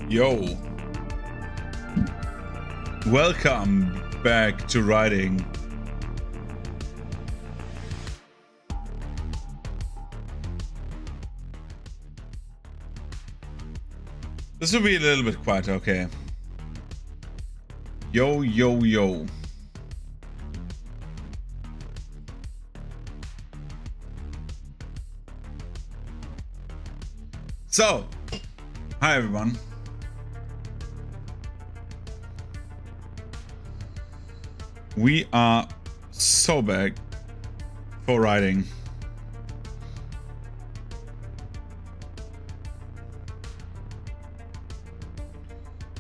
Yo. Welcome back to writing. This will be a little bit quiet, okay. Yo, yo, yo. So, hi everyone. We are so back for writing.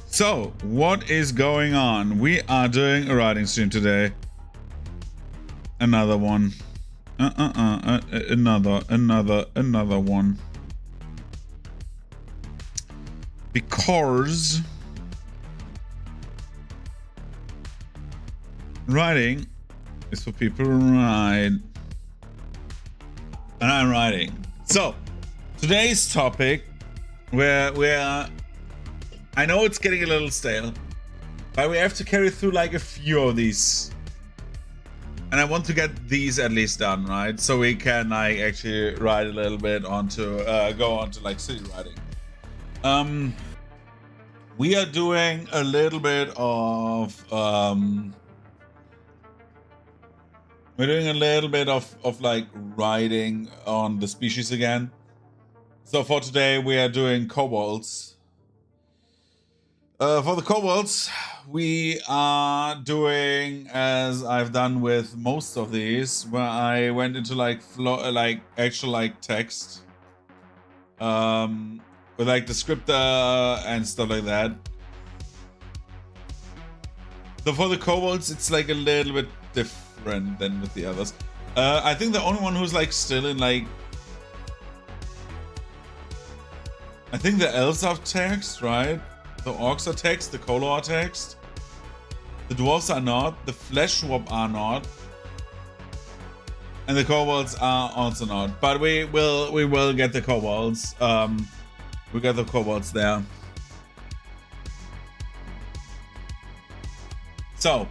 So, what is going on? We are doing a writing stream today. Another one. Another one. Because writing is for people who write. And I'm writing. So, today's topic, I know it's getting a little stale, but we have to carry through like a few of these. And I want to get these at least done, right? So we can like actually write a little bit onto, go on to like city writing. We are doing a little bit of, we're doing a little bit of like writing on the species again. So for today we are doing kobolds. For the kobolds, we are doing as I've done with most of these, where I went into like actual like text, with like descriptor and stuff like that. So for the kobolds, it's like a little bit different than with the others. I think the only one who's like still in like, I think the elves are text, right? The orcs are text, the Kolo are text. The dwarves are not, the flesh swap are not. And the kobolds are also not. But we will get the kobolds. We got the kobolds there. So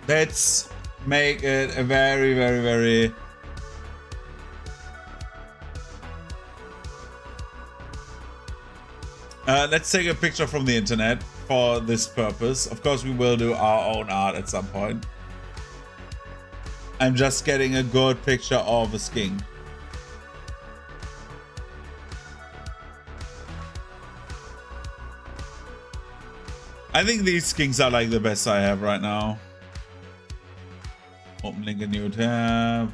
let's make it a very let's take a picture from the internet for this purpose. Of course, we will do our own art at some point. I'm just getting a good picture of a skink. I think these skinks are like the best I have right now. Opening a new tab.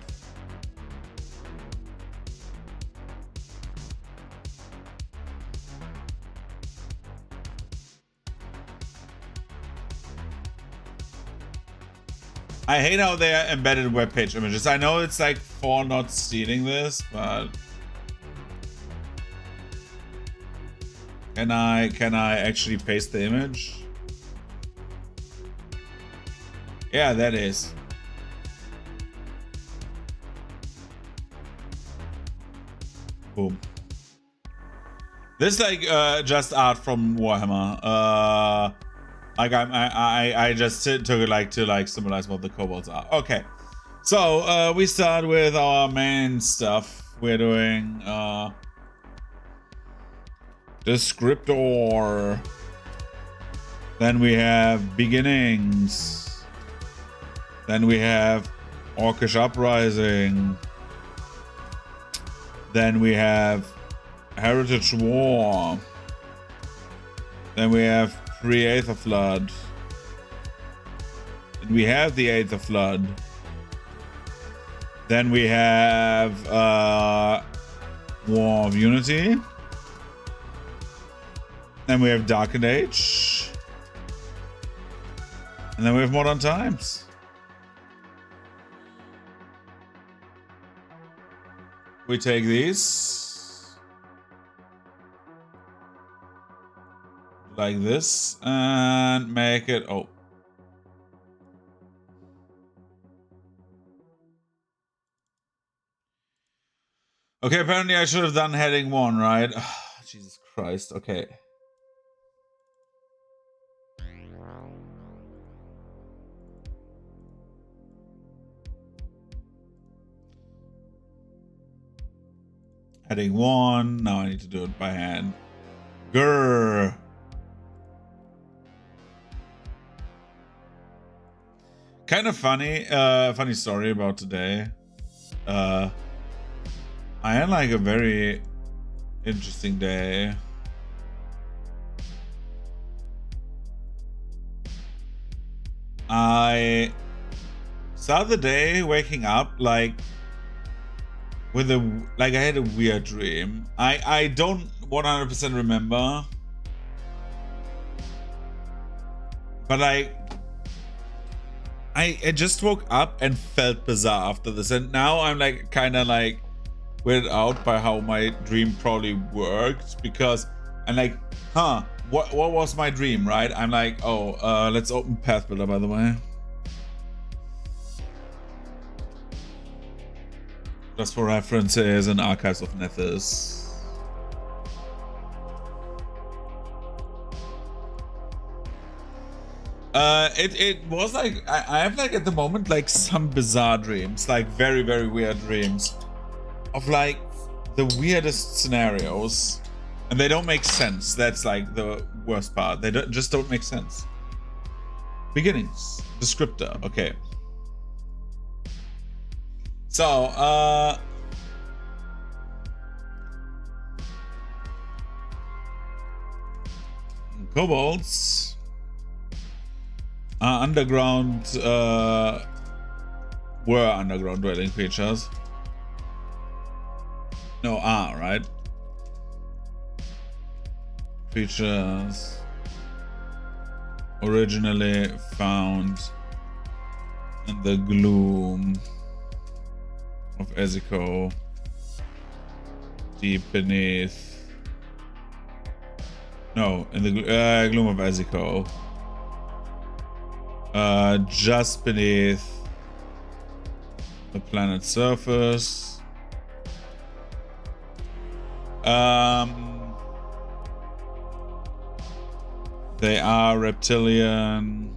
I hate how they're embedded web page images. I know it's like for not stealing this, but can I actually paste the image? Yeah, that is. Boom. This like just art from Warhammer. Like I just took it like to like symbolize what the kobolds are. Okay, so we start with our main stuff. We're doing descriptor. Then we have beginnings. Then we have orcish uprising. Then we have heritage war. Then we have pre-Aetherflood. And we have the Aetherflood. Then we have War of Unity. Then we have Darkened Age. And then we have Modern Times. We take these. Like this. And make it... Oh. Okay, apparently I should have done heading 1, right? Jesus Christ, okay. Heading 1, now I need to do it by hand. Grrr. Kind of funny, funny story about today. I had like a very interesting day. I started the day waking up like with a I had a weird dream. I don't 100% remember, but I just woke up and felt bizarre after this, and now I'm like kind of like weirded out by how my dream probably worked, because I'm like, what was my dream, right? I'm like, oh, let's open Pathfinder, by the way. Just for references and Archives of Nethys. It was like I have like at the moment like some bizarre dreams, like very, very weird dreams of like the weirdest scenarios, and they don't make sense. That's like the worst part. They just don't make sense. Beginnings, descriptor. Okay. So, kobolds are underground, were underground dwelling creatures. No, are, right? Creatures originally found in the gloom of Eziko, deep beneath. No, in the gloom of Eziko, just beneath the planet's surface. They are reptilian.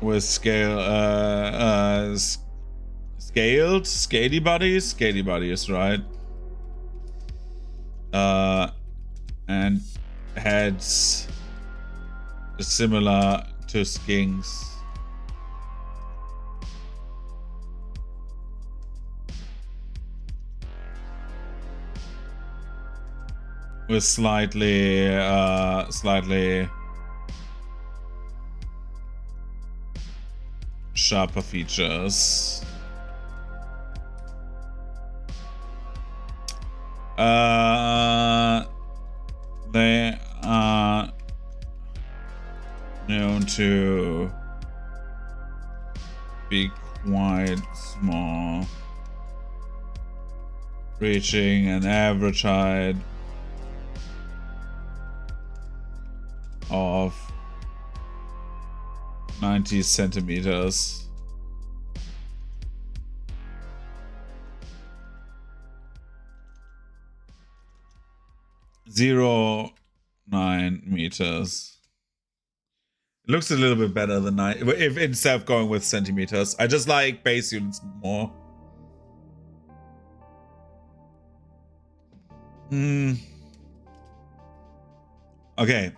With scaly bodies, right? And heads similar to skinks. With slightly sharper features. They are known to be quite small, reaching an average height of 90 centimeters. Zero 9 meters. It looks a little bit better than 9 if instead of going with centimeters. I just like base units more. Okay.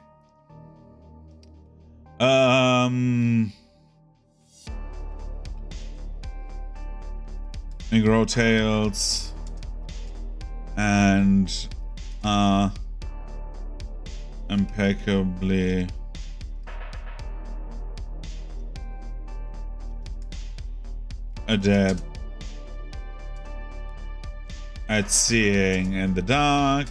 Negro tails and impeccably adept at seeing in the dark.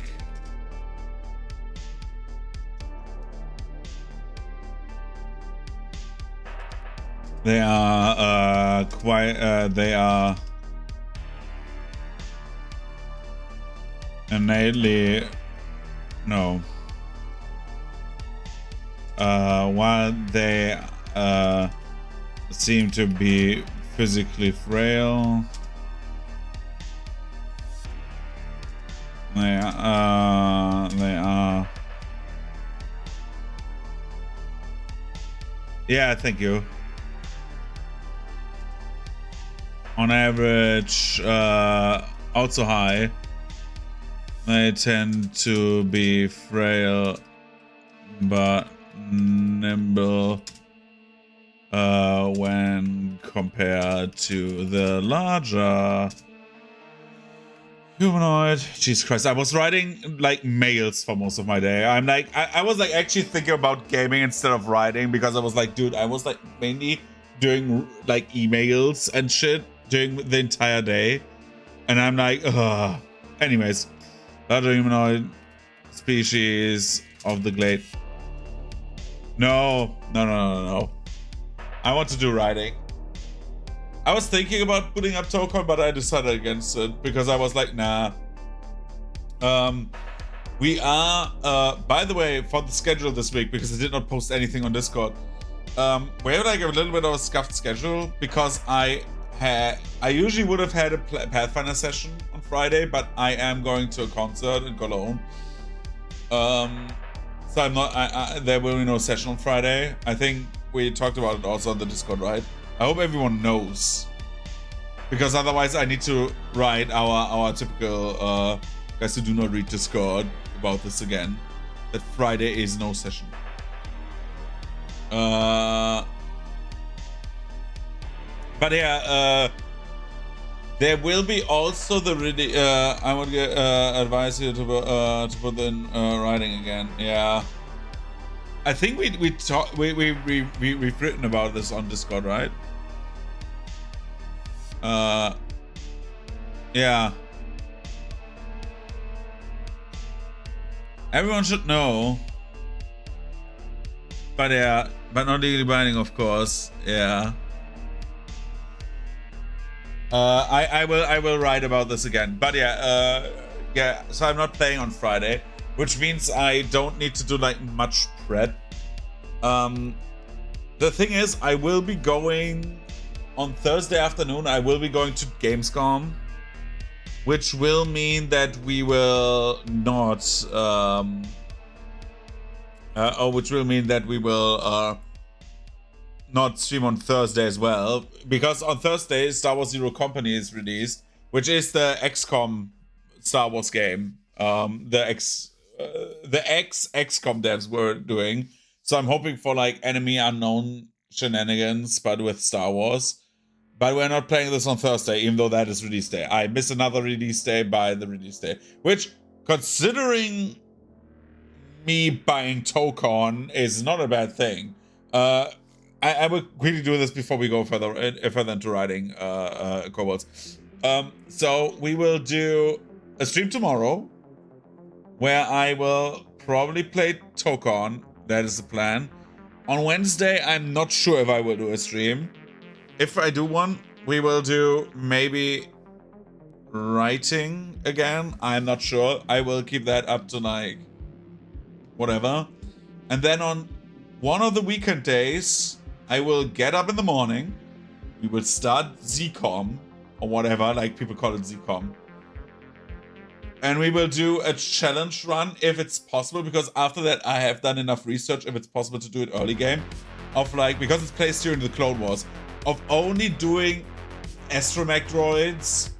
They are they are innately while they seem to be physically frail, they are. Yeah, thank you. On average, also high. They tend to be frail but nimble when compared to the larger humanoid. Jesus Christ, I was writing like mails for most of my day. I'm like, I was like actually thinking about gaming instead of writing, because I was like, dude, I was like mainly doing like emails and shit during the entire day. And I'm like, ugh. Anyways, larger humanoid species of the glade. No. I want to do writing. I was thinking about putting up Tokon, but I decided against it because I was like, nah. We are, by the way, for the schedule this week, because I did not post anything on Discord, we have like a little bit of a scuffed schedule because I usually would have had a Pathfinder session on Friday, but I am going to a concert in Cologne. So I'm not, there will be no session on Friday. I think we talked about it also on the Discord, right? I hope everyone knows, because otherwise I need to write our typical guys who do not read Discord about this again, that Friday is no session. But yeah, there will be also the really. I would advise you to put in writing again. Yeah, I think we've written about this on Discord, right? Yeah. Everyone should know. But yeah, but not legally binding, of course. Yeah. I will write about this again. But yeah, yeah. So I'm not playing on Friday, which means I don't need to do like much prep. The thing is, I will be going on Thursday afternoon. I will be going to Gamescom, which will mean that we will not, which will mean that we will not stream on Thursday as well, because on Thursday Star Wars Zero Company is released, which is the XCOM Star Wars game. The XCOM devs were doing. So I'm hoping for like enemy unknown shenanigans, but with Star Wars. But we're not playing this on Thursday, even though that is release day. I miss another release day by the release day, which, considering me buying Tokon, is not a bad thing. I will quickly do this before we go further into writing kobolds. So we will do a stream tomorrow where I will probably play Tokon. That is the plan. On Wednesday, I'm not sure if I will do a stream. If I do one, we will do maybe writing again. I'm not sure. I will keep that up to like whatever. And then on one of the weekend days, I will get up in the morning. We will start ZCOM or whatever, like people call it ZCOM. And we will do a challenge run if it's possible, because after that I have done enough research if it's possible to do it early game. Of like, because it's placed during the Clone Wars, of only doing astromech droids,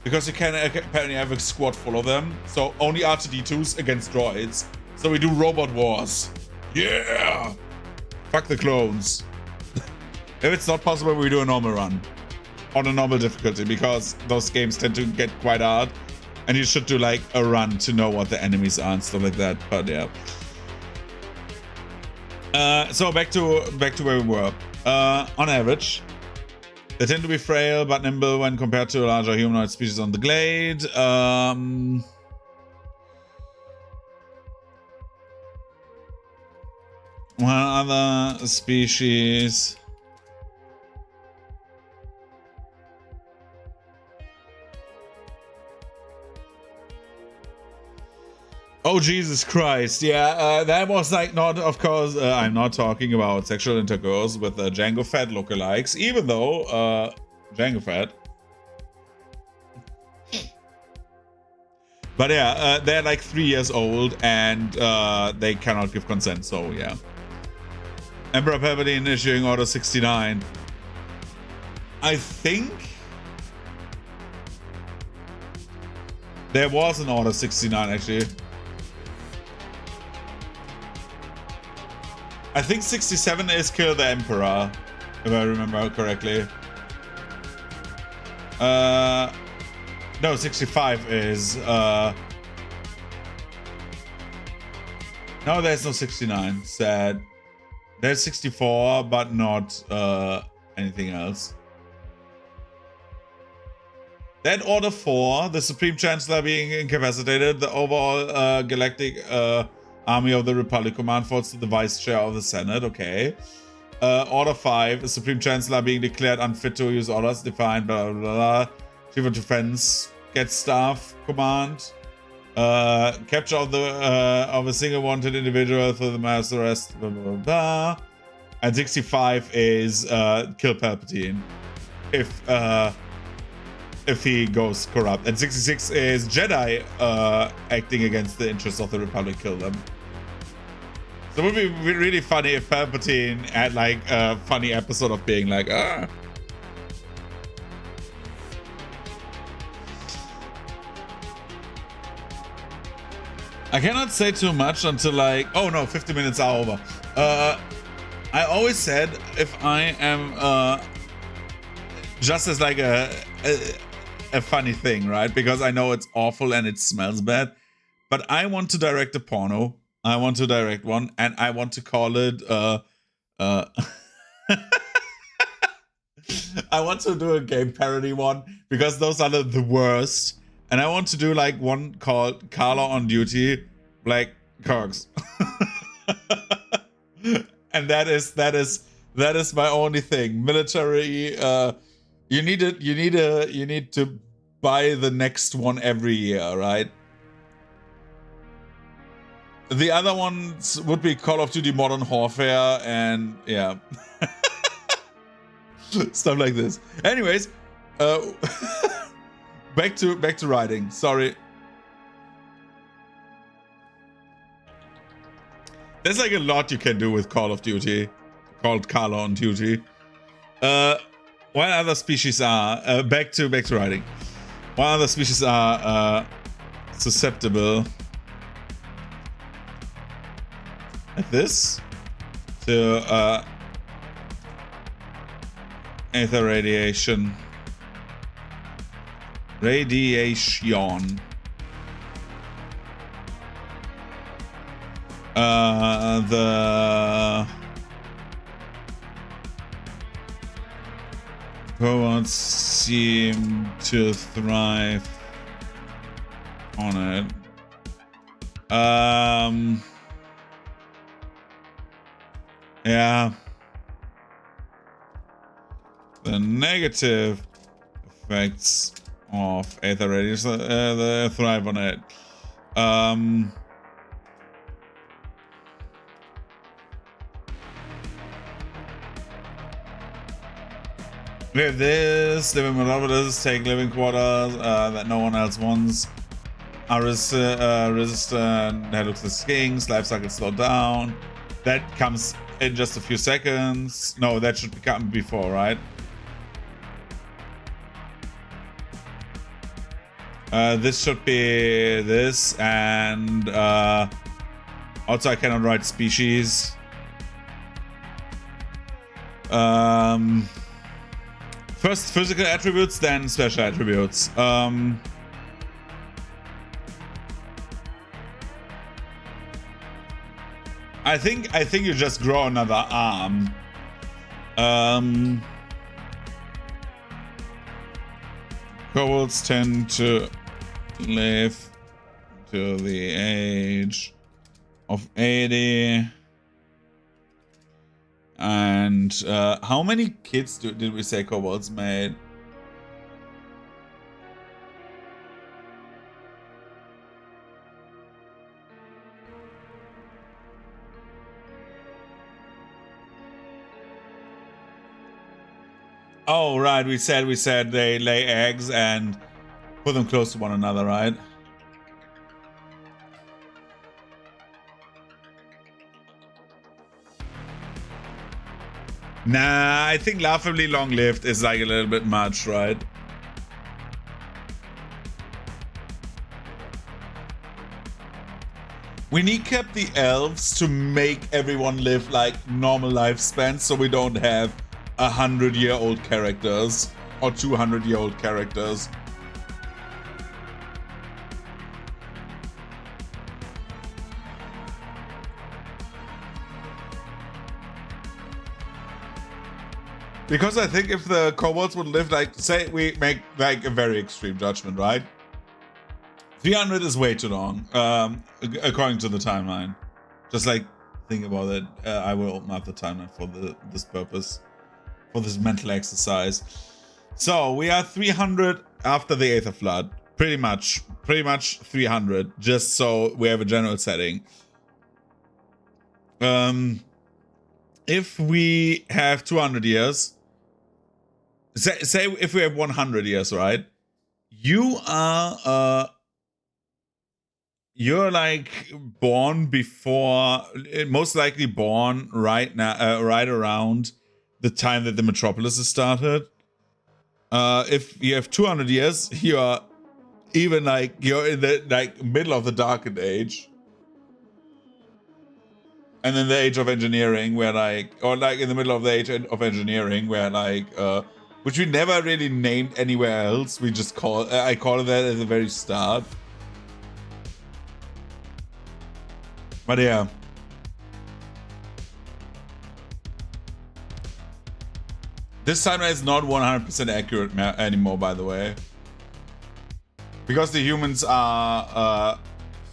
because you can apparently have a squad full of them. So only R2-D2s against droids. So we do robot wars. Yeah! Fuck the clones. If it's not possible, we do a normal run. On a normal difficulty, because those games tend to get quite hard. And you should do like a run to know what the enemies are and stuff like that. But yeah. So back to where we were. On average, they tend to be frail but nimble when compared to larger humanoid species on the glade. One other species. Oh, Jesus Christ. Yeah, that was like not, of course, I'm not talking about sexual intercourse with Jango Fett lookalikes, even though Jango Fett. But yeah, they're like 3 years old and they cannot give consent, so yeah. Emperor Palpatine issuing Order 69. I think there was an Order 69 actually. I think 67 is kill the Emperor, if I remember correctly. No, 65 is no, there's no 69. Sad. There's 64, but not anything else. Then Order 4, the Supreme Chancellor being incapacitated, the overall galactic army of the Republic command falls to the Vice Chair of the Senate. Okay. Order 5, the Supreme Chancellor being declared unfit to use orders, defined, blah, blah, blah. Chief of Defense gets staff command. Capture of a single wanted individual through the mass arrest, blah, blah, blah. And 65 is kill Palpatine if he goes corrupt. And 66 is Jedi acting against the interests of the Republic, kill them. So it would be really funny if Palpatine had like a funny episode of being like, ah. I cannot say too much until like, oh no, 50 minutes are over. I always said if I am just as like a funny thing, right? Because I know it's awful and it smells bad, but I want to direct a porno. I want to direct one, and I want to call it I want to do a game parody one because those are the worst. And I want to do like one called Carla on Duty, Black Cogs. And that is my only thing. Military, you need to buy the next one every year, right? The other ones would be Call of Duty Modern Warfare and yeah. Stuff like this. Anyways, back to writing. Sorry. There's like a lot you can do with Call of Duty, called Carla on Duty. While other species are back to writing. While other species are susceptible, like this, to aether radiation. Radiation. The robots seem to thrive on it. Yeah. The negative effects of aether radiation, they thrive on it. We have this, living metropolis, take living quarters that no one else wants. Are resistant, that looks the skinks, life cycle slowed down. That comes in just a few seconds. No, that should come before, right? This should be this, and also I cannot write species. First physical attributes, then special attributes. I think you just grow another arm. Kobolds tend to live to the age of 80. And how many kids did we say kobolds made? Oh, right. We said they lay eggs and put them close to one another, right? Nah, I think laughably long-lived is like a little bit much, right? We kneecap the elves to make everyone live like normal lifespans, so we don't have 100-year-old characters or 200-year-old characters. Because I think if the kobolds would live like, say we make like a very extreme judgment, right? 300 is way too long, according to the timeline. Just like, think about it. I will open up the timeline for this purpose, for this mental exercise. So we are 300 after the Aetherflood. Pretty much 300, just so we have a general setting. If we have 200 years, say if we have 100 years, right? You're like born before, most likely born right now, right around the time that the metropolis is started. If you have 200 years, you're even like, you're in the like middle of the Darkened Age. And then the Age of Engineering, where like, or like in the middle of the Age of Engineering, where like, which we never really named anywhere else. We just I call it that at the very start. But yeah. This timeline is not 100% accurate anymore, by the way. Because the humans are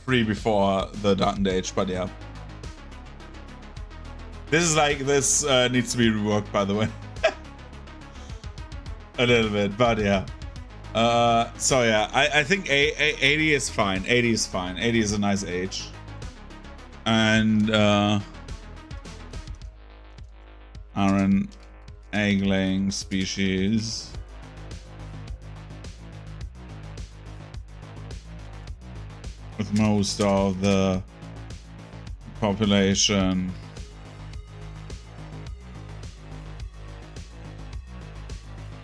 free before the Darkened Age, but yeah. This is like, this needs to be reworked, by the way. A little bit, but yeah. So yeah, I think 80 is fine. 80 is fine. 80 is a nice age. And Iron egg-laying species. With most of the population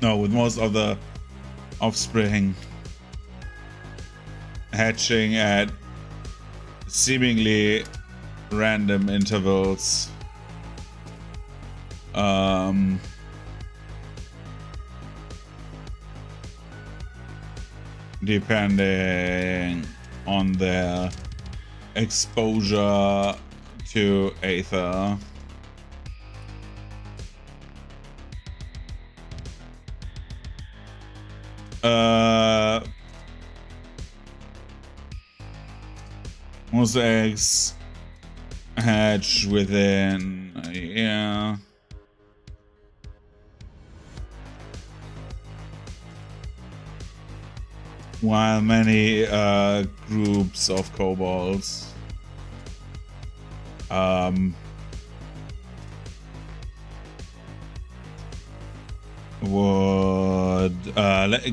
with most of the offspring hatching at seemingly random intervals. Depending on their exposure to Aether. Most eggs hatch within a year. While many groups of kobolds would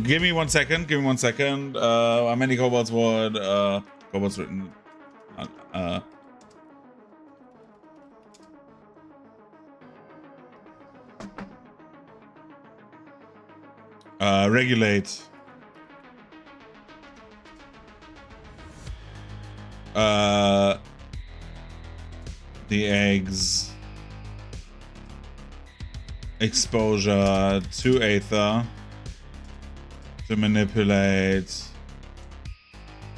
give me 1 second. Give me 1 second. How many kobolds would kobolds written? Regulate. The eggs exposure to Aether to manipulate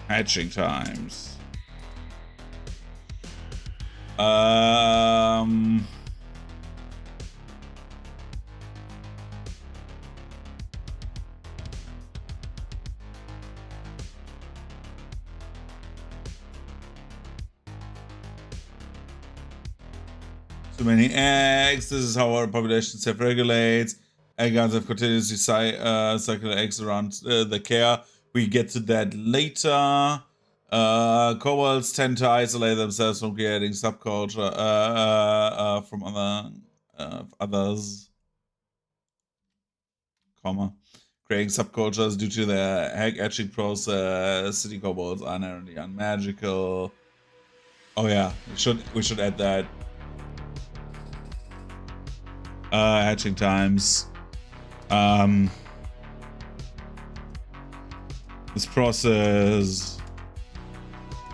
hatching times. Too many eggs. This is how our population self-regulates. Egg guns have continuously cycle eggs around the care. We get to that later. Kobolds tend to isolate themselves from creating subculture from others. comma. Creating subcultures due to their hack etching process. City kobolds are inherently unmagical. Oh yeah, we should add that. Hatching times. This process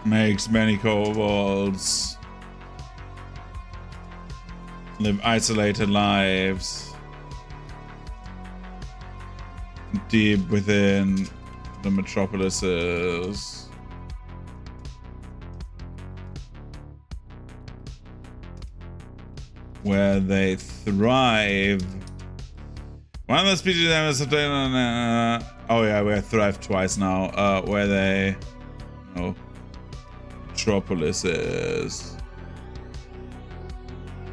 makes many kobolds live isolated lives deep within the metropolises. Where they thrive. One of the species has oh yeah, we have thrived twice now. Where they metropolises.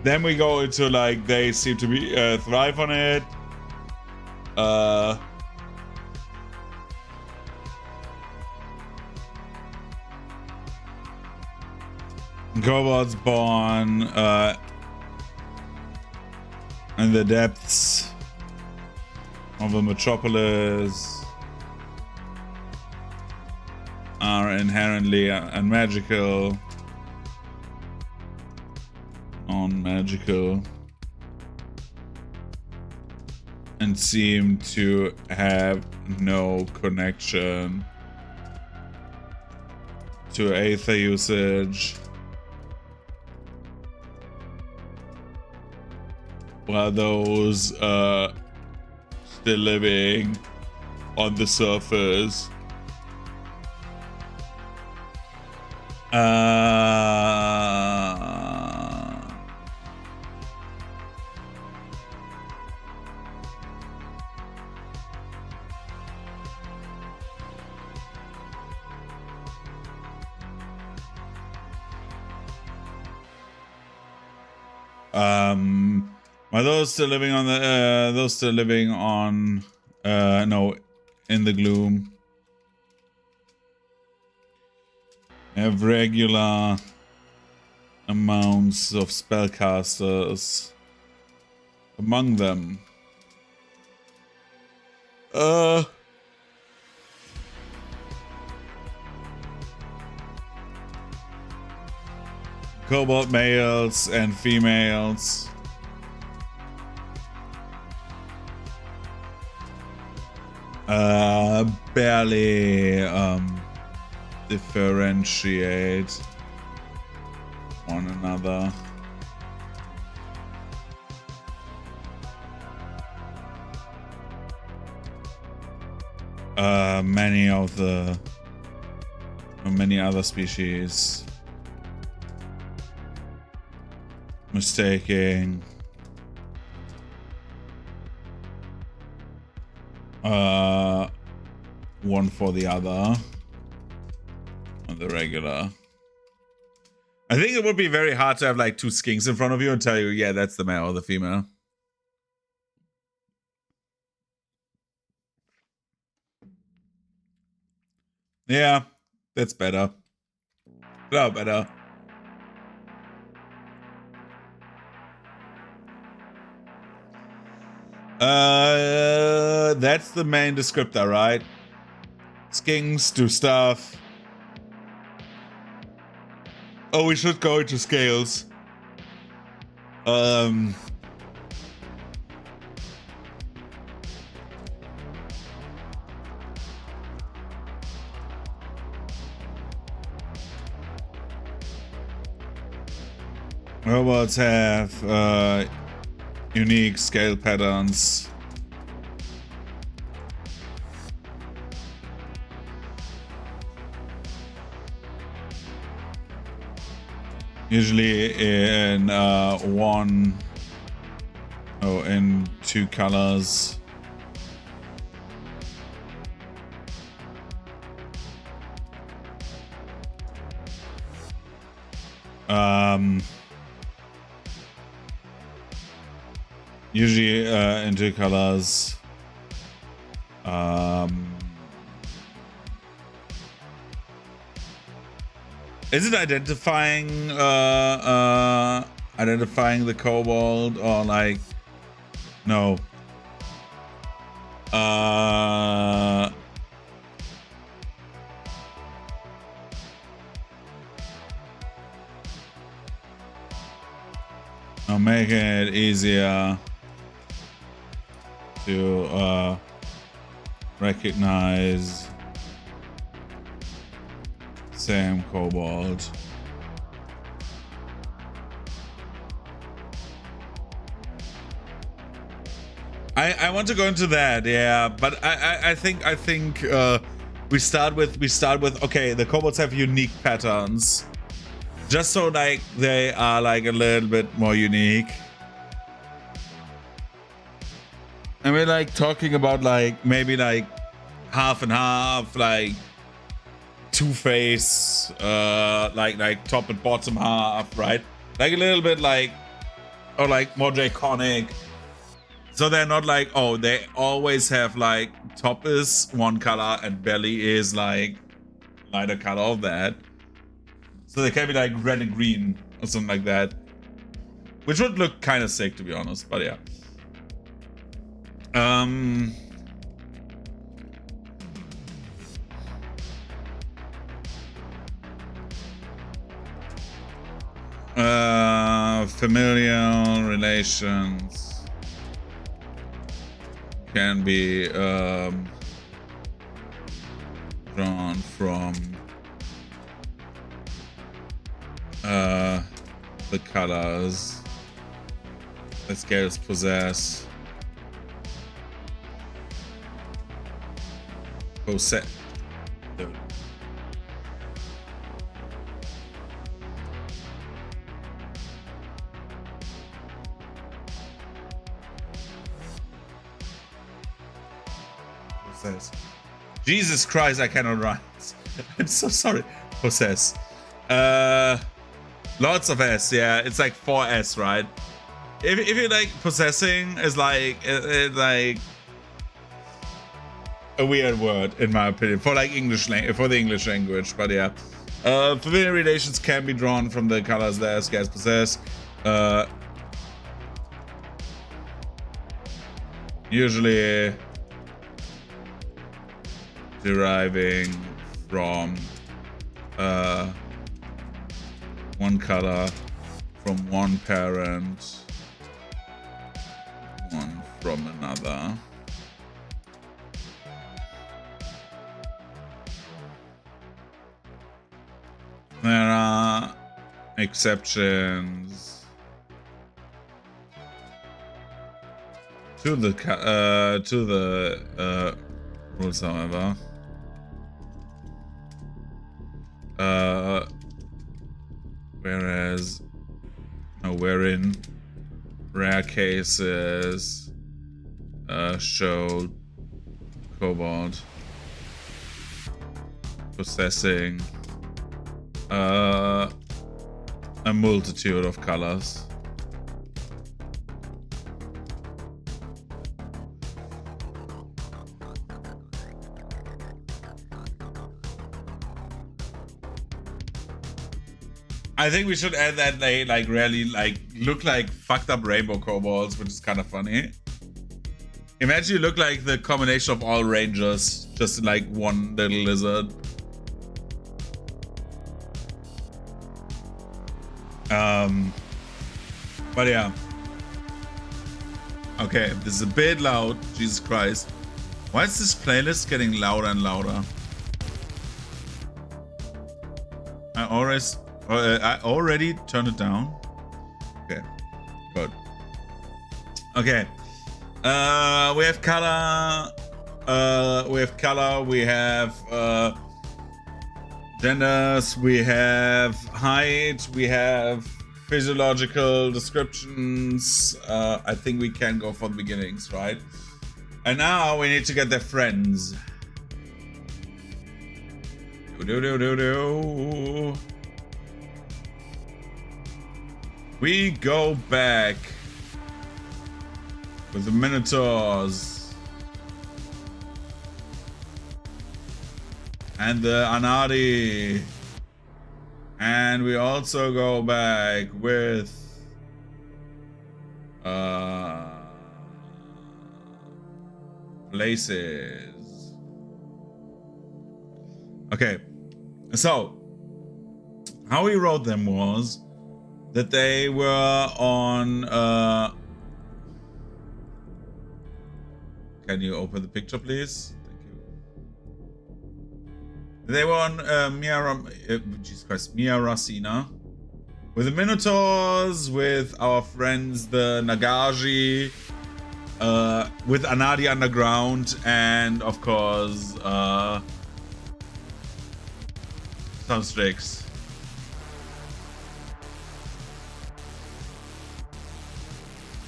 Then we go into like they seem to be thrive on it. Kobolds born in the depths of a metropolis are inherently unmagical, non-magical, and seem to have no connection to Aether usage. While those still living on the surface are those still living on the no, in the gloom have regular amounts of spellcasters among them. Kobold males and females. Barely differentiate one another. Many other species mistaking one for the other on the regular. I think it would be very hard to have like two skinks in front of you and tell you, yeah, that's the male or the female. Yeah, that's better. A lot better. That's the main descriptor, right? Skinks do stuff. Oh, we should go into scales. Robots have unique scale patterns. Usually in in two colors. Usually in two colors. Is it identifying identifying the kobold or like no? I'll make it easier to recognize same cobalt. I want to go into that, yeah, but I think we start with okay, the kobolds have unique patterns, just so like they are like a little bit more unique. And we're like talking about like maybe like half and half, like two-face, like top and bottom half, right? Like a little bit like, or like more draconic. So they're not like, oh, they always have like top is one color and belly is like lighter color of that. So they can be like red and green or something like that, which would look kind of sick, to be honest. But yeah. Familial relations can be drawn from the colors that scales possess. Possess. Jesus Christ, I cannot write. I'm so sorry. Possess. Lots of S, yeah. It's like 4S, right? If you like, possessing is like like a weird word in my opinion for like for the English language, but yeah. Familiar relations can be drawn from the colors that scales possess. Usually deriving from one color from one parent, one from another. There are exceptions to the rules, however. Wherein rare cases show cobalt possessing a multitude of colors. I think we should add that they like really like look like fucked up rainbow kobolds, which is kind of funny. Imagine you look like the combination of all rangers, just like one little lizard. But yeah. Okay, this is a bit loud. Jesus Christ. Why is this playlist getting louder and louder? I already turned it down. Okay, good. Okay, we have color. We have genders. We have height. We have physiological descriptions. I think we can go for the beginnings, right? And now we need to get their friends. We go back with the Minotaurs and the Anadi, and we also go back with places. Okay, so how we wrote them was that they were on can you open the picture, please? Thank you. They were on Jesus Christ, Racina, with the Minotaurs, with our friends the Nagaji, with Anadi Underground, and of course some Strix.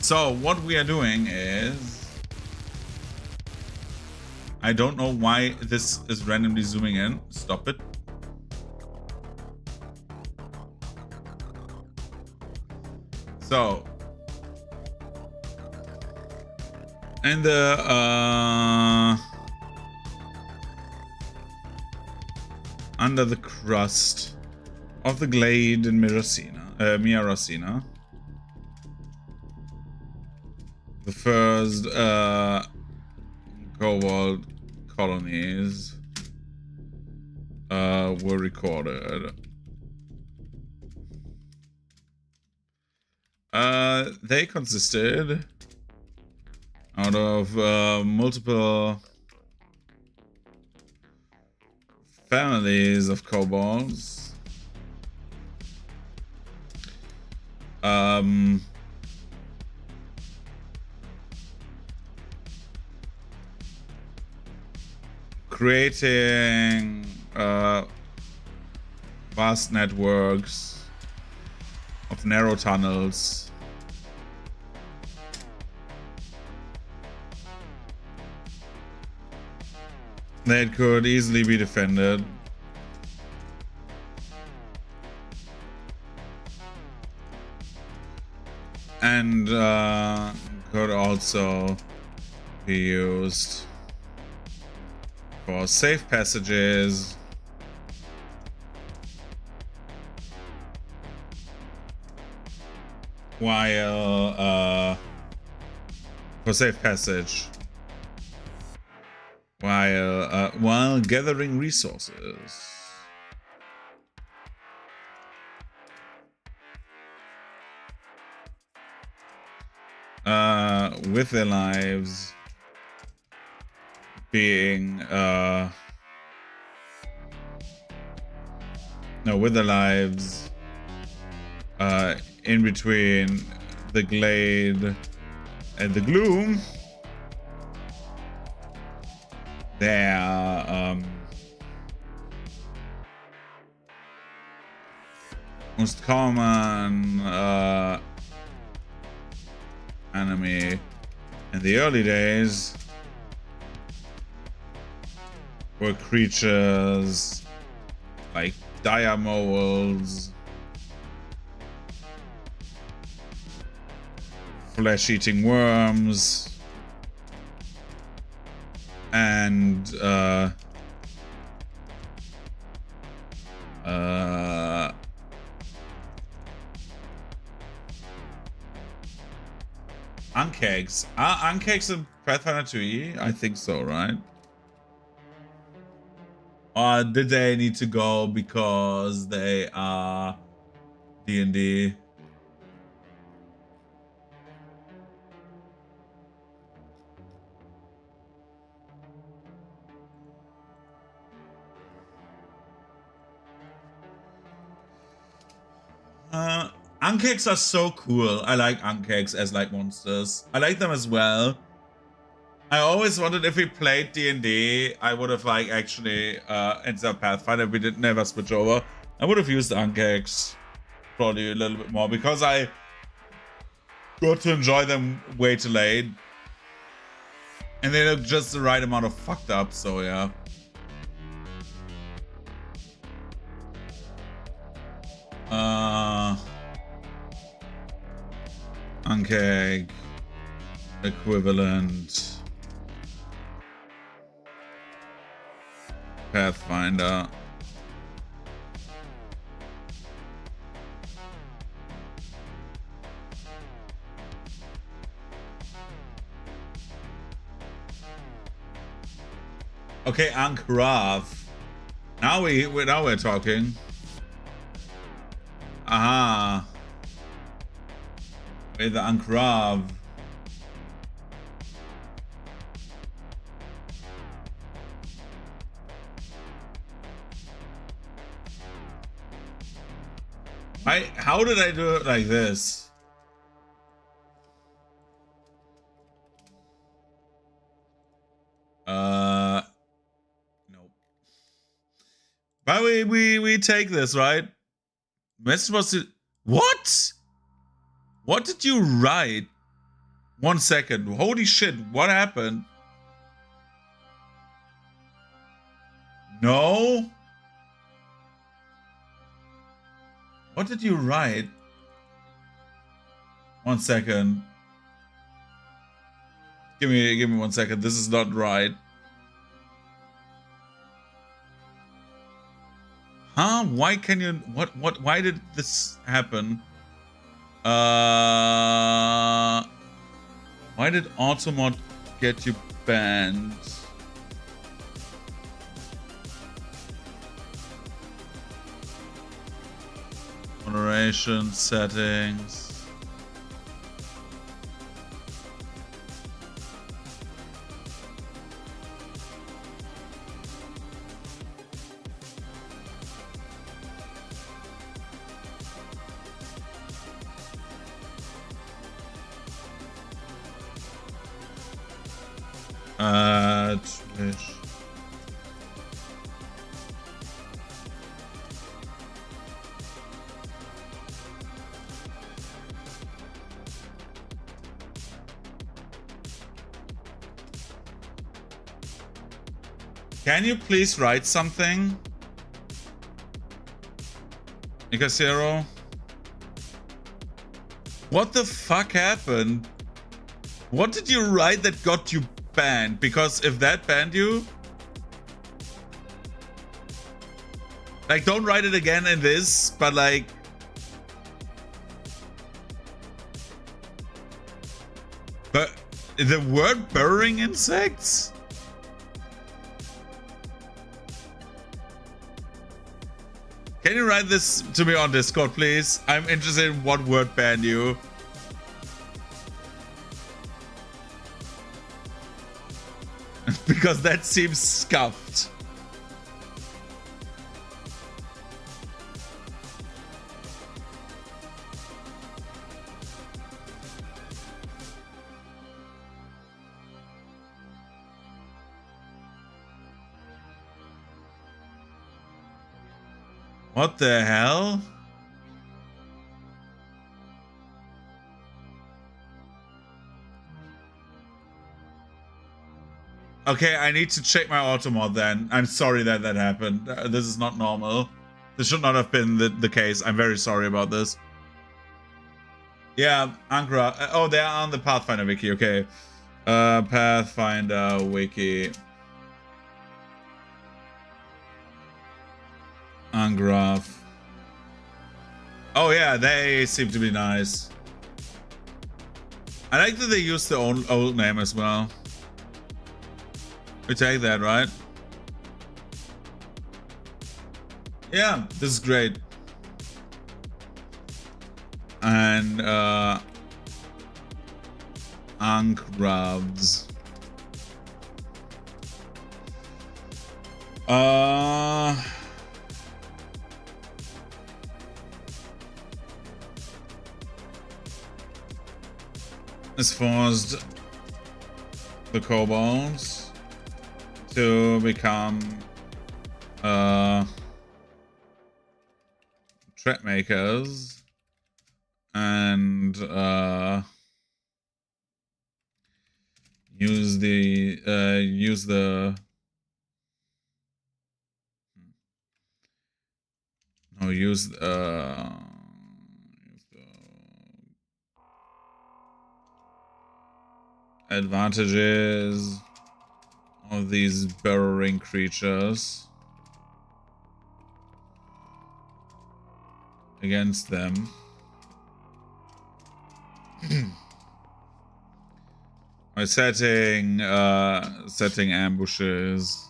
So what we are doing is, I don't know why this is randomly zooming in. Stop it. So, and the under the crust of the glade in Miracina, the first Kobold colonies were recorded. They consisted out of multiple families of kobolds. Creating vast networks of narrow tunnels that could easily be defended. And could also be used for safe passages, while for safe passage while gathering resources. With their lives being with their lives in between the glade and the gloom, their most common enemy in the early days were creatures like dire moles, flesh-eating worms, and Ankegs. Are Ankegs in Pathfinder 2e? I think so, right? Or did they need to go because they are D&D? Ankegs are so cool. I like Ankegs as like monsters. I like them as well. I always wondered if we played D&D, I would have like actually instead of Pathfinder, we didn't never switch over. I would have used Ankegs probably a little bit more because I got to enjoy them way too late. And they look just the right amount of fucked up, so yeah. Ankeg equivalent Pathfinder. Okay, Ankrav. Now we're talking. Aha. With the Ankrav. How did I do it like this? Nope. But we take this, right? Message was to what? What did you write? 1 second. Holy shit, what happened? No? What did you write? 1 second. Give me 1 second. This is not right. Huh? Why can you why did this happen? Why did Automod get you banned? Moderation settings. Twitch. Can you please write something? Nicasero? What the fuck happened? What did you write that got you banned? Because if that banned you... Like, don't write it again in this, but like... But the word burrowing insects? Can you write this to me on Discord, please? I'm interested in what word banned you. Because that seems scuffed. What the hell? Okay, I need to check my automod then. I'm sorry that that happened. This is not normal. This should not have been the case. I'm very sorry about this. Yeah, Ankara. Oh, they are on the Pathfinder wiki. Okay. Pathfinder wiki. Angraph. Oh yeah, they seem to be nice. I like that they use their own old name as well. We take that, right? Yeah, this is great. And Ankravs. This forced the kobolds to become threat makers and use the advantages of these burrowing creatures against them. By setting ambushes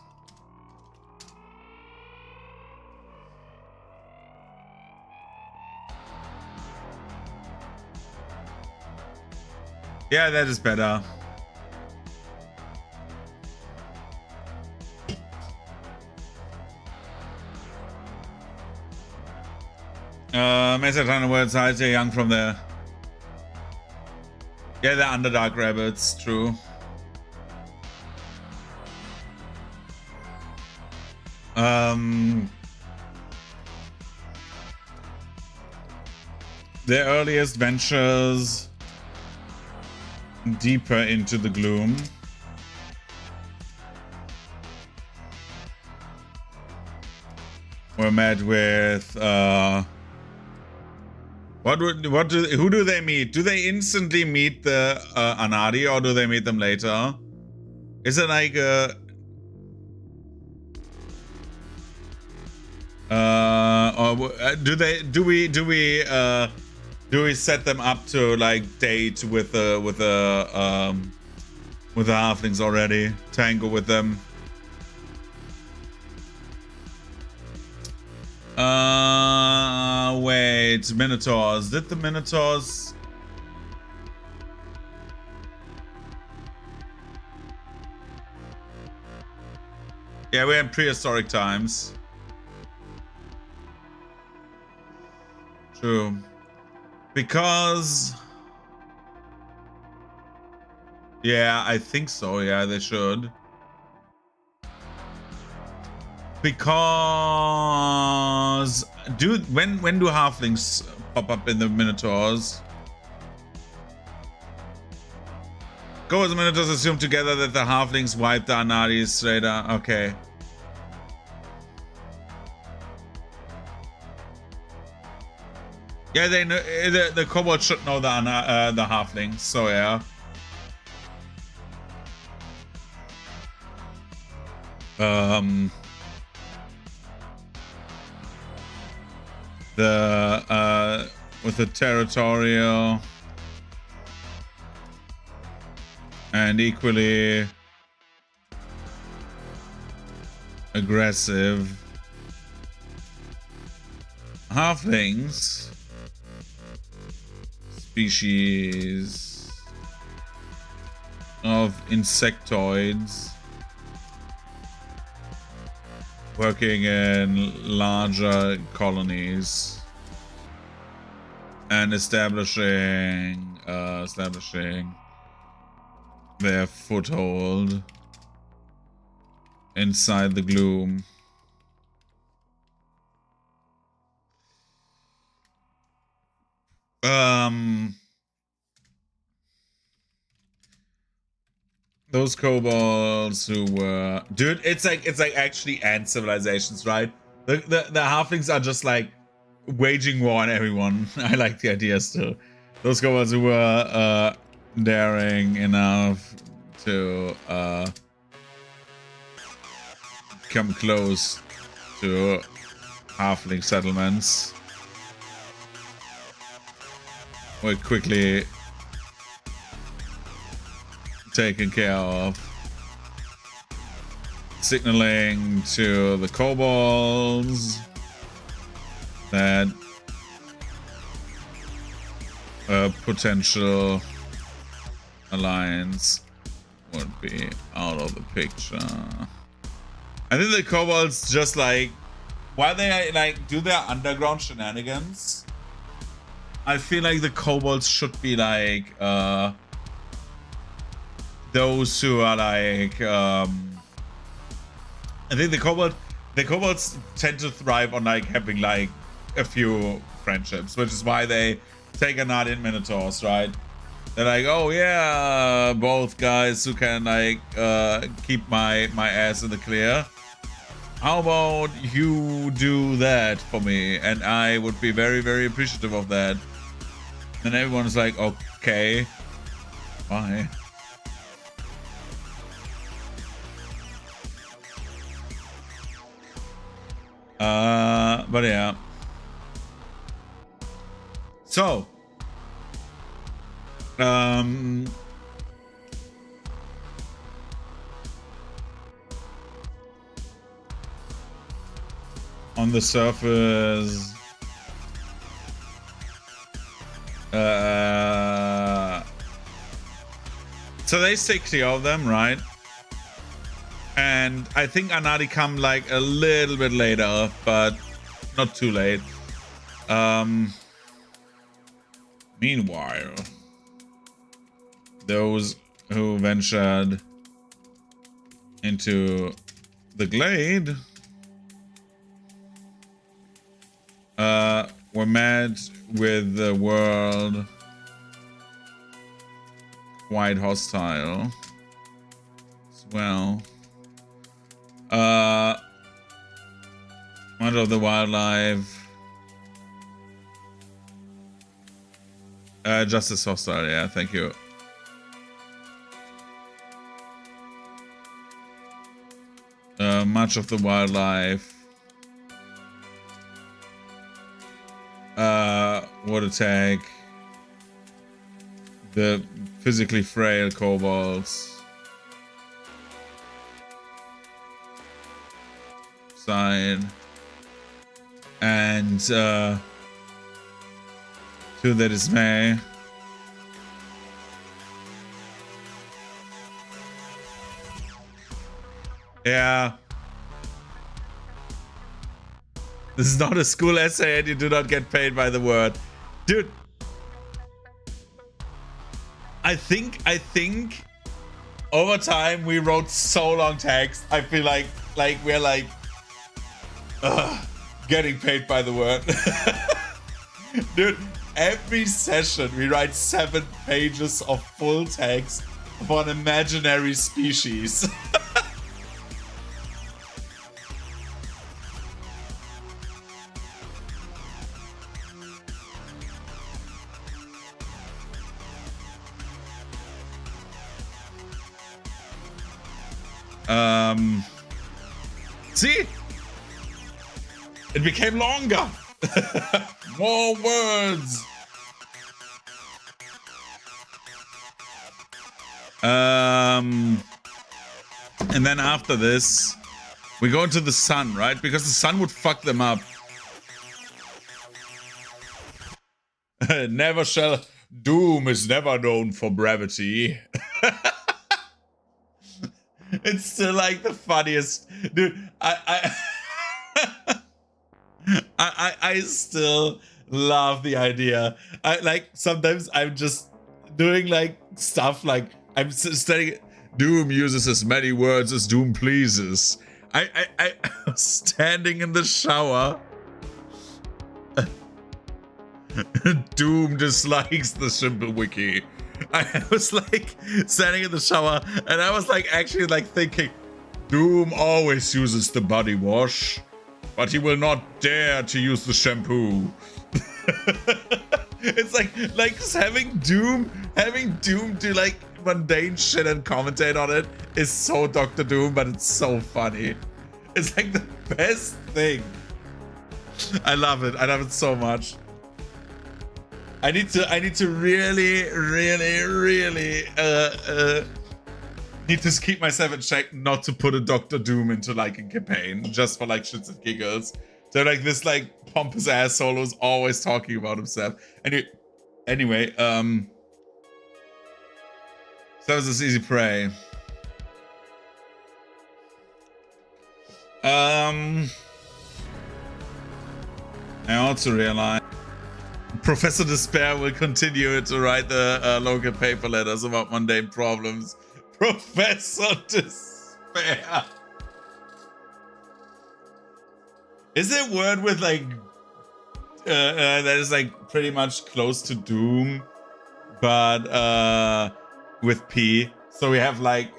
Yeah, that is better. Message 100 words, hi, they're young from there. Yeah, the Underdark rabbits, true. The earliest ventures deeper into the gloom. We're met with who do they meet? Do they instantly meet the Anadi, or do they meet them later? Is it like or do we set them up to like date with the halflings already, tangle with them? Wait, Minotaurs. Did the Minotaurs? Yeah, we're in prehistoric times. True. Because... yeah, I think so. Yeah, they should. Because... when do halflings pop up in the Minotaurs? Go as the Minotaurs assume together that the halflings wiped the Anadis straight out. Okay. Yeah, they know the kobolds should know the halflings, so yeah. With the territorial and equally aggressive halflings species of insectoids working in larger colonies and establishing their foothold inside the gloom. Those kobolds who were, dude, it's like actually ant civilizations, right? The halflings are just like waging war on everyone. I like the idea still. Those kobolds who were daring enough to come close to halfling settlements were quickly taken care of, signaling to the kobolds that a potential alliance would be out of the picture. I think the kobolds just like, while they like do their underground shenanigans, I feel like the kobolds should be like those who are like I think the kobolds tend to thrive on like having like a few friendships, which is why they take a nod in Minotaurs, right? They're like, oh yeah, both guys who can like keep my ass in the clear. How about you do that for me? And I would be very, very appreciative of that. And everyone's like, okay, bye. But yeah. So, on the surface, So they stay clear of them, right? And I think Anadi come like a little bit later, but not too late. Meanwhile, those who ventured into the glade were met with the world quite hostile as well. Much of the wildlife just as hostile, yeah, thank you. Much of the wildlife would attack the physically frail kobolds side, and to their dismay, yeah, this is not a school essay and you do not get paid by the word. Dude, I think over time we wrote so long text. I feel like we're like getting paid by the word. Dude, every session we write 7 pages of full text for an imaginary species. See? It became longer. More words. And then after this, we go into the sun, right? Because the sun would fuck them up. Never shall. Doom is never known for brevity. It's still like the funniest, dude. I still love the idea. Sometimes I'm just doing like stuff like I'm studying. Doom uses as many words as Doom pleases. I was standing in the shower. Doom dislikes the simple wiki. I was like standing in the shower and I was like actually like thinking, Doom always uses the body wash, but he will not dare to use the shampoo. It's like just having Doom do like mundane shit and commentate on it is so Dr. Doom, but it's so funny. It's like the best thing. I love it. I love it so much. I need to really need to keep myself in check not to put a Dr. Doom into like a campaign just for like shits and giggles. So like this like pompous asshole who's always talking about himself. Anyway, so that was this easy prey. I also realized Professor Despair will continue to write the local paper letters about mundane problems. Professor Despair. Is there a word with like that is like pretty much close to Doom, but with P? So we have like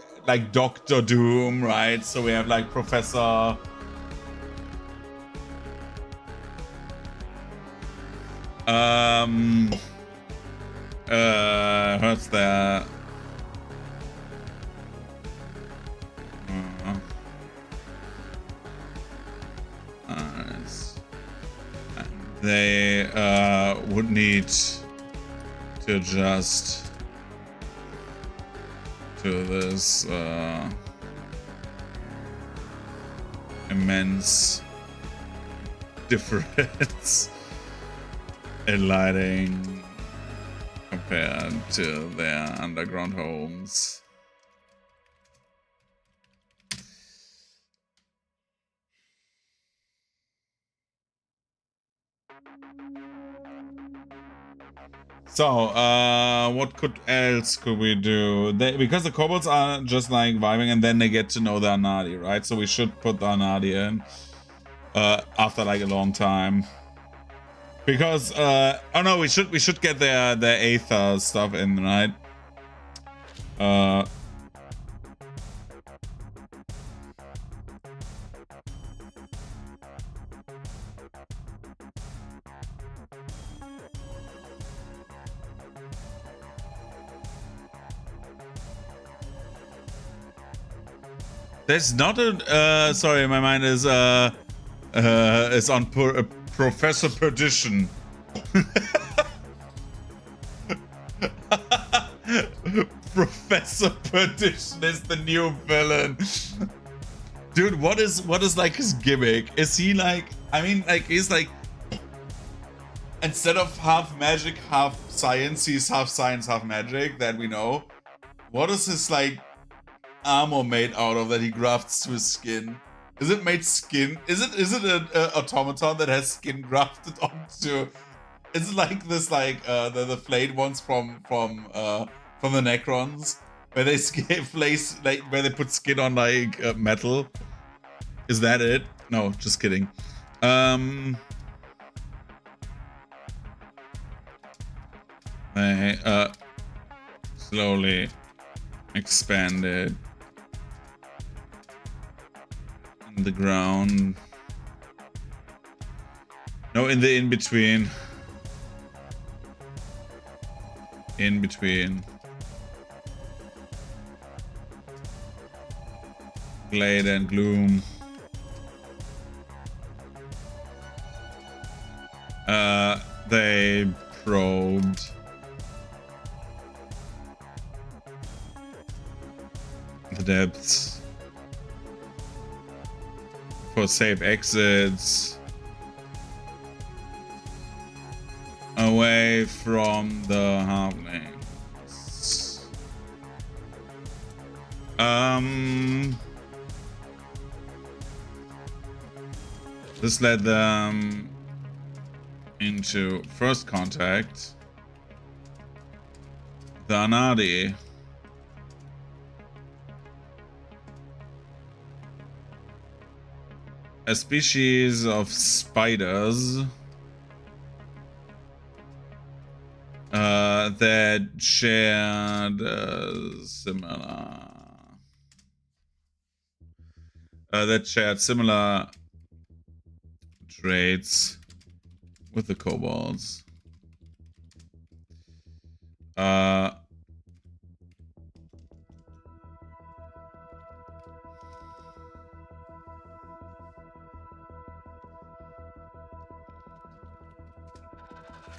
Dr. Doom, right? So we have like Professor. What's that? They would need to adjust to this immense difference in lighting compared to their underground homes. So, what else could we do? Because the kobolds are just like vibing, and then they get to know the Anadi, right? So we should put the Anadi in after like a long time. Because oh no, we should get the Aether stuff in, right? There's not a sorry, my mind is on Professor Perdition. Professor Perdition is the new villain. Dude, what is like his gimmick? Is he like, I mean, like, he's like, instead of half magic, half science, he's half science, half magic, that we know. What is his like armor made out of that he grafts to his skin? Is it made skin? Is it an automaton that has skin grafted onto? Is it like this, like the flayed ones from the Necrons, where they place, like, where they put skin on like metal? Is that it? No, just kidding. They slowly expanded in the ground. No, in the in-between. In between. Glade and Gloom. They probed. The depths. For safe exits. Away from the halflings. This led them into first contact. The Anadi. A species of spiders that shared similar traits with the kobolds.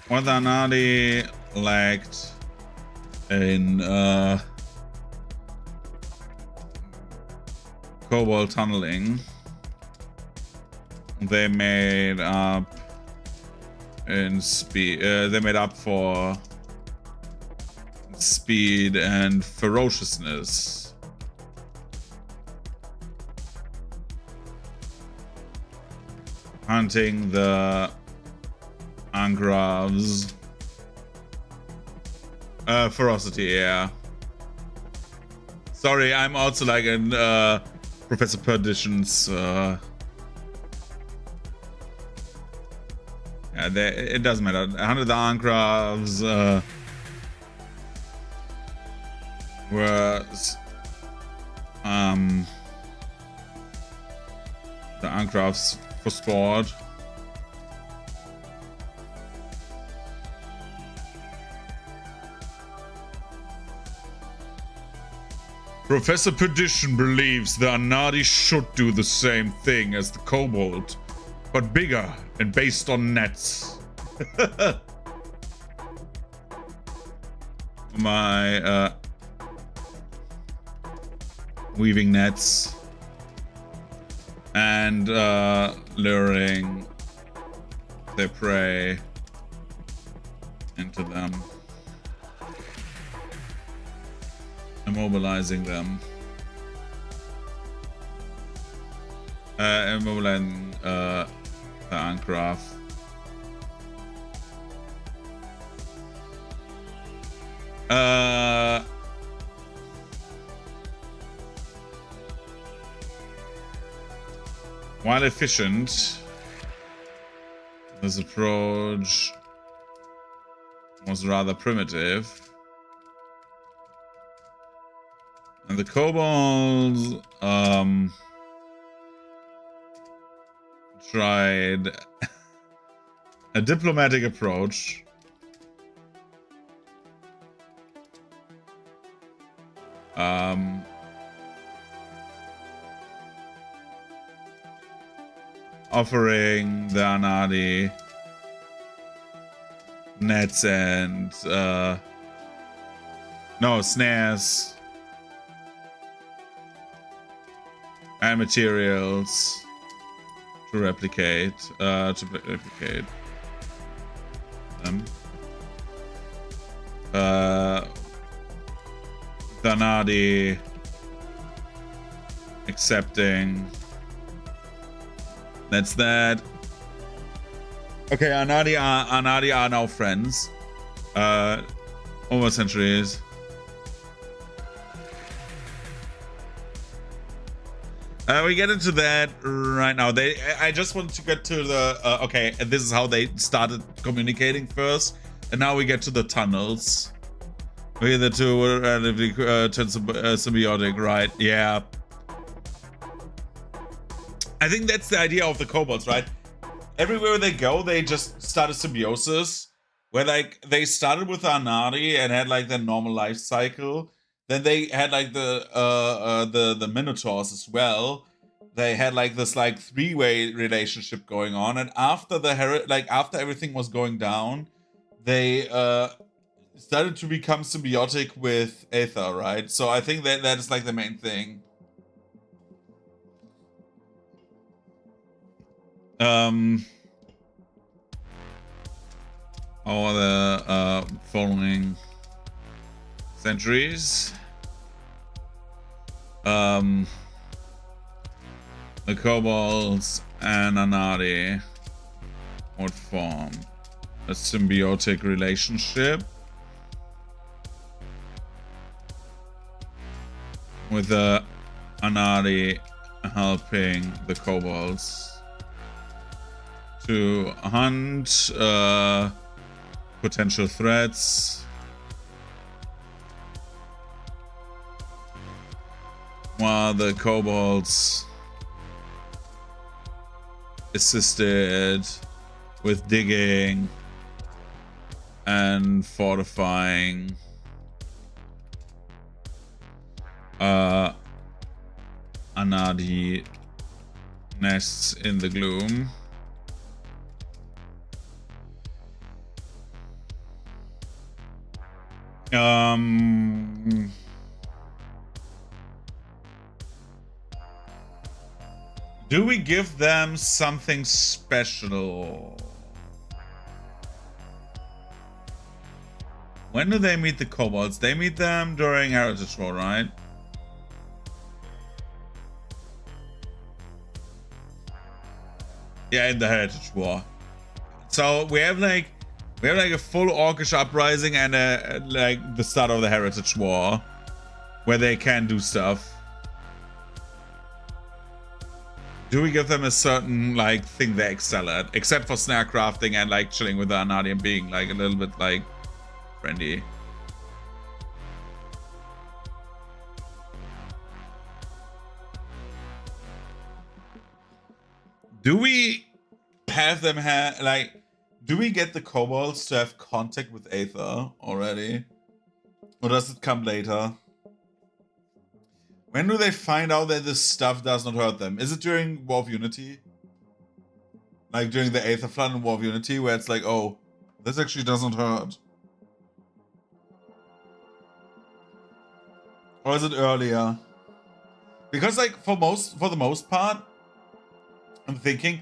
What the Anadi lacked in kobold tunneling, they made up in speed. They made up for speed and ferociousness. Hunting the Angravs. Ferocity, yeah. Sorry, I'm also like in Professor Perdition's. Yeah, it doesn't matter. 100 the Angravs were the Angravs for sport. Professor Perdition believes the Anadi should do the same thing as the kobold, but bigger and based on nets. My weaving nets and luring their prey into them. immobilizing them. Immobilizing the Ancraft. While efficient, this approach was rather primitive. And the kobolds tried a diplomatic approach. Offering the Anadi nets and snares and materials to replicate them. The Anadi accepting. That's that. Okay, Anadi are now friends. Over centuries. We get into that right now. I just want to get to the okay. This is how they started communicating first, and now we get to the tunnels. The two were relatively symbiotic, right? Yeah. I think that's the idea of the kobolds, right? Everywhere they go, they just start a symbiosis, where like they started with Anadi and had like their normal life cycle. Then they had like the Minotaurs as well. They had like this like three-way relationship going on, and after after everything was going down, they started to become symbiotic with Aether, right? So I think that is like the main thing. All the following centuries, the kobolds and Anadi would form a symbiotic relationship with the Anadi helping the kobolds to hunt potential threats, while the kobolds assisted with digging and fortifying Anadi nests in the gloom. Do we give them something special? When do they meet the kobolds? They meet them during Heritage War, right? Yeah, in the Heritage War. So we have like a full Orcish uprising and like the start of the Heritage War, where they can do stuff. Do we give them a certain like thing they excel at, except for snare crafting and like chilling with the Anadi and being like a little bit like friendly? Do we have them do we get the kobolds to have contact with Aether already? Or does it come later? When do they find out that this stuff does not hurt them? Is it during War of Unity? Like during the Aetherflood and War of Unity, where it's like, oh, this actually doesn't hurt. Or is it earlier? Because like for the most part, I'm thinking,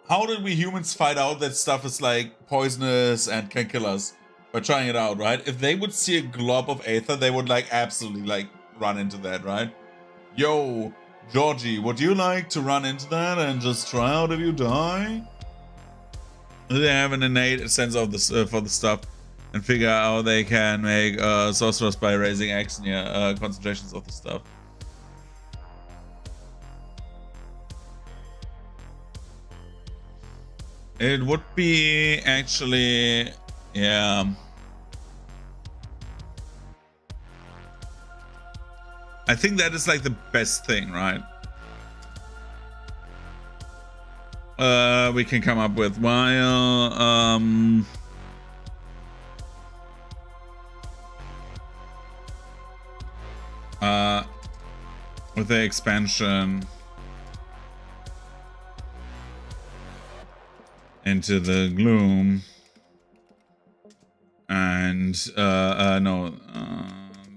how did we humans find out that stuff is like poisonous and can kill us? By trying it out, right? If they would see a glob of Aether, they would like absolutely like run into that, right? Yo, Georgie, would you like to run into that and just try out if you die? They have an innate sense of this for the stuff and figure out how they can make sorcerers by raising X near concentrations of the stuff. It would be actually, yeah. I think that is like the best thing, right? We can come up with while with the expansion into the gloom and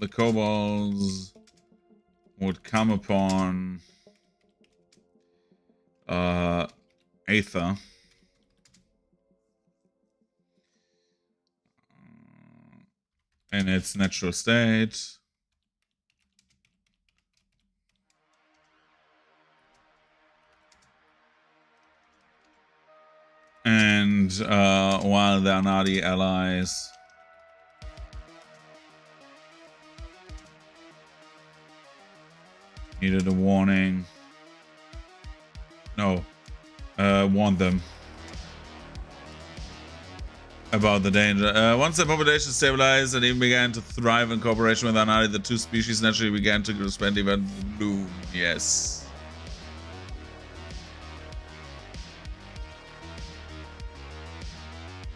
the kobolds would come upon Aether in its natural state. And while the Anadi allies needed a warning. No. Warned them about the danger. Once the population stabilized and even began to thrive in cooperation with Anadi, the two species naturally began to expand even bloom. Yes.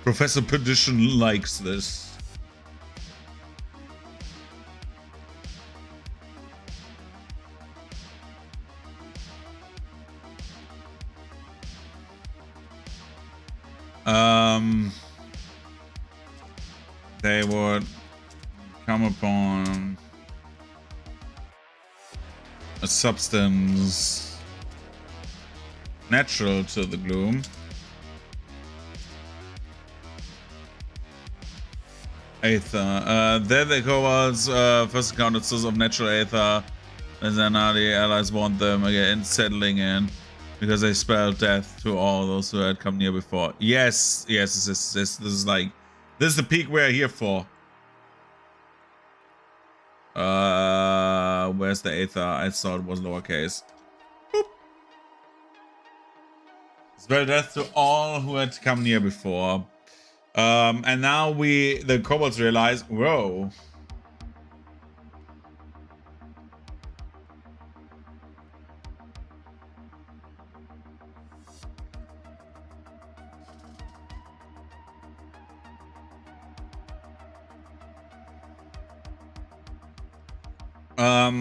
Professor Perdition likes this. They would come upon a substance natural to the gloom. Aether. There the kobolds first encountered source of natural aether, as Anadi allies warned them against settling in because they spelled death to all those who had come near before. Yes, this is like, this is the peak we're here for. Where's the aether? I thought it was lowercase. Boop. Spell death to all who had come near before. And now the kobolds realize, whoa.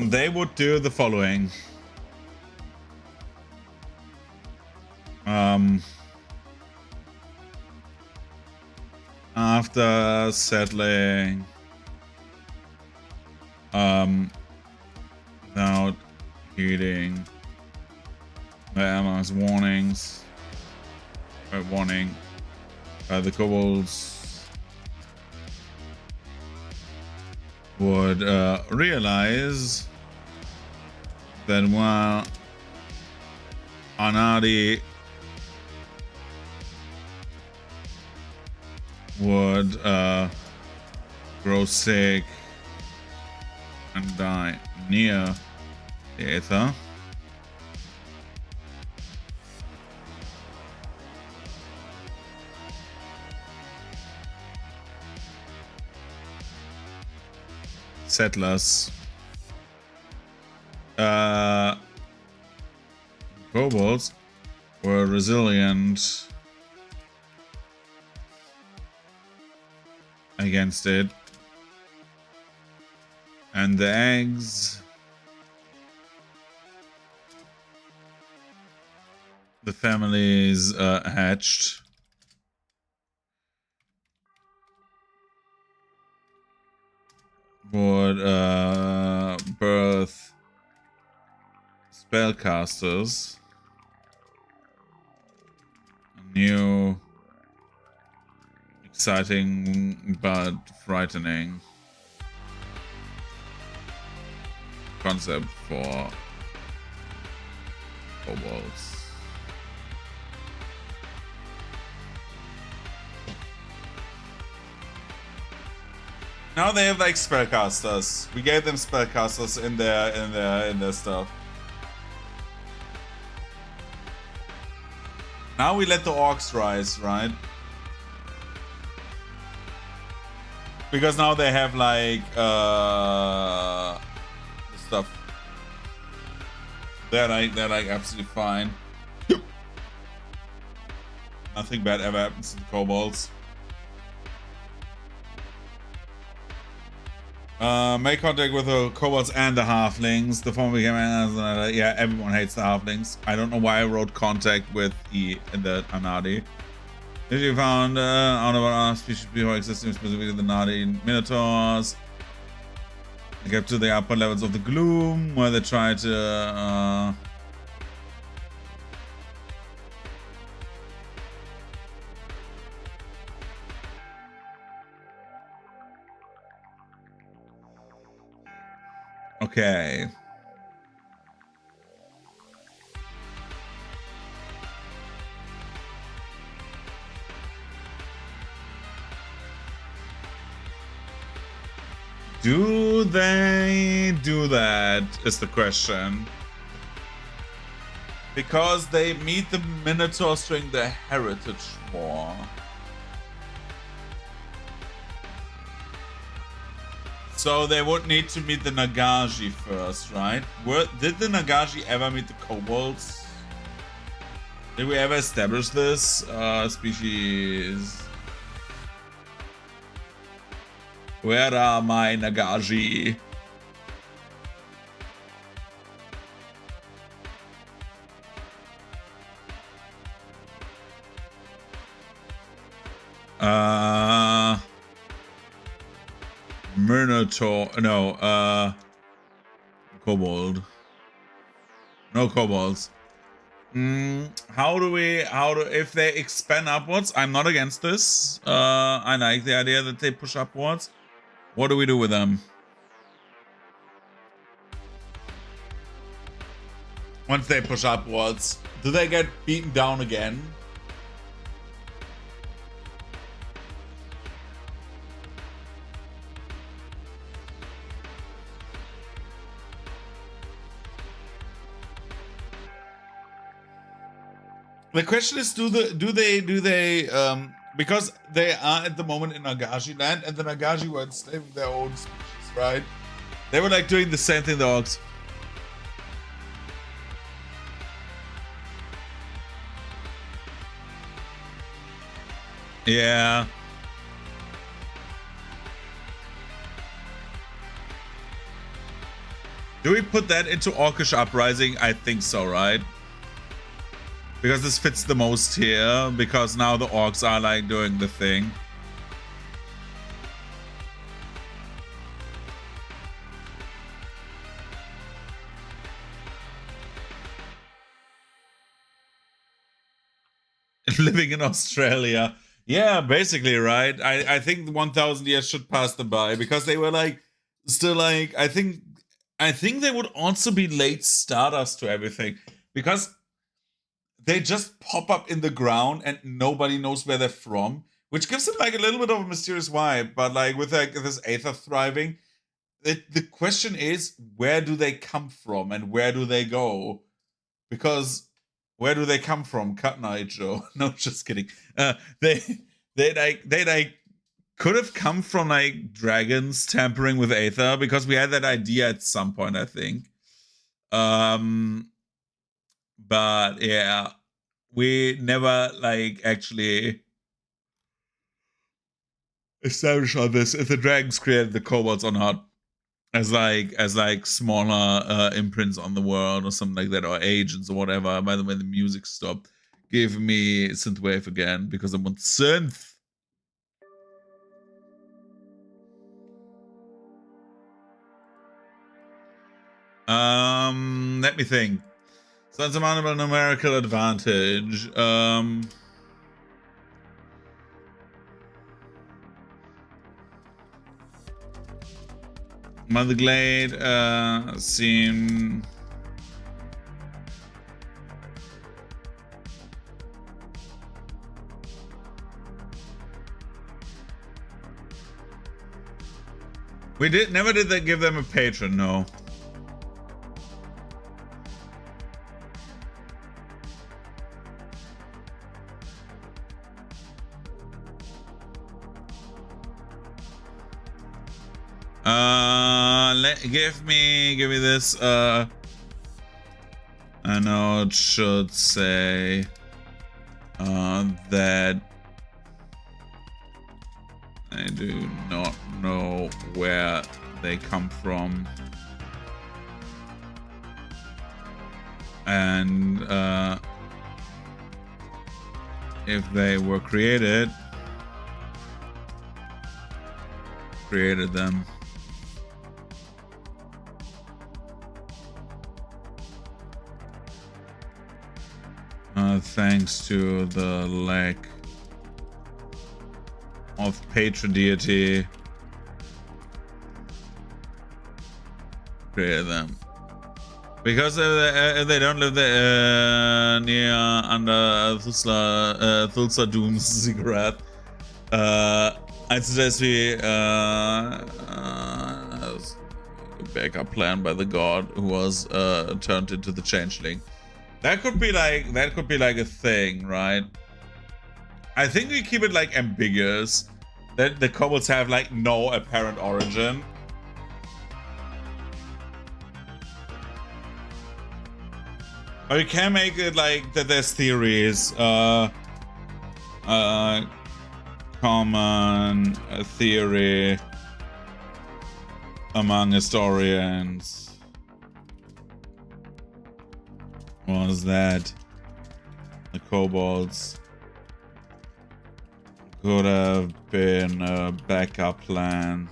They would do the following. After settling, without heeding the allies' warnings, the kobolds would realize that while Anadi would grow sick and die near the Aether, settlers, kobolds were resilient against it, and the eggs the families hatched would birth spellcasters, new, exciting but frightening. concept for kobolds. Now they have like spellcasters. We gave them spellcasters in their stuff. Now we let the orcs rise, right? Because now they have like stuff. They're like absolutely fine. Nothing bad ever happens to the kobolds. Make contact with the kobolds and the halflings. The former became yeah, everyone hates the halflings. I don't know why I wrote contact with the Anadi. If you found out about our species before existing, specifically the Nadi Minotaurs. They get to the upper levels of the gloom where they try to okay. Do they do that is the question. Because they meet the Minotaurs during the Heritage War. So they would need to meet the Nagashi first, right? Did the Nagashi ever meet the kobolds? Did we ever establish this species? Where are my Nagashi? Minotaur, no, kobold. No kobolds. If they expand upwards, I'm not against this. I like the idea that they push upwards. What do we do with them? Once they push upwards, do they get beaten down again? The question is, do they because they are at the moment in Nagashi land, and the Nagashi were enslaving their own species, right? They were like doing the same thing the orcs. Yeah. Do we put that into Orcish Uprising? I think so, right? Because this fits the most here, because now the orcs are like doing the thing. Living in Australia. Yeah, basically, right? I think 1,000 years should pass them by, because they were like, still like, I think they would also be late starters to everything, because they just pop up in the ground and nobody knows where they're from, which gives them like a little bit of a mysterious vibe. But like with like this Aether thriving, the question is, where do they come from and where do they go? Because where do they come from? Cut Night Joe. No, just kidding. They could have come from like dragons tampering with Aether, because we had that idea at some point, I think. But yeah, we never like actually established on this if the dragons created the kobolds or not, as like smaller imprints on the world or something like that, or agents or whatever. By the way, the music stopped. Give me synthwave again, because I want synth. Let me think. So it's a numerical advantage. Mother Glade seem... We never did that give them a patron, no. Give me this. I know it should say that I do not know where they come from, and if they were created them. Thanks to the lack of patron deity, create them. Because if they don't live there near under Thulsa Doom's Ziggurat, I suggest we a backup plan by the god who was turned into the changeling. That could be like a thing, right? I think we keep it like ambiguous that the kobolds have like no apparent origin. But we can make it like that there's theories. Common theory among historians was that the kobolds could have been a backup plan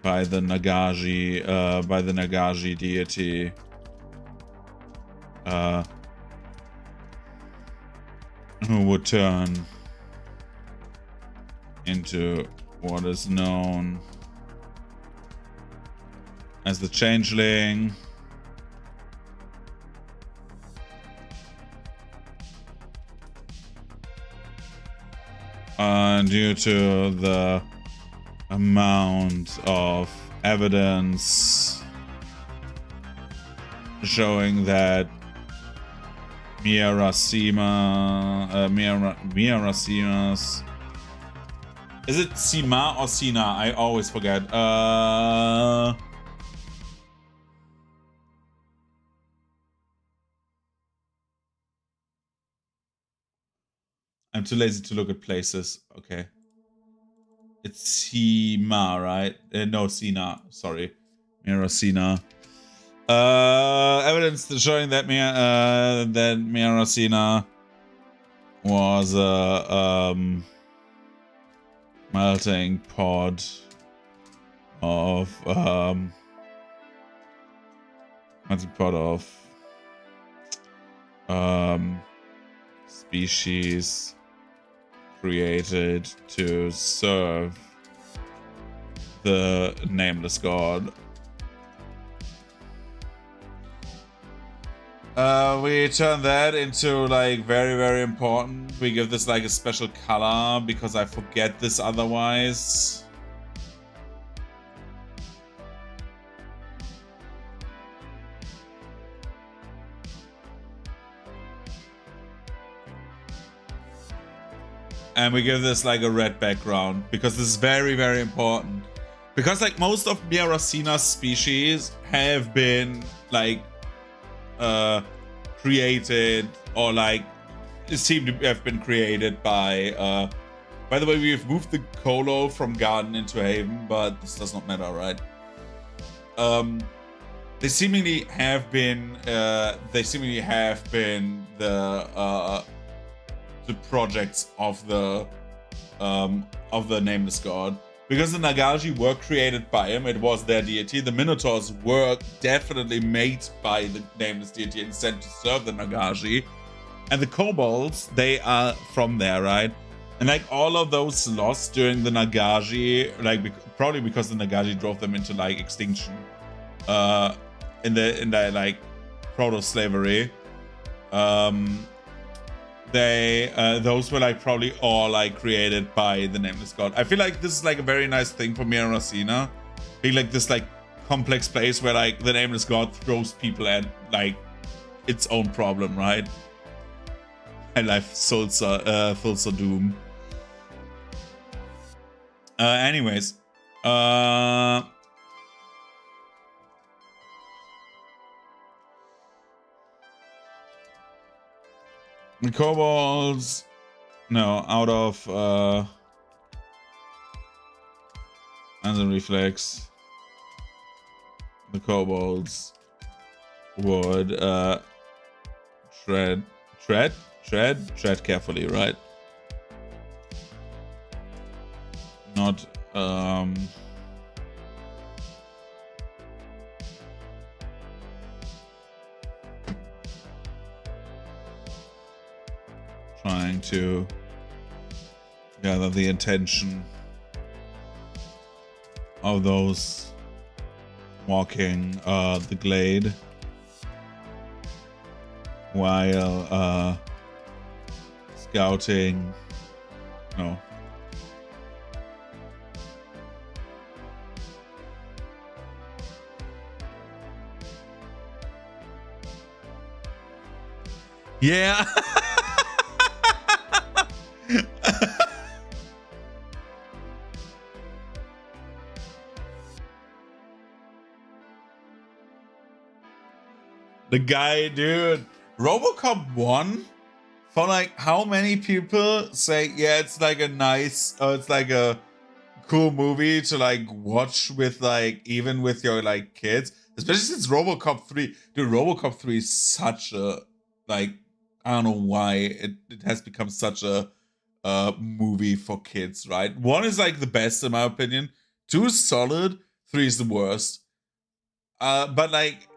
by the Nagaji deity, who would turn into what is known as the changeling. Due to the amount of evidence showing that Miarasimas, is it Sima or Sina? I always forget. I'm too lazy to look at places. Okay. It's Sima, right? No, Sina. Sorry. Miarasina. Evidence showing that Miarasina was a melting pot of species created to serve the nameless god. We turn that into like very, very important. We give this like a special color because I forget this otherwise. And we give this like a red background because this is very, very important. Because like most of Miarasina's species have been like created, or like seem to have been created by the way, we've moved the Colo from Garden into Haven, but this does not matter, right? They seemingly have been the projects of the nameless god, because the Nagaji were created by him. It was their deity. The Minotaurs were definitely made by the nameless deity and sent to serve the Nagaji, and the kobolds, they are from there, right? And like all of those lost during the Nagashi, like probably because the Nagashi drove them into like extinction, in the like proto-slavery. Those were like probably all like created by the Nameless God. I feel like this is like a very nice thing for Mir and Racina, being like this like complex place where like the Nameless God throws people at like its own problem, right? And life Thulsa Doom. Anyways, the kobolds, no, out of and reflex, the kobolds would tread carefully, right? Not trying to gather the attention of those walking the glade while scouting. No. Yeah. The guy, dude, RoboCop 1, for like how many people say, yeah, it's like a nice, it's like a cool movie to like watch with like, even with your like kids, especially since RoboCop 3, dude, RoboCop 3 is such a, like, I don't know why it has become such a movie for kids, right? 1 is like the best in my opinion, 2 is solid, 3 is the worst. But like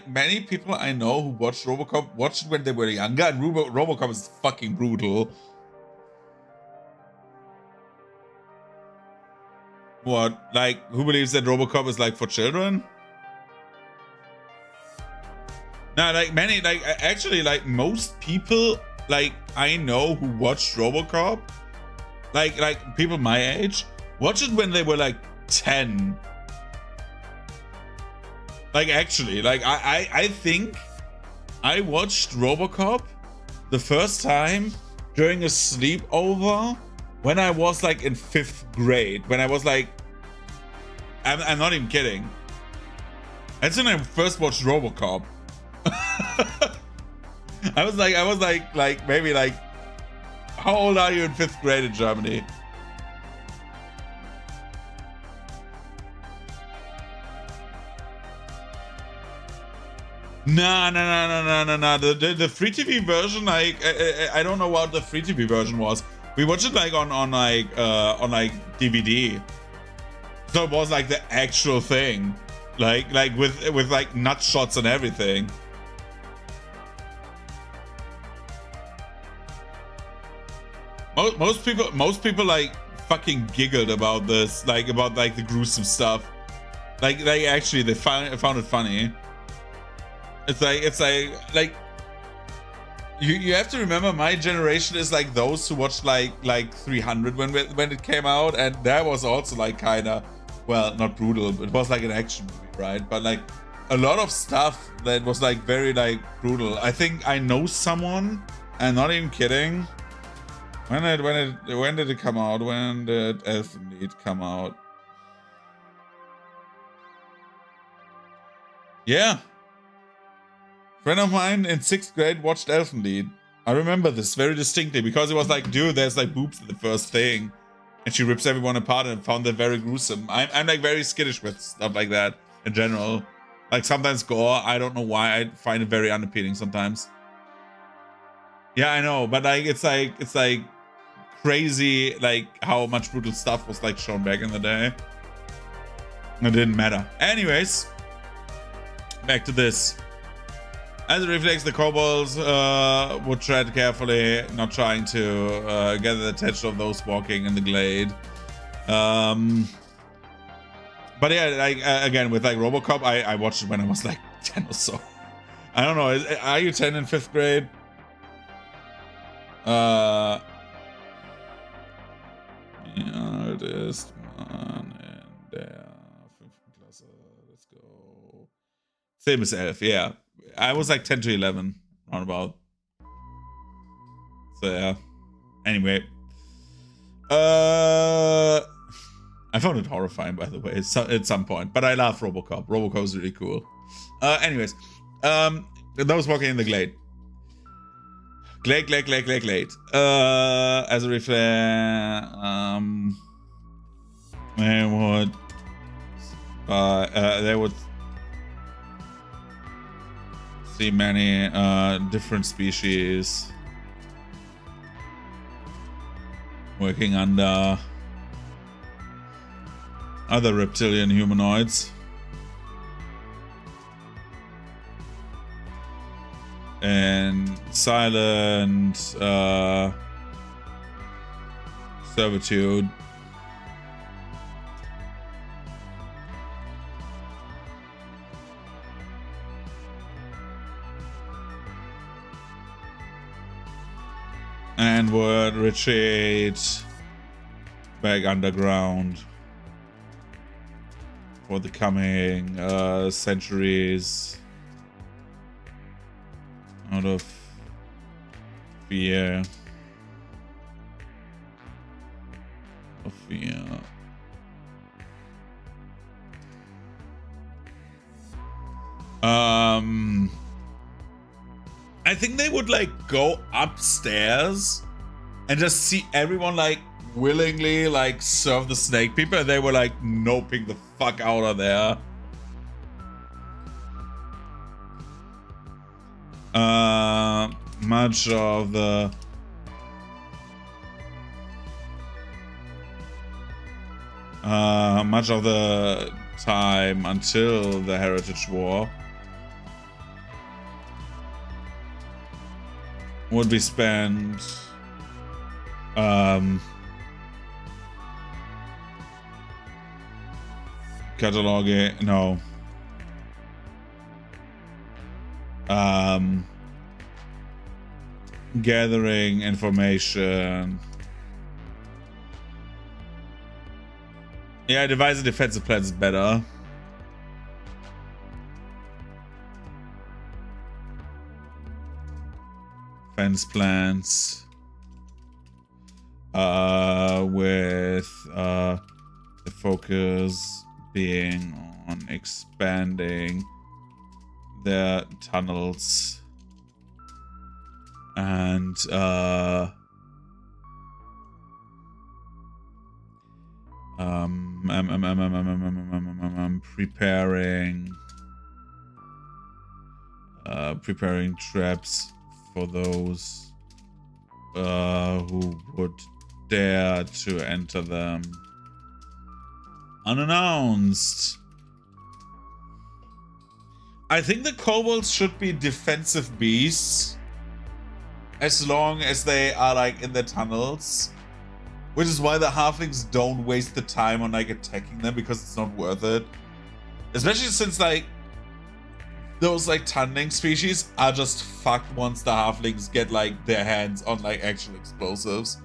many people I know who watched RoboCop watched it when they were younger, and RoboCop is fucking brutal. What? Like, who believes that RoboCop is like for children? No, like many, like actually, like most people, like I know who watched RoboCop, like people my age, watched it when they were like 10. Like actually, like I think I watched RoboCop the first time during a sleepover when I was like in 5th grade. When I was like, I'm not even kidding. That's when I first watched RoboCop. I was like maybe like, how old are you in 5th grade in Germany? No. The free TV version, like I don't know what the free TV version was. We watched it like on DVD. So it was like the actual thing, like with like nut shots and everything. Most people like fucking giggled about this, like about like the gruesome stuff. Like actually they found it funny. It's like you have to remember, my generation is like those who watched like 300 when it came out, and that was also like kind of, well, not brutal, but it was like an action movie, right? But like a lot of stuff that was like very like brutal. I think I know someone, and not even kidding. When did it come out? When did Aetherflood come out? Yeah. Friend of mine in 6th grade watched Aetherflood. I remember this very distinctly because it was like, dude, there's like boobs in the first thing, and she rips everyone apart, and found that very gruesome. I'm like very skittish with stuff like that in general. Like sometimes gore, I don't know why, I find it very unappealing sometimes. Yeah, I know, but like it's like crazy like how much brutal stuff was like shown back in the day. It didn't matter. Anyways, back to this. As a reflex, the kobolds would tread carefully, not trying to get the attention of those walking in the glade. But yeah, like again with like RoboCop, I watched it when I was like 10 or so. I don't know. Are you 10 in 5th grade? Yeah, artist one and there. 5th class. Let's go. Same as Elf. Yeah, I was like 10 to 11, roundabout. So yeah. Anyway. I found it horrifying, by the way, at some point. But I love RoboCop. RoboCop is really cool. Anyways, those walking in the glade. Glade. As a reflex, they would see many different species working under other reptilian humanoids. And silent servitude. And would retreat back underground for the coming centuries out of fear. I think they would like go upstairs and just see everyone like willingly like serve the snake people, and they were like noping the fuck out of there. Much of the time until the Heritage War would be spent cataloging, no, gathering information. Yeah, devising defensive plans is better. Fence plans. With the focus being on expanding their tunnels and preparing traps for those who would dare to enter them unannounced. I think the kobolds should be defensive beasts as long as they are like in the tunnels, which is why the halflings don't waste the time on like attacking them, because it's not worth it, especially since like those like tunneling species are just fucked once the halflings get like their hands on like actual explosives.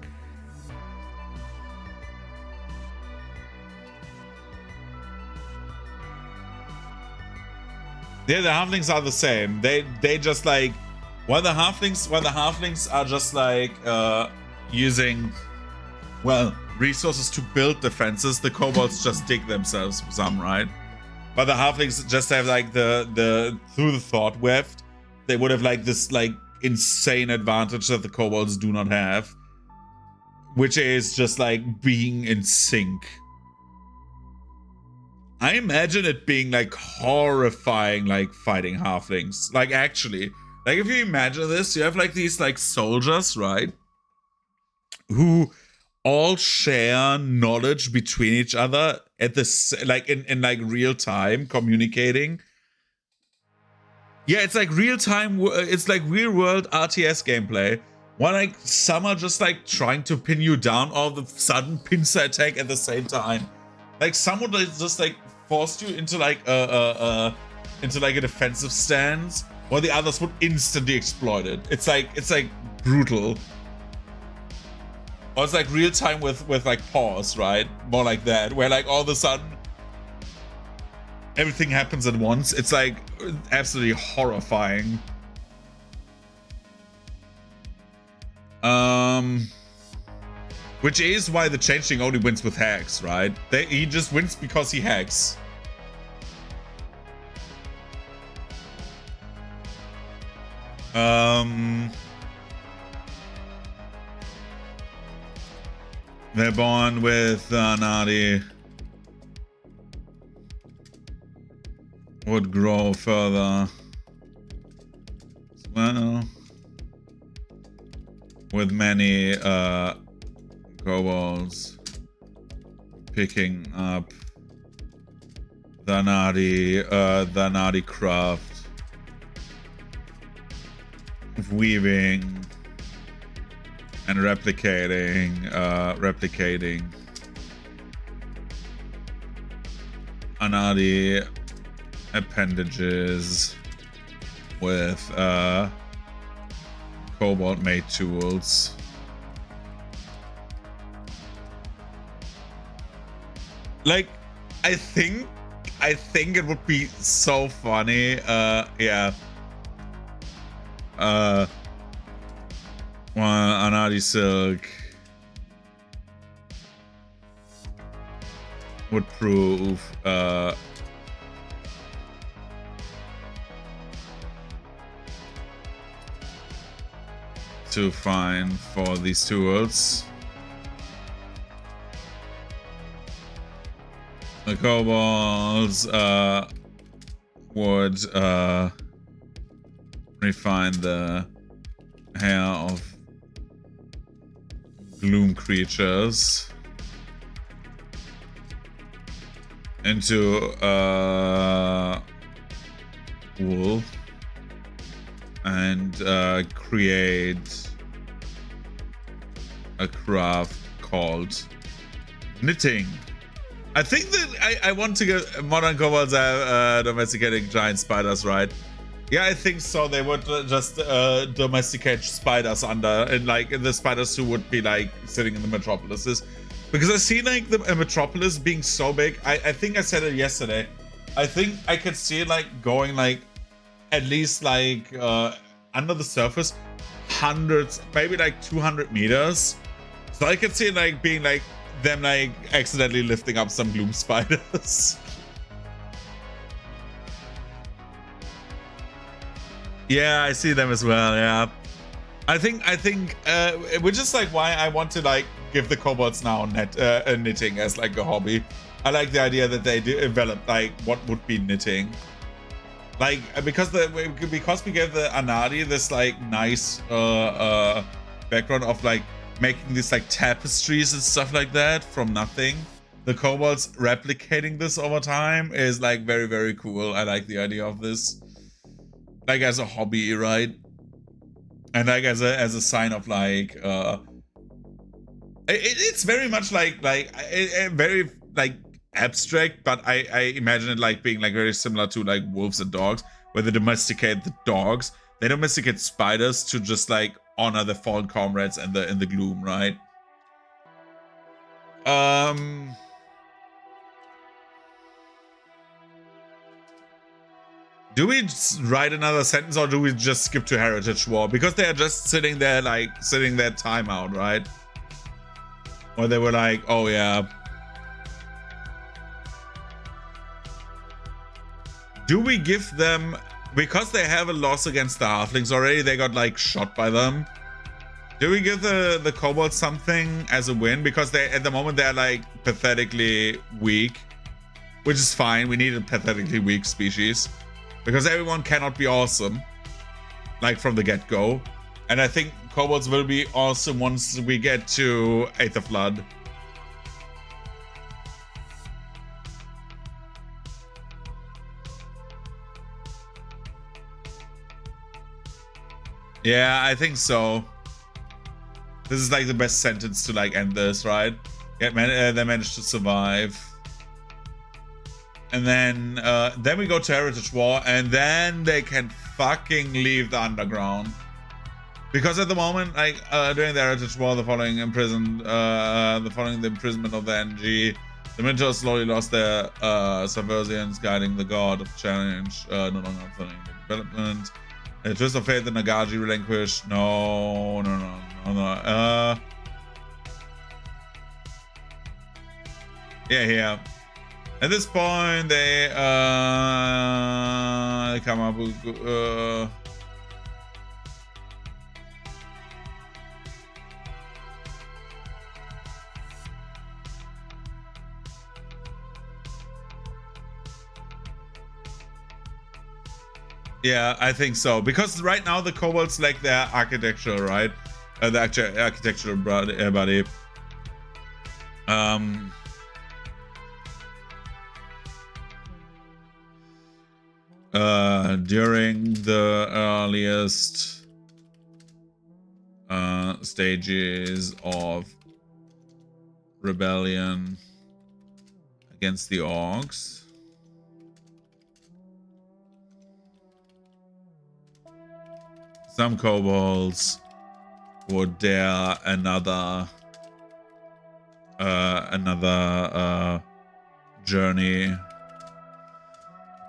Yeah, the halflings are the same. They just like while the halflings are just like using, well, resources to build defenses, the kobolds just dig themselves some, right? But the halflings just have like the through the thought weft, they would have like this like insane advantage that the kobolds do not have, which is just like being in sync. I imagine it being like horrifying, like fighting halflings. Like actually, like if you imagine this, you have like these like soldiers, right? Who all share knowledge between each other at this, like in like real time, communicating. Yeah, it's like real-time, it's like real-world RTS gameplay. While like some are just like trying to pin you down, all of a sudden pincer attack at the same time. Like some would just like force you into like a defensive stance, while the others would instantly exploit it. It's like brutal. Or it's like real time with like pause, right? More like that, where like all of a sudden everything happens at once. It's like absolutely horrifying. Which is why the changeling only wins with hacks, right? He just wins because he hacks. They're born with Nadi. Would grow further as well. With many kobolds picking up the Nadi craft of weaving and replicating Anadi appendages with kobold made tools. Like, I think it would be so funny. Yeah. Well, Anadi Silk would prove too fine for these tools. The kobolds would refine the hair of gloom creatures into wool and create a craft called knitting. I think that I want to get modern kobolds domesticating giant spiders, right? Yeah, I think so. They would just domesticate spiders in the spiders who would be like sitting in the metropolises, because I see like the metropolis being so big. I think I said it yesterday. I think I could see it like going like at least like under the surface, hundreds, maybe like 200 meters. So I could see it like being like them like accidentally lifting up some gloom spiders. Yeah, I see them as well. Yeah, I think which is like why I want to like give the kobolds now knitting as like a hobby. I like the idea that they develop like what would be knitting, like because we gave the Anadi this like nice background of like making these like tapestries and stuff like that from nothing. The kobolds replicating this over time is like very, very cool. I like the idea of this, like as a hobby, right? And like as a sign of like it's very much like very like abstract, but I imagine it like being like very similar to like wolves and dogs, where they domesticate the dogs. They domesticate spiders to just like honor the fallen comrades and in the gloom, right? Do we write another sentence, or do we just skip to Heritage War? Because they are just sitting there time out, right? Or they were like, oh yeah. Do we give them, because they have a loss against the halflings already, they got like shot by them. Do we give the kobolds something as a win? Because they at the moment they're like pathetically weak, which is fine. We need a pathetically weak species, because everyone cannot be awesome, like from the get-go. And I think kobolds will be awesome once we get to Aetherflood. Yeah, I think so. This is like the best sentence to like end this, right? Yeah, they managed to survive. And then we go to Heritage War, and then they can fucking leave the underground. Because at the moment, like during the Heritage War, following the imprisonment of the NG, the Minotaurs slowly lost their subversians, guiding the god of challenge, no longer following the development. A twist of fate, the Nagaji relinquished. No. Yeah. At this point, they come up with yeah, I think so. Because right now the kobolds like their architecture, right? The actual architectural body. During the earliest stages of rebellion against the orcs, some kobolds would dare another journey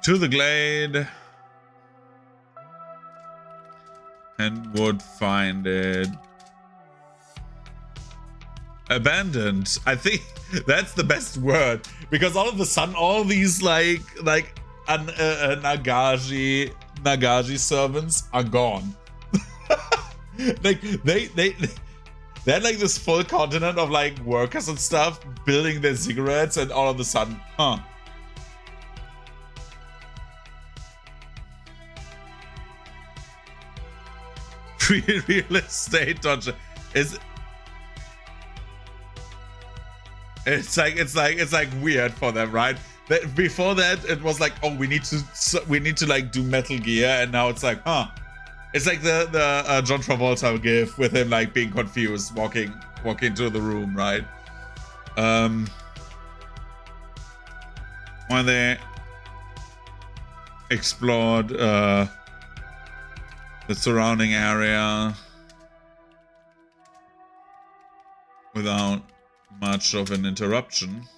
to the glade and would find it abandoned. I think that's the best word, because all of a sudden all these like Nagaji servants are gone. Like they had like this full continent of like workers and stuff building their ziggurats, and all of a sudden, real estate dodger is it's like weird for them, right? Before that it was like, oh, we need to like do Metal Gear, and now it's like, it's like the John Travolta gif with him like being confused walking into the room, right? When they explored the surrounding area without much of an interruption.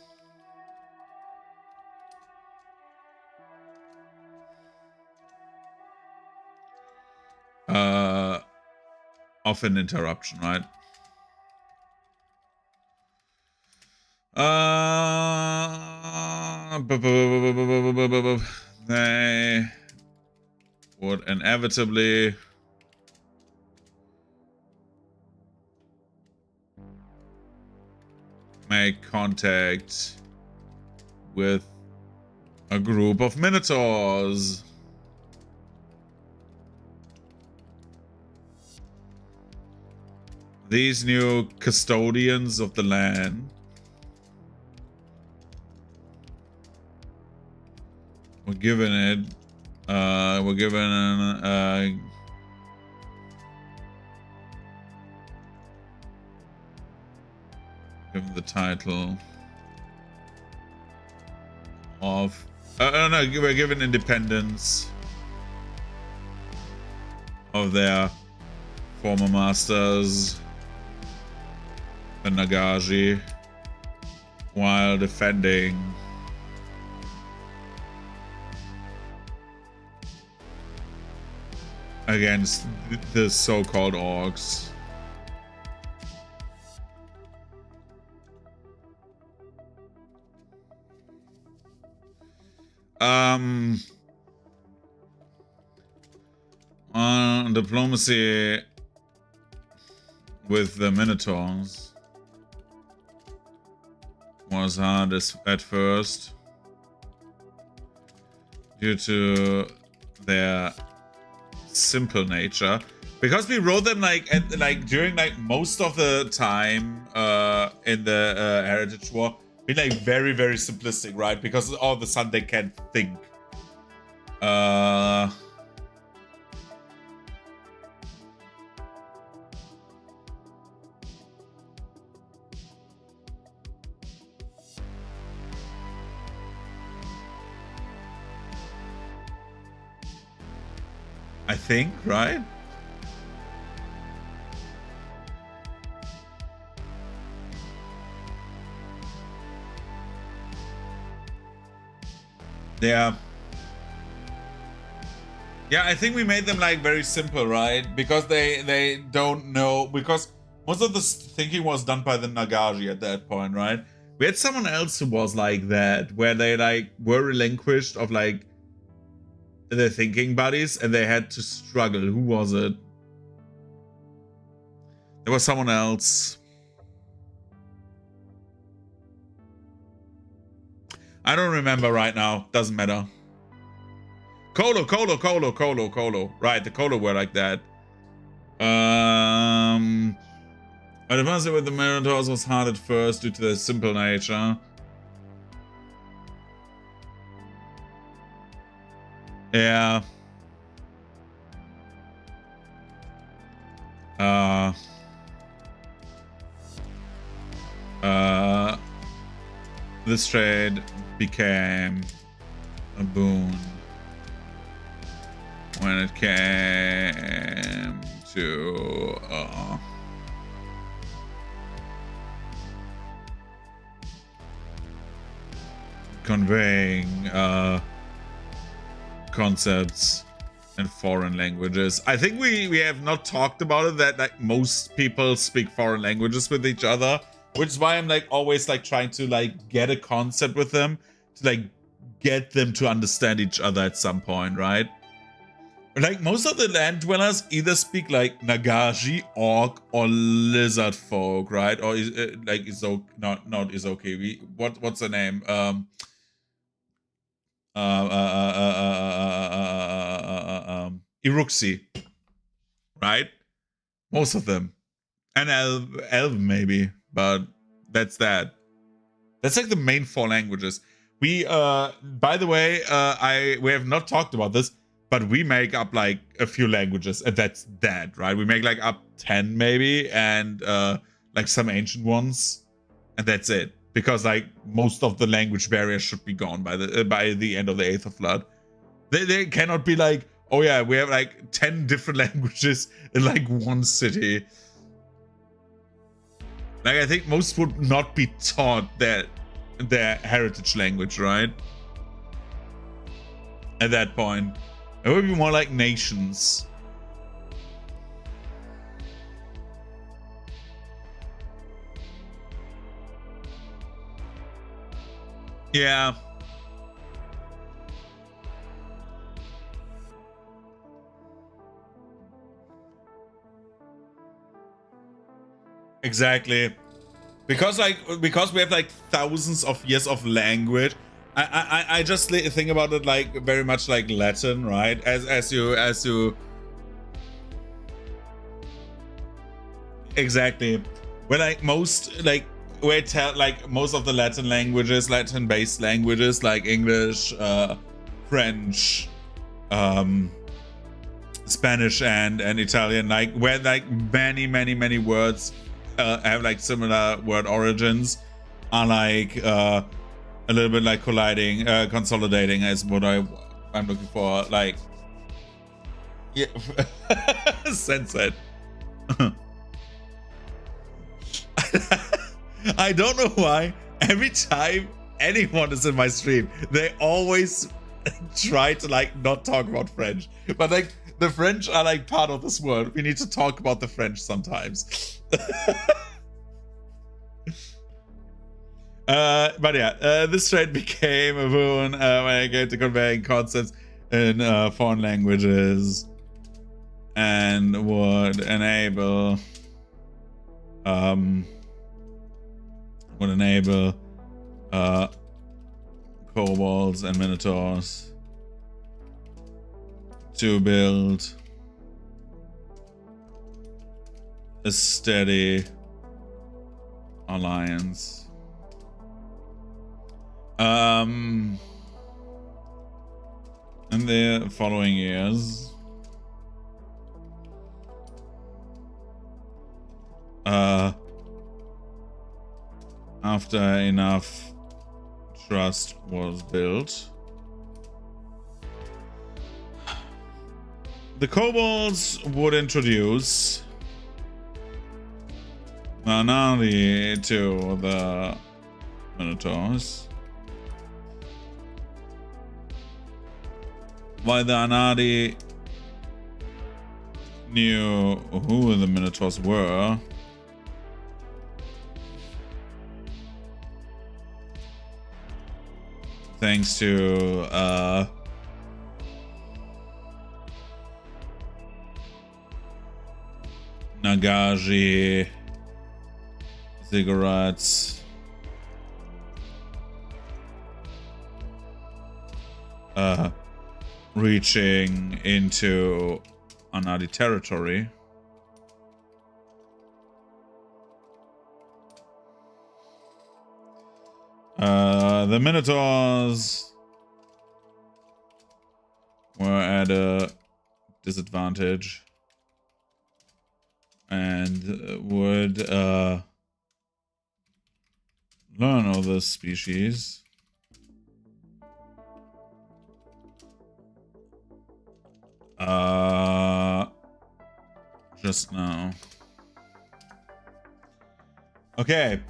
Of an interruption, right? They would inevitably make contact with a group of minotaurs. These new custodians of the land were given given the title of we're given independence of their former masters, the Nagaji, while defending against the so-called orcs. Diplomacy with the Minotaurs was hard at first due to their simple nature, because we wrote them like during like most of the time in the Heritage War, been like very, very simplistic, right? Because all of a sudden they can't think. I think, right? Yeah. Yeah, I think we made them like very simple, right? Because they don't know, because most of the thinking was done by the Nagashi at that point, right? We had someone else who was like that, where they like were relinquished of like their thinking buddies and they had to struggle. Who was it? There was someone else. I don't remember right now. Doesn't matter. Colo. Right, the Colo were like that. Advancing with the Minotaurs was hard at first due to their simple nature. Yeah. This trade became a boon when it came to conveying concepts in foreign languages. I think we have not talked about it, that like most people speak foreign languages with each other, which is why I'm like always like trying to like get a concept with them, to like get them to understand each other at some point, right? Like most of the land dwellers either speak like Nagashi, Orc, or Lizard folk, right? Or is like Isoki, not Isoki. What's the name? Iruxi, right? Most of them, and Elv maybe, but that's that. That's like the main 4 languages. We by the way, we have not talked about this, but we make up like a few languages, and that's that, right? We make like up 10 maybe, and like some ancient ones, and that's it. Because like most of the language barriers should be gone by the end of the Aetherflood. They cannot be like, oh yeah, we have like 10 different languages in like one city. Like I think most would not be taught their heritage language, right? At that point, it would be more like nations. Yeah. Exactly. Because we have like thousands of years of language. I just think about it like very much like Latin, right? As you exactly. Where like most like like most of the Latin languages, Latin-based languages like English, French, Spanish, and Italian, like where like many words have like similar word origins, are like a little bit like colliding, consolidating is what I'm looking for. Like, yeah, sense it. I don't know why. Every time anyone is in my stream, they always try to like not talk about French. But like the French are like part of this world. We need to talk about the French sometimes. But yeah, this trade became a boon when I get to conveying concepts in foreign languages, and would enable kobolds and minotaurs to build a steady alliance. In the following years, after enough trust was built, the kobolds would introduce Nanari to the Minotaurs. While the Anadi knew who the Minotaurs were, thanks to Nagaji, Ziggurats, reaching into Anadi territory. The Minotaurs were at a disadvantage and would learn all the species. Just now. Okay.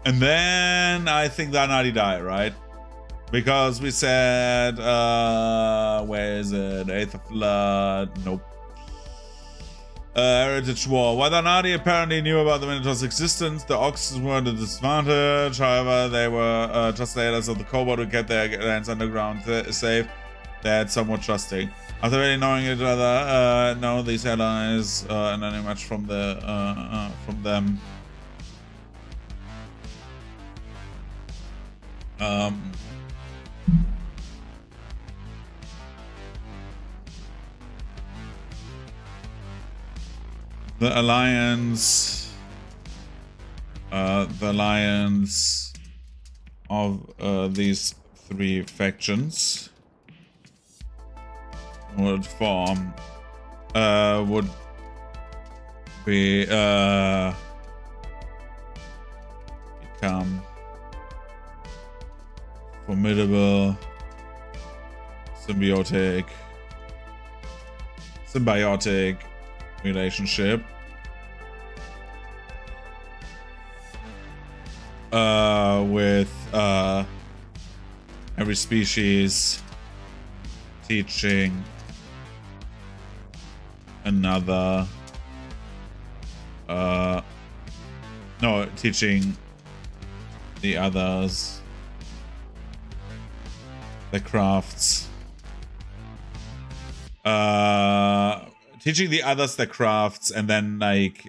And then I think the Anadi die, right? Because we said, where is it? Aetherflood. Nope. Heritage War. While the Anadi apparently knew about the Minotaur's existence, the Oxes were at a disadvantage. However, they were translators of the Kobold to get their lands underground safe. They had somewhat trusting. After really knowing each other, know these allies, and any much from the from them. The alliance of these three factions would form, would be become formidable, symbiotic relationship with every species teaching another teaching the others the crafts, teaching the others the crafts, and then like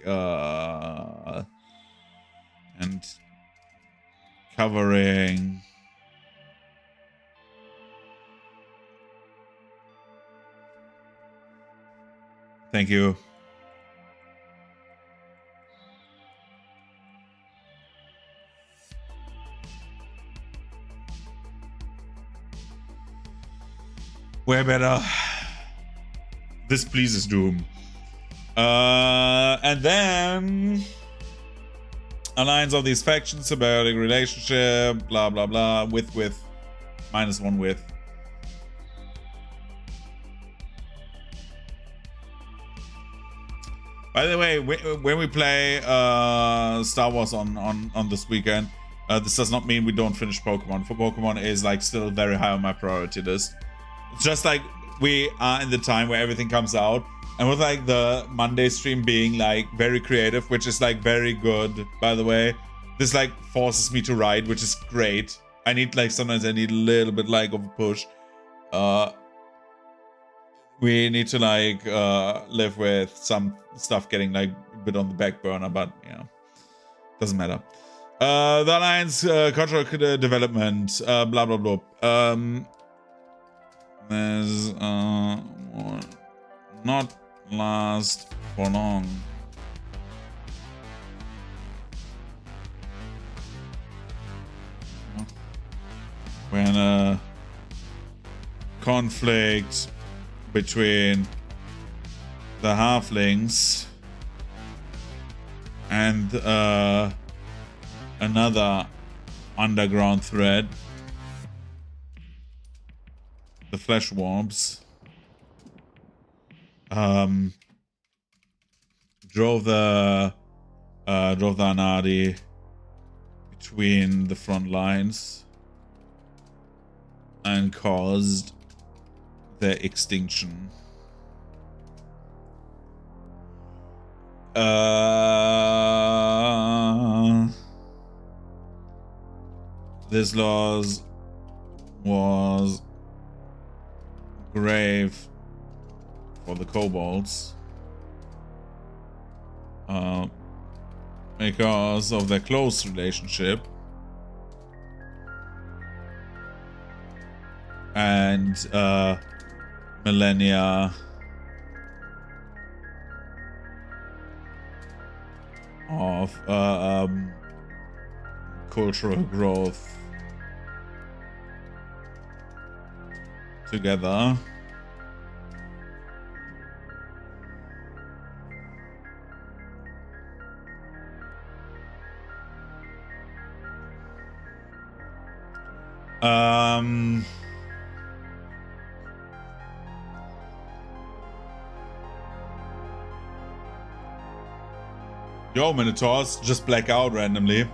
and covering thank you. We're better. This pleases Doom. And then alliance of these factions, symbiotic relationship, blah blah blah, with -1 with. By the way, when we play Star Wars on this weekend, this does not mean we don't finish Pokemon. For Pokemon is like still very high on my priority list. It's just like we are in the time where everything comes out, and with like the Monday stream being like very creative, which is like very good, by the way. This like forces me to write, which is great. I need like sometimes I need a little bit like of a push. We need to like live with some stuff getting like a bit on the back burner, but you know, doesn't matter. The Alliance cultural development, blah blah blah. There's will not last for long. When a conflict between the halflings and another underground thread, the flesh worms, drove the Anadi between the front lines and caused their extinction. This loss was grave for the kobolds because of their close relationship and millennia of cultural growth together. Yo, Minotaurs just black out randomly.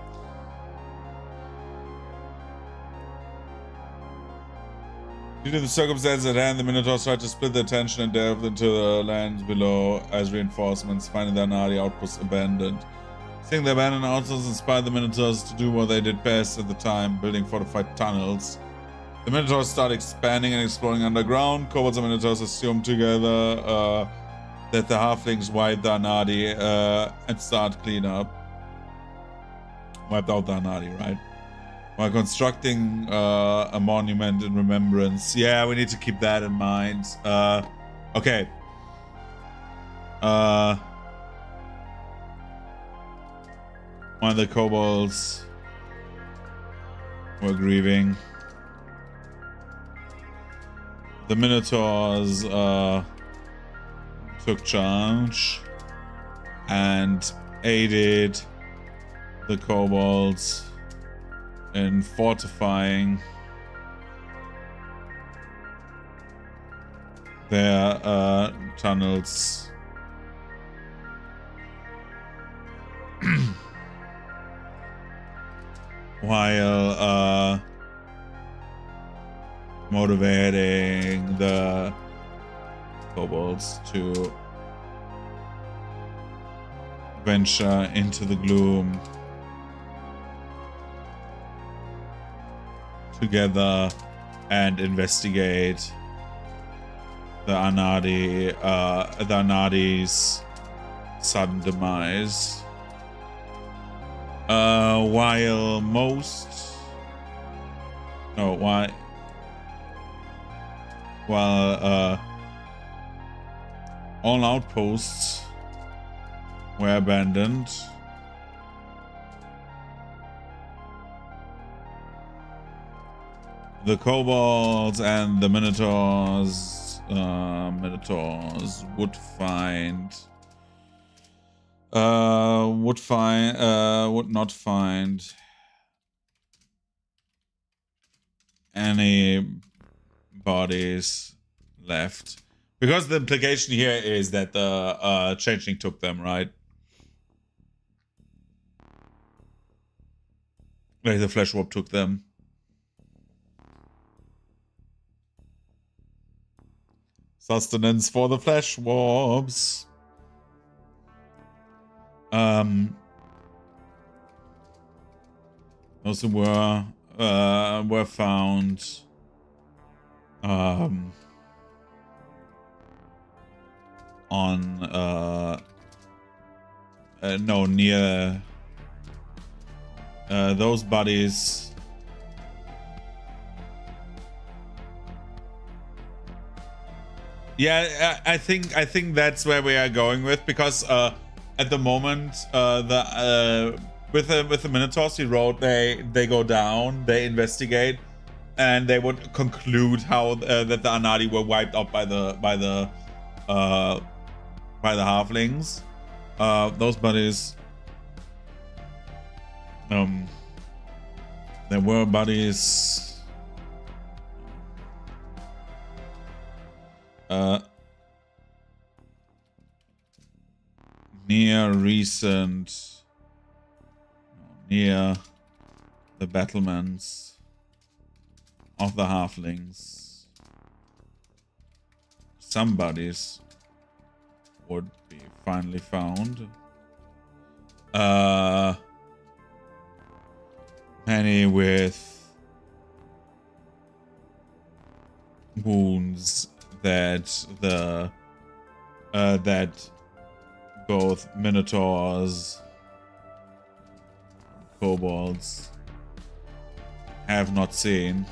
Due to the circumstances at hand, the Minotaurs tried to split their attention and delve into the lands below as reinforcements, finding their Nadi outposts abandoned. Seeing the abandoned outposts inspired the Minotaurs to do what they did best at the time, building fortified tunnels. The Minotaurs start expanding and exploring underground. Kobolds and Minotaurs assume together that the halflings wiped the Anadi and start cleanup. Wiped out the Anadi, right? While constructing a monument in remembrance. Yeah, we need to keep that in mind. Okay. One of the kobolds were grieving. The Minotaurs took charge and aided the kobolds in fortifying their tunnels. While motivating the kobolds to venture into the gloom together and investigate the Anadi's sudden demise. While all outposts were abandoned, the kobolds and the minotaurs would not find any bodies left, because the implication here is that the changeling took them, right? Like the flesh warp took them. Sustenance for the flesh warps. Those who were found near those bodies. Yeah, I think that's where we are going with, because at the moment with the Minotaurs you wrote, they go down, they investigate, and they would conclude how that the Anadi were wiped out by the halflings. Those bodies, there were bodies decent near the battlements of the halflings. Some bodies would be finally found. Many with wounds that that both minotaurs, kobolds have not seen.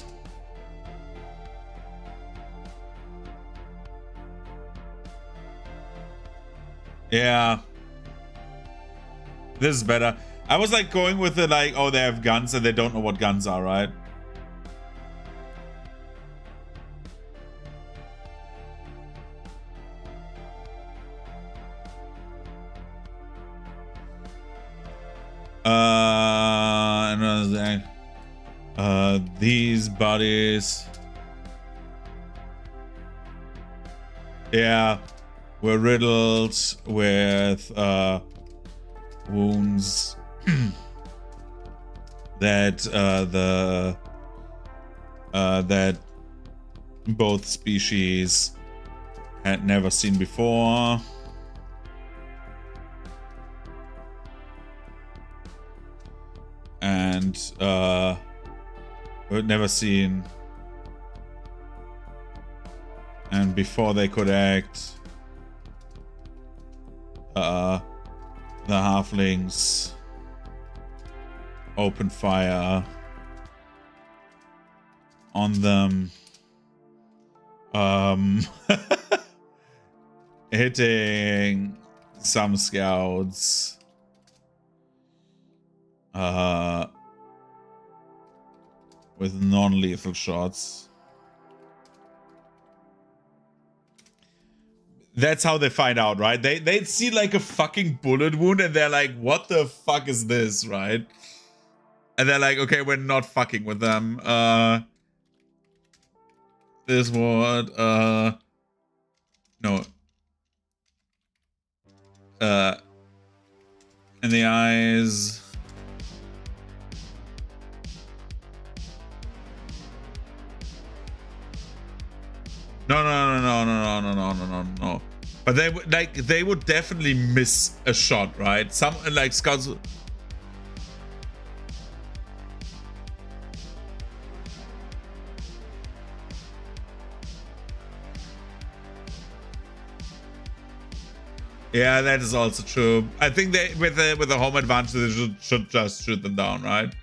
Yeah. This is better. I was like going with the like, oh, they have guns and they don't know what guns are, right? Another thing. These bodies. Yeah. Were riddled with wounds that that both species had never seen before. And had never seen, and before they could act, the halflings opened fire on them, hitting some scouts, with non-lethal shots. That's how they find out, right? They see like a fucking bullet wound and they're like, what the fuck is this, right? And they're like, okay, we're not fucking with them. This would, no. In the eyes. No. But they would definitely miss a shot, right? Some like scouts. Yeah, that is also true. I think they with the home advantage they should just shoot them down, right?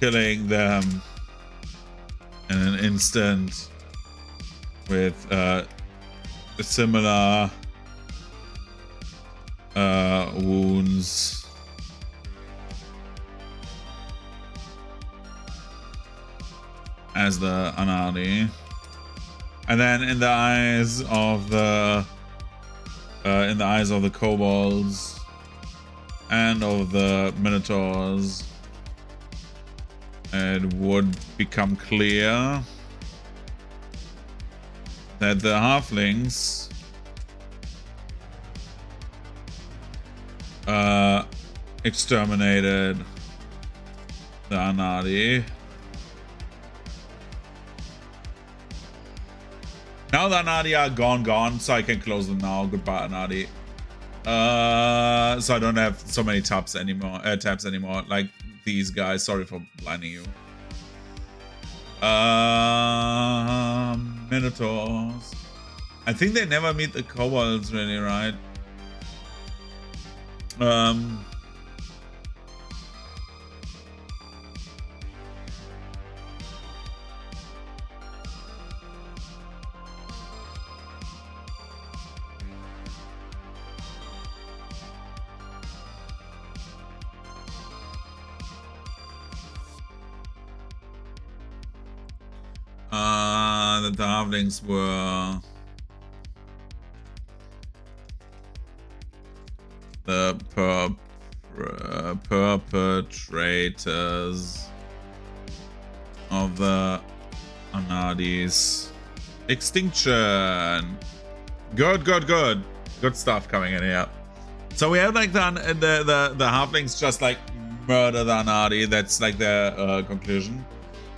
Killing them in an instant with similar wounds. As the Anadi. And then in the eyes of the kobolds and of the minotaurs, it would become clear that the halflings exterminated the Anadi. Now the Anadi are gone, so I can close them now. Goodbye, Anadi. So I don't have so many tabs anymore. Like these guys. Sorry for blinding you. Minotaurs. I think they never meet the kobolds, really, right? The halflings were the perpetrators of the Anadi's extinction. Good, good, good. Good stuff coming in here. So we have like the halflings just like murder the Anadi. That's like their conclusion.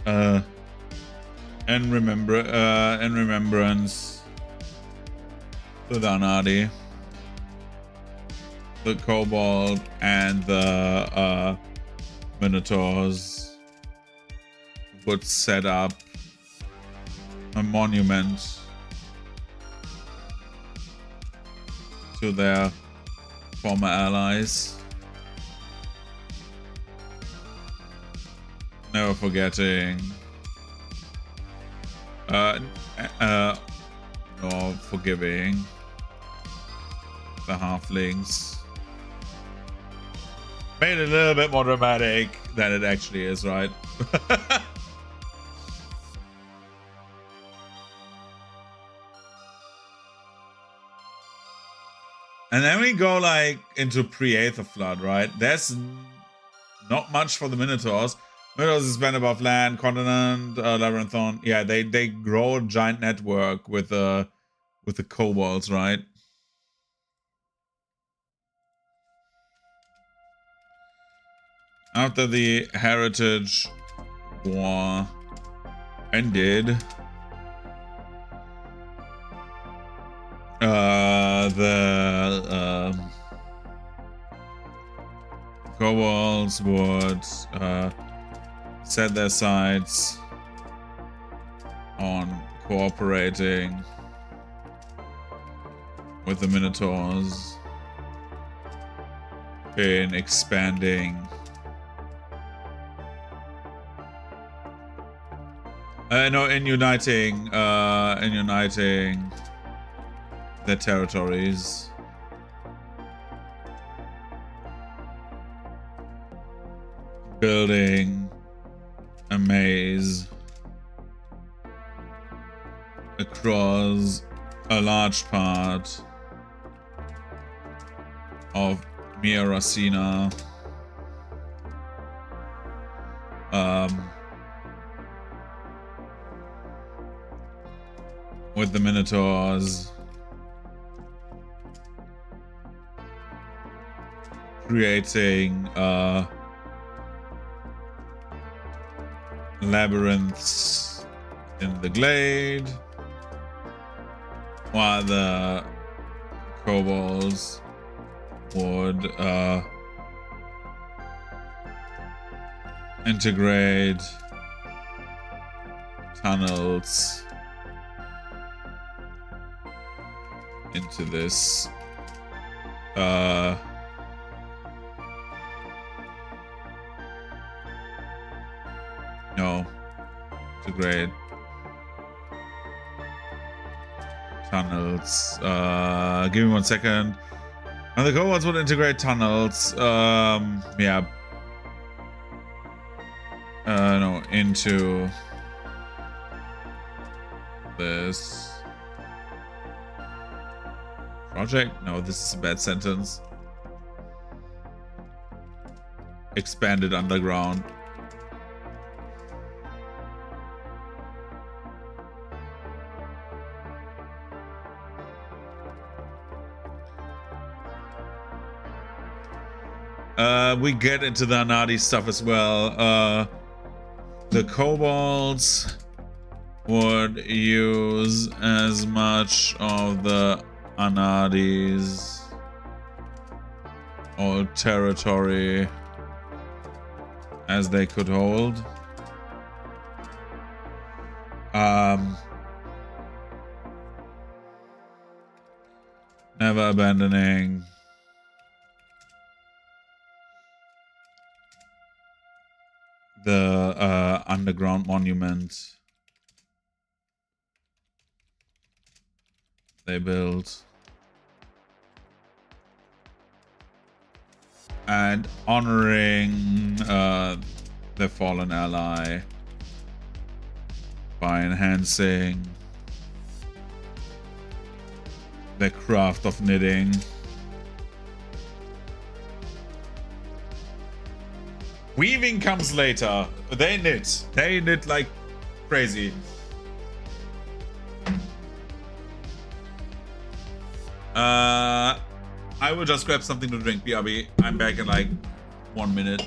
In remembrance to the Anadi, the kobold and the minotaurs would set up a monument to their former allies, never forgetting nor forgiving the halflings. Made it a little bit more dramatic than it actually is, right? And then we go like into pre-Aetherflood, right? There's not much for the Minotaurs. Minotaurs is bent above land, continent, labyrinthon. Yeah, they grow a giant network with the kobolds, right? After the Heritage War ended, the kobolds would set their sights on cooperating with the Minotaurs in expanding in uniting their territories. Building a maze across a large part of Miracina. With the Minotaurs creating labyrinths in the glade, while the kobolds would integrate tunnels into this integrate tunnels. Give me 1 second. And the kobolds would integrate tunnels. No, into this project. No, this is a bad sentence. Expanded underground. We get into the Anadi stuff as well. The kobolds would use as much of the Anadi's old territory as they could hold. Never abandoning the underground monument they built, and honoring their fallen ally by enhancing their craft of knitting. Weaving comes later. They knit. They knit like crazy. I will just grab something to drink, BRB. I'm back in like 1 minute.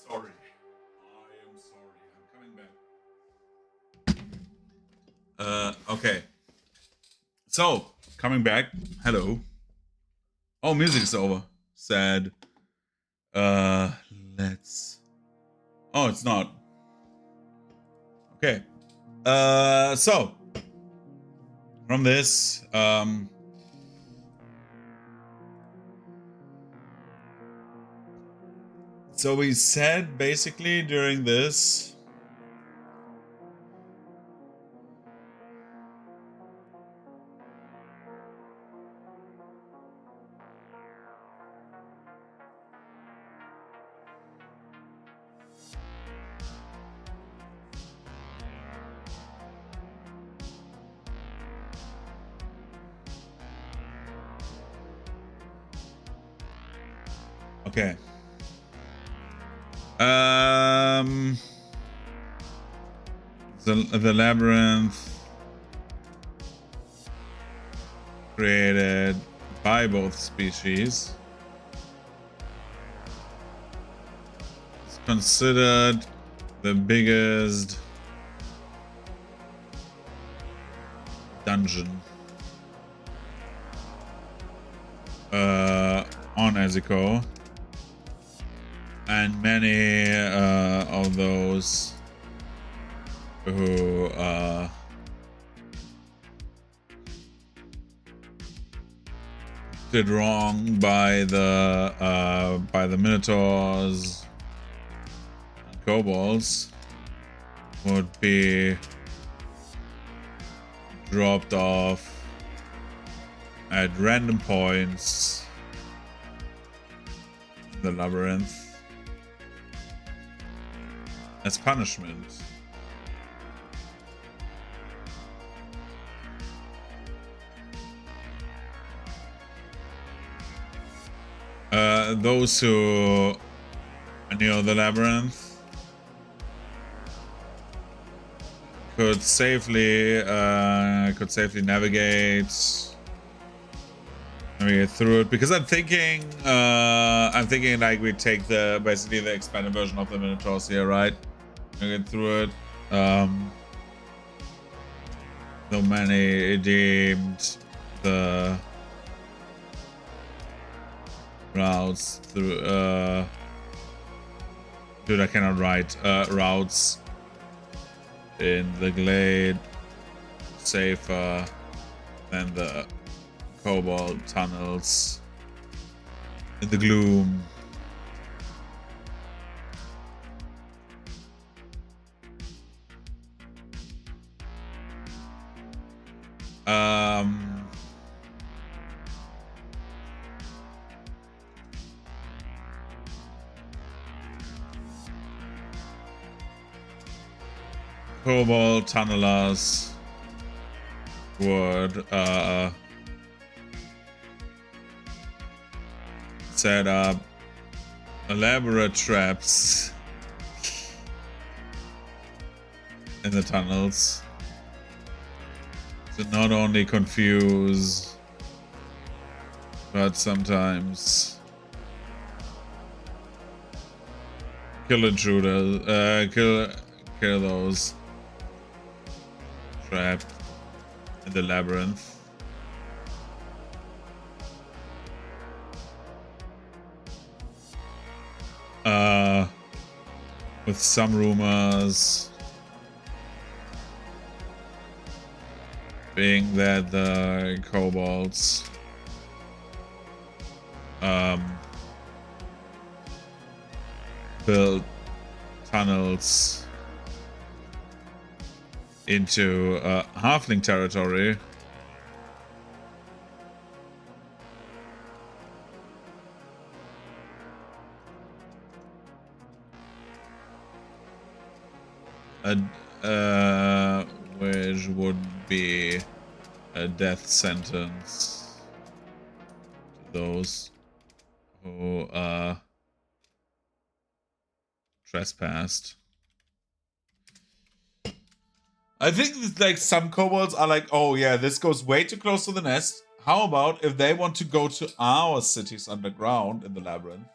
Sorry. I am sorry. I'm coming back. Okay. So, coming back. Hello. Oh, music is over. Sad. Let's... Oh, it's not. Okay. So. From this, so we said basically during this Okay. The labyrinth created by both species is considered the biggest dungeon on Eziko, and many of those who did wrong by the Minotaurs and Kobolds would be dropped off at random points in the labyrinth as punishment. Those who are near the labyrinth could safely navigate through it, because I'm thinking like we take basically the expanded version of the Minotaurs here, right? We get through it. So many deemed the routes through dude, I cannot write routes in the glade safer than the cobalt tunnels in the gloom. Cobalt tunnelers would set up elaborate traps in the tunnels to not only confuse but sometimes kill intruders, kill those trapped in the labyrinth. With some rumors being that the kobolds built tunnels into halfling territory. Which would be a death sentence to those who trespassed. I think like some kobolds are like, oh yeah, this goes way too close to the nest. How about if they want to go to our cities underground in the labyrinth,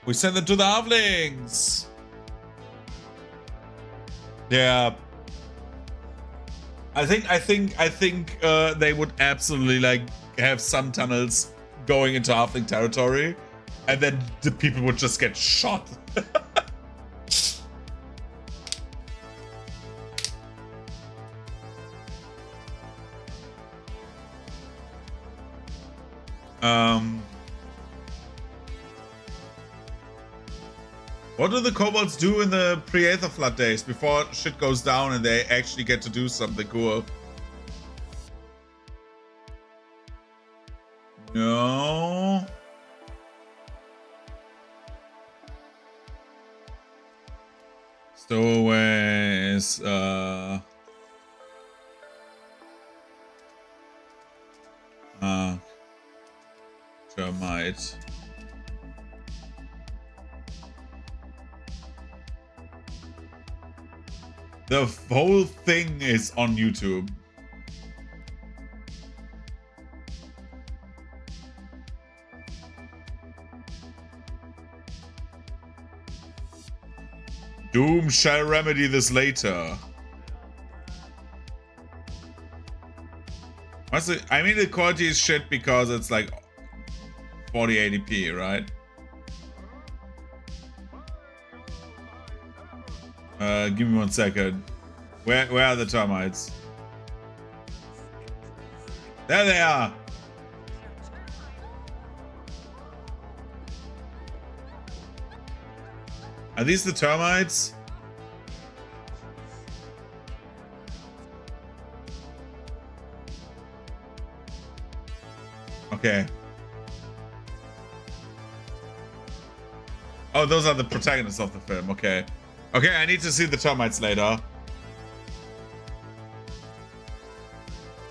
we send them to the halflings? Yeah. I think they would absolutely like have some tunnels going into halfling territory, and then the people would just get shot. What do the kobolds do in the pre-Aetherflood days before shit goes down and they actually get to do something cool? No. Stowaways, termite. The whole thing is on YouTube. Doom shall remedy this later. I mean, the quality is shit because it's like 4080p, right? Give me 1 second. Where are the termites? There they are. Are these the termites? Okay. Oh, those are the protagonists of the film. Okay. Okay, I need to see the termites later.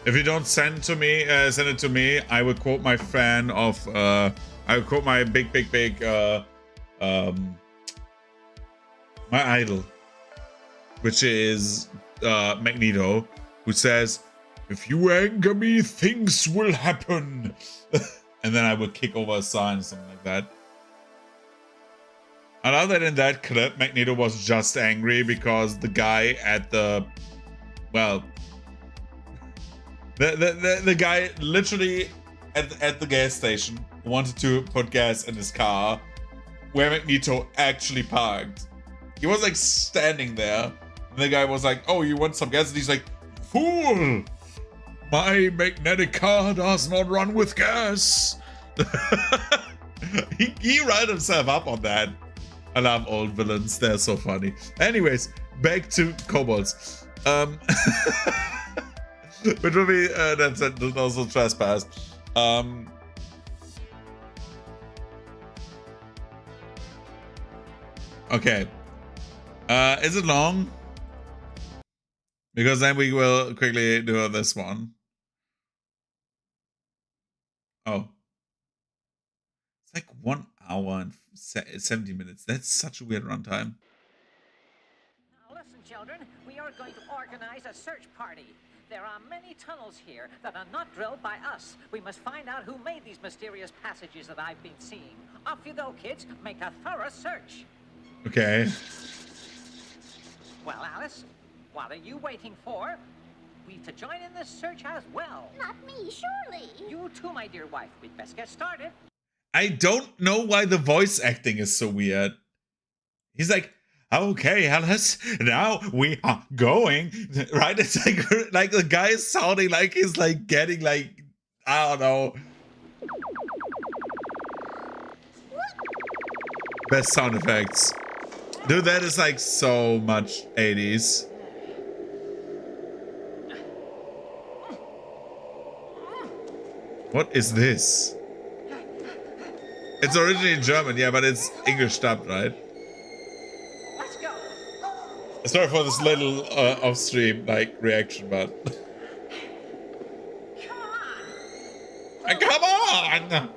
If you don't send it to me, I will quote my fan of I will quote my big my idol, which is Magneto, who says, "If you anger me, things will happen." And then I will kick over a sign or something like that. I know that in that clip, Magneto was just angry because the guy at the, well, the guy literally at the gas station wanted to put gas in his car where Magneto actually parked. He was like standing there, and the guy was like, "Oh, you want some gas?" And he's like, "Fool! My magnetic car does not run with gas." he riled himself up on that. I love old villains, they're so funny. Anyways, back to kobolds. Which will be that's also trespass. Okay. Is it long? Because then we will quickly do this one. Oh. It's like 1 hour and 70 minutes. That's such a weird runtime. Now listen, children. We are going to organize a search party. There are many tunnels here that are not drilled by us. We must find out who made these mysterious passages that I've been seeing. Off you go, kids. Make a thorough search. Okay. Well, Alice, what are you waiting for? We to join in this search as well. Not me, surely. You too, my dear wife. We'd best get started. I don't know why the voice acting is so weird. He's like, "Okay, Alice, now we are going." Right? It's like the guy is sounding like he's like getting like, I don't know. Best sound effects. Dude, that is like so much 80s. What is this? It's originally in German, yeah, but it's English dubbed, right? Let's go. Sorry for this little off-stream like reaction, but come on!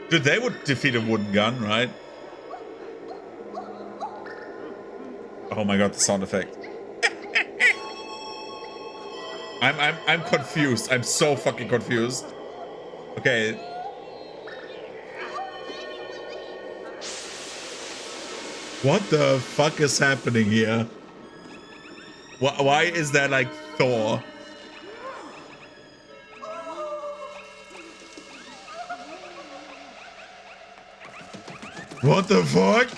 Dude, they would defeat a wooden gun, right? Oh my god, the sound effect. I'm confused. I'm so fucking confused. Okay. What the fuck is happening here? Why is that like Thor? What the fuck?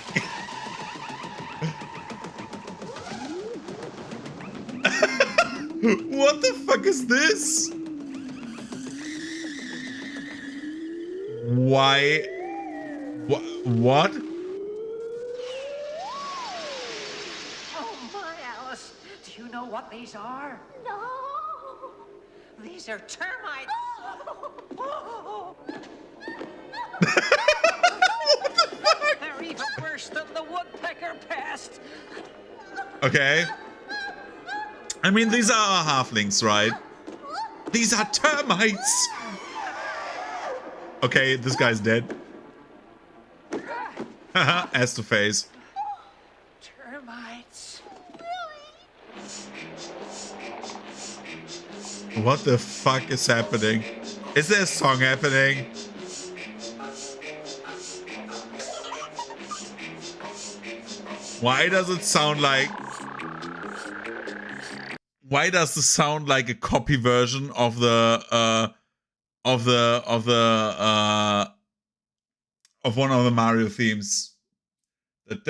What the fuck is this? Why? What? Oh my, Alice. Do you know what these are? No. These are termites. Oh. What the fuck? They're even worse than the woodpecker pest. Okay. I mean, these are halflings, right? These are termites. Okay, this guy's dead. As to face. Termites. What the fuck is happening? Is there a song happening? Why does it sound like... Why does it sound like a copy version of the of one of the Mario themes? You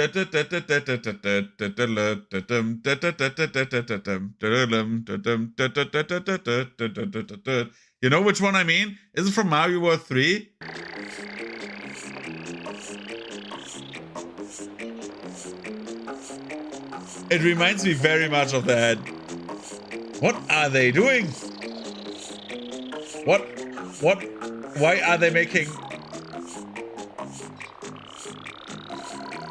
know which one I mean? Is it from Mario World 3? It reminds me very much of that. What are they doing? What? Why are they making...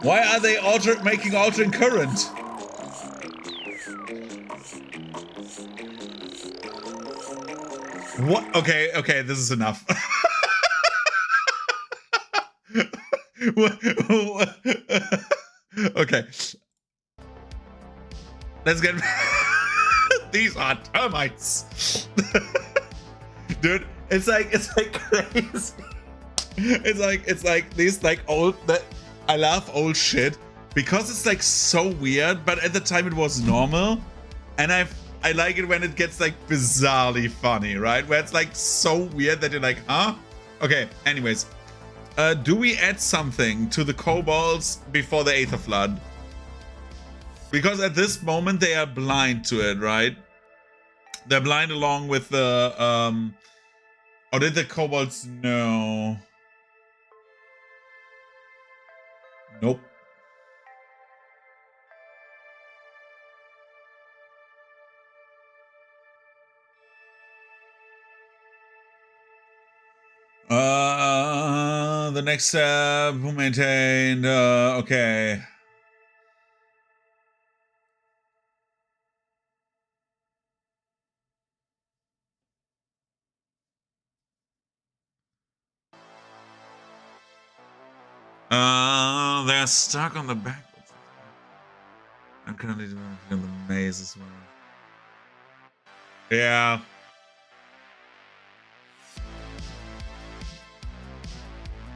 Why are they making altering current? What? Okay, this is enough. Okay. Let's get... These are termites. Dude, it's like crazy. It's like these like old... I love old shit because it's like so weird, but at the time it was normal, and I like it when it gets like bizarrely funny, right? Where it's like so weird that you're like, huh? Okay, anyways. Do we add something to the kobolds before the Aetherflood? Because at this moment they are blind to it, right? They're blind along with the or did the kobolds know? Nope. The next step, who maintained, okay. They're stuck on the backwards. I'm currently developing in the maze as well. Yeah.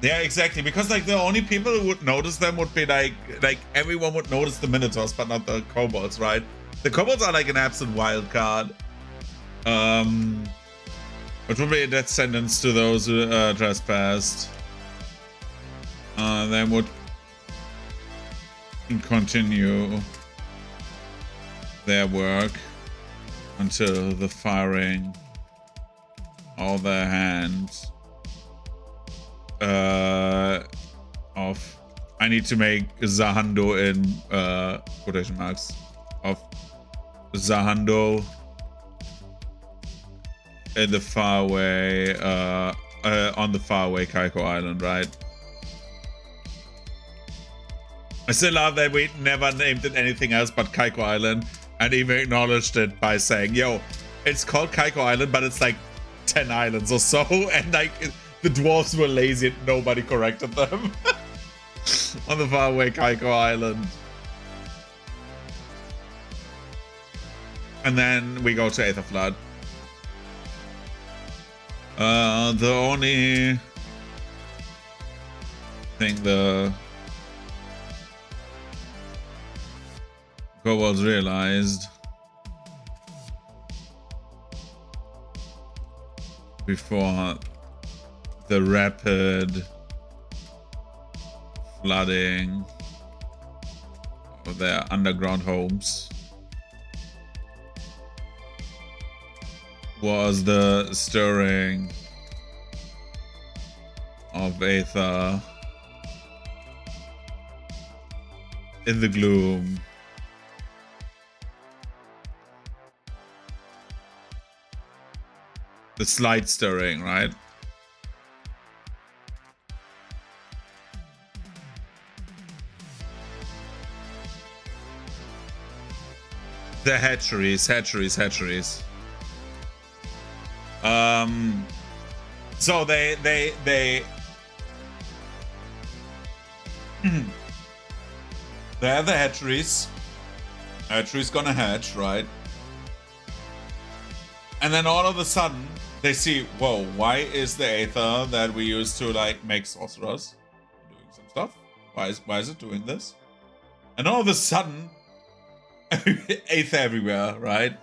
Yeah, exactly. Because like the only people who would notice them would be like everyone would notice the Minotaurs, but not the kobolds, right? The kobolds are like an absolute wild card. Which would be a death sentence to those who trespassed. Then would continue their work until the firing of their hands of... I need to make Zahando in quotation marks of Zahando in the faraway on the faraway Kaiko Island, right? I still love that we never named it anything else but Kaiko Island, and even acknowledged it by saying, yo, it's called Kaiko Island, but it's like 10 islands or so, and like the dwarves were lazy and nobody corrected them. On the faraway Kaiko Island. And then we go to Aetherflood. The only thing the kobolds realized before the rapid flooding of their underground homes was the stirring of Aether in the gloom. The slight stirring, right? The hatcheries. So they There are the hatcheries. Hatchery's gonna hatch, right? And then all of a sudden, they see, whoa, why is the Aether that we use to like make sorcerers doing some stuff? Why is it doing this? And all of a sudden, Aether everywhere, right?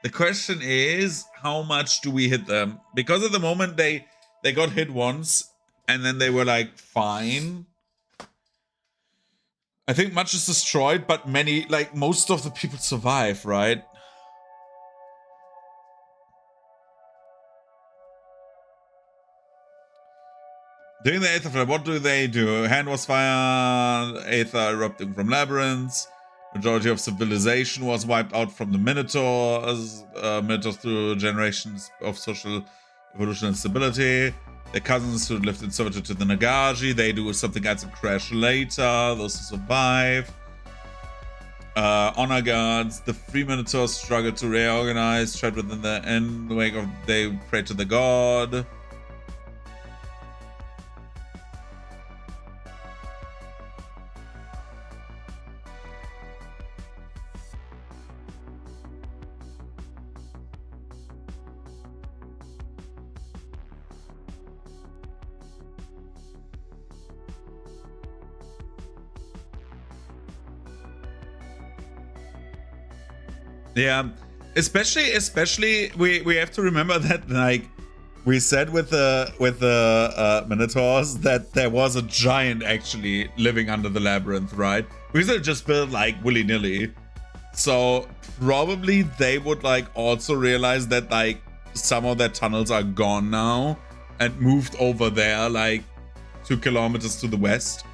The question is, how much do we hit them? Because at the moment they got hit once and then they were like fine. I think much is destroyed, but many, like most of the people survive, right? During the Aetherflood, what do they do? Hand was fire, Aether erupting from labyrinths. Majority of civilization was wiped out from the Minotaurs. Minotaurs through generations of social evolution and stability. Their cousins who lived in servitude to the Nagashi. They do something else and crash later. Those who survive. Honor guards. The free Minotaurs struggle to reorganize. Trapped within the end wake of they pray to the god. Yeah, especially we have to remember that like we said with the Minotaurs that there was a giant actually living under the labyrinth, right? Because they just built like willy-nilly. So probably they would like also realize that like some of their tunnels are gone now and moved over there like 2 kilometers to the west.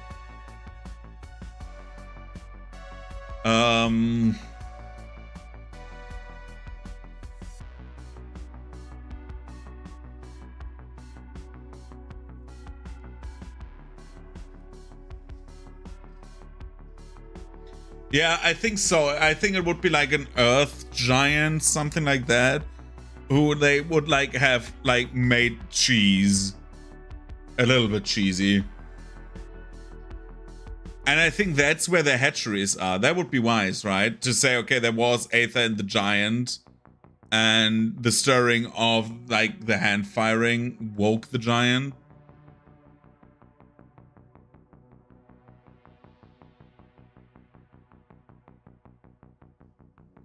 Yeah, I think so. I think it would be like an earth giant, something like that, who they would like have like made cheese. A little bit cheesy. And I think that's where the hatcheries are. That would be wise, right? To say, okay, there was Aether and the giant, and the stirring of like the hand firing woke the giant.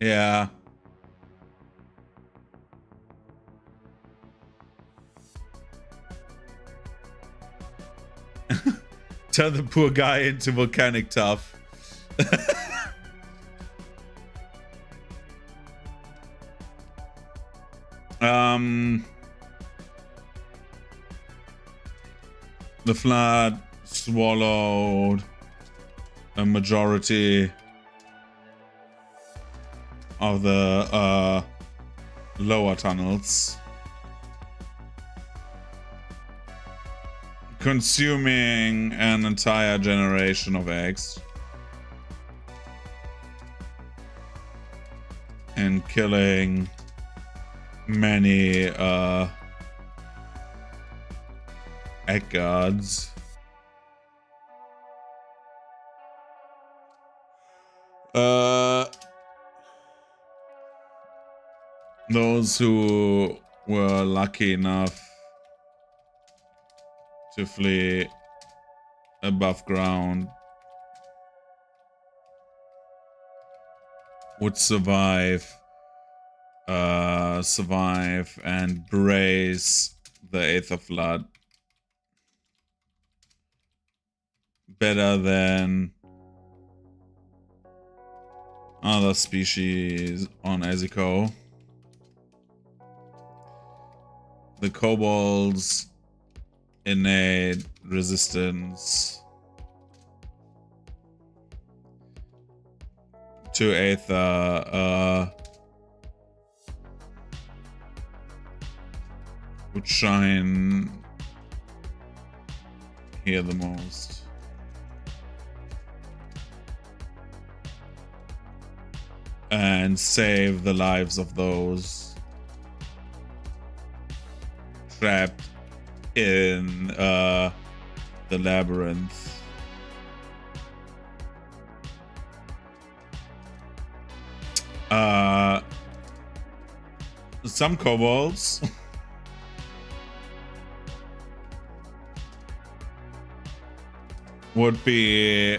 Yeah. Turn the poor guy into volcanic tough. The flood swallowed a majority of the lower tunnels, consuming an entire generation of eggs and killing many egg guards. Those who were lucky enough to flee above ground would survive and brace the Aetherflood better than other species on Eziko. The kobolds' innate resistance to Aether would shine here the most. And save the lives of those trapped in the labyrinth. Some kobolds would be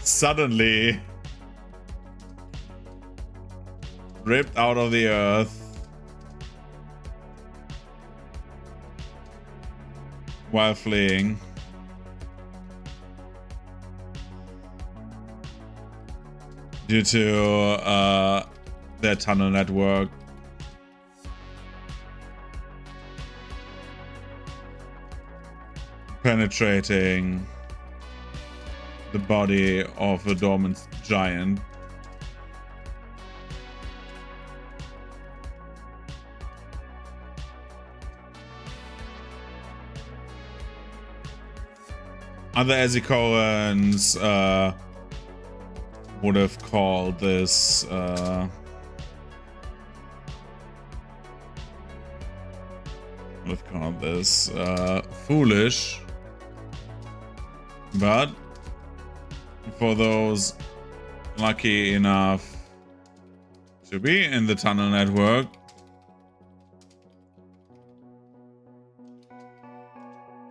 suddenly ripped out of the earth while fleeing. Due to their tunnel network. Penetrating the body of a dormant giant. Other Ezikoans would have called this foolish, but for those lucky enough to be in the tunnel network,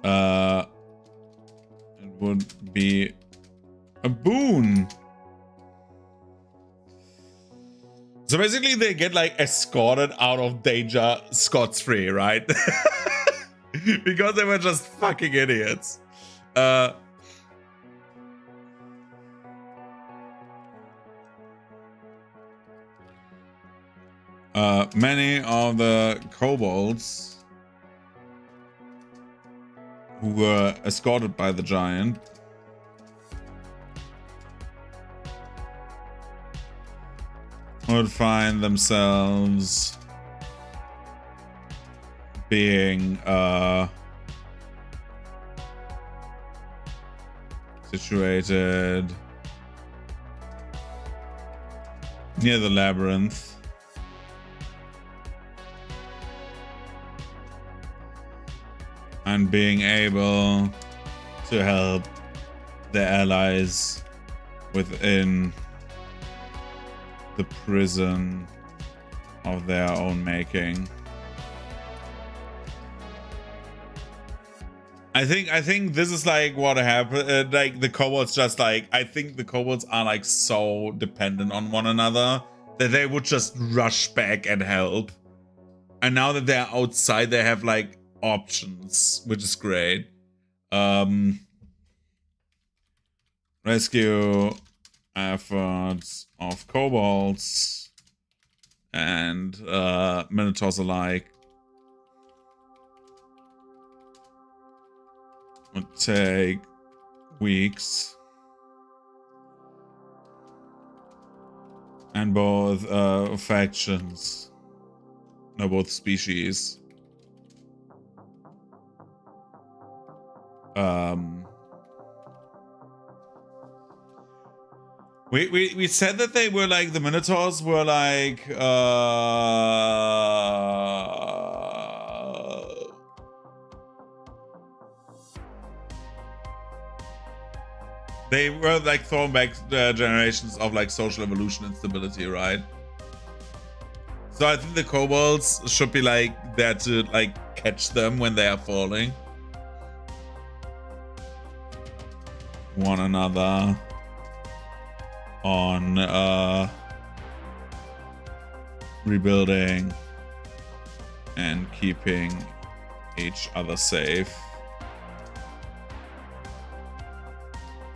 it would be a boon. So basically they get like escorted out of danger scot-free, right? Because they were just fucking idiots. Many of the kobolds who were escorted by the giant would find themselves being situated near the labyrinth, and being able to help their allies within the prison of their own making. I think this is like what happened. Like the kobolds just like, I think the kobolds are like so dependent on one another that they would just rush back and help. And now that they're outside, they have like options, which is great. Rescue efforts of kobolds and minotaurs alike would take weeks, and both factions, no, both species we said that they were like, the minotaurs were like they were like throwback generations of like social evolution and stability, right? So I think the kobolds should be like there to like catch them when they are falling. One another on rebuilding and keeping each other safe.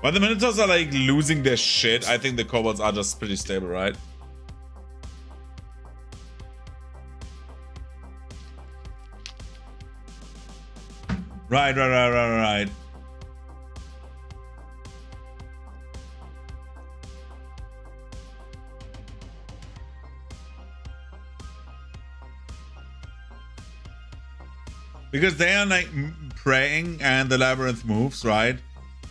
But the minotaurs are like losing their shit. I think the kobolds are just pretty stable, right? Right. Because they are like praying and the labyrinth moves, right?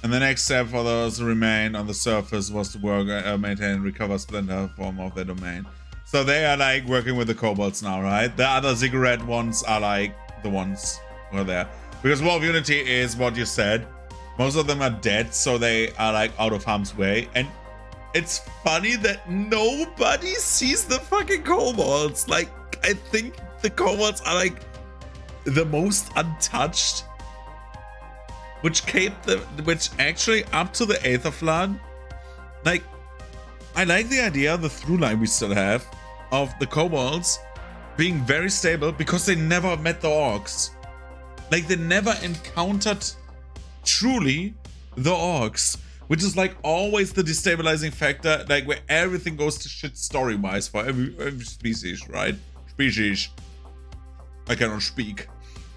And the next step for those who remain on the surface was to work, maintain, and recover splinter form of their domain. So they are like working with the kobolds now, right? The other ziggurat ones are like the ones longer there. Because War of Unity is what you said. Most of them are dead, so they are like out of harm's way. And it's funny that nobody sees the fucking kobolds. Like, I think the kobolds are like the most untouched. Which actually up to the Aetherflood, like, I like the idea, the through line we still have, of the kobolds being very stable because they never met the orcs. Like, they never encountered truly the orcs, which is like always the destabilizing factor, like where everything goes to shit story-wise for every species, right? Species. I cannot speak.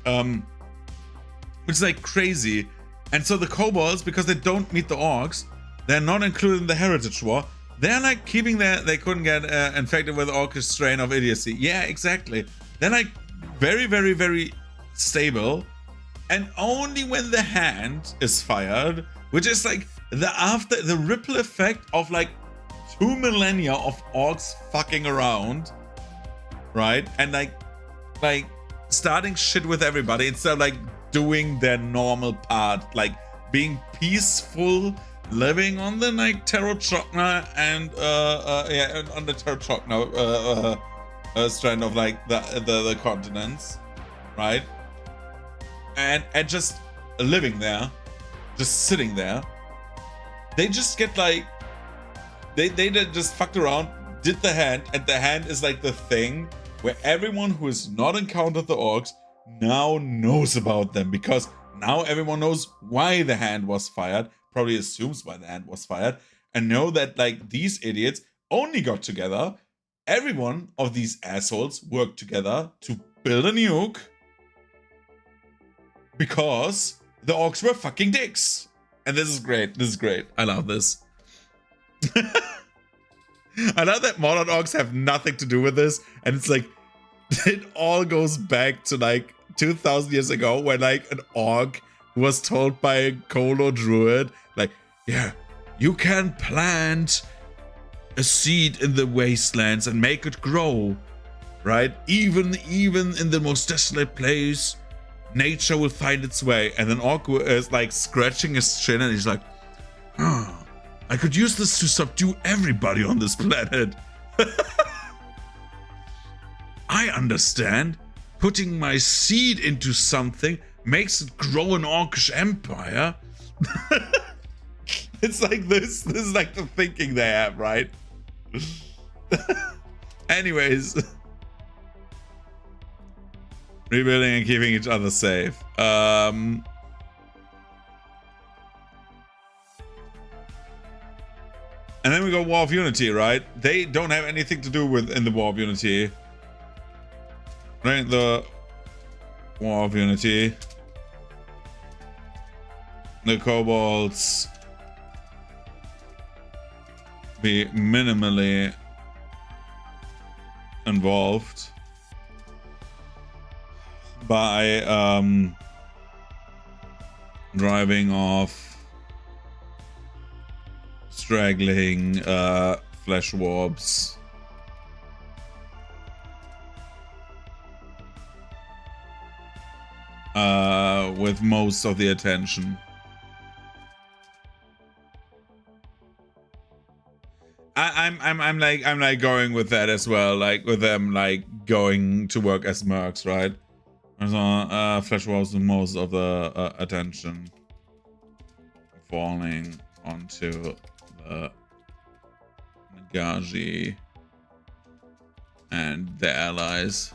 Which is like crazy. And so the kobolds, because they don't meet the orcs, they're not included in the heritage war. They're like keeping they couldn't get infected with orcish strain of idiocy. Yeah, exactly. They're like very, very, very stable. And only when the hand is fired, which is like the ripple effect of like 2 millennia of orcs fucking around, right? And like starting shit with everybody instead of like doing their normal part, like being peaceful, living on the like Terror Chokna and on the Terror Chokna strand of like the continents, right? And just living there, just sitting there. They just get like they just fucked around, did the hand, and the hand is like the thing where everyone who has not encountered the orcs now knows about them, because now everyone knows why the hand was fired, probably assumes why the hand was fired, and know that like these idiots only got together. Every one of these assholes worked together to build a nuke because the orcs were fucking dicks. And this is great. This is great. I love this. I love that modern orcs have nothing to do with this, and it's like it all goes back to like 2,000 years ago, when like an orc was told by a Colo druid, like, yeah, you can plant a seed in the wastelands and make it grow, right? Even in the most desolate place, nature will find its way. And then orc is like scratching his chin, and he's like, oh, I could use this to subdue everybody on this planet. I understand. Putting my seed into something makes it grow an orcish empire. It's like this. This is like the thinking they have, right? Anyways. Rebuilding and keeping each other safe. And then we go War of Unity, right? They don't have anything to do with in the War of Unity. Right, the War of Unity. The kobolds be minimally involved by driving off straggling flesh warps. With most of the attention. I'm like going with that as well, like with them like going to work as mercs, right? So flesh warps with most of the attention falling onto the Nagaji and their allies.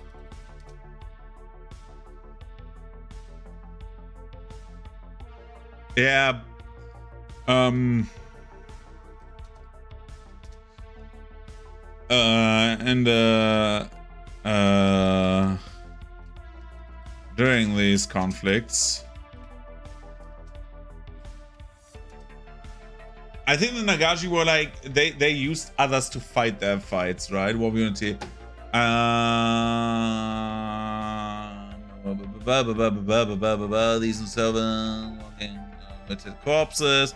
Yeah. And during these conflicts, I think the Nagaji were like they used others to fight their fights, right? War of Unity. These themselves walking with corpses,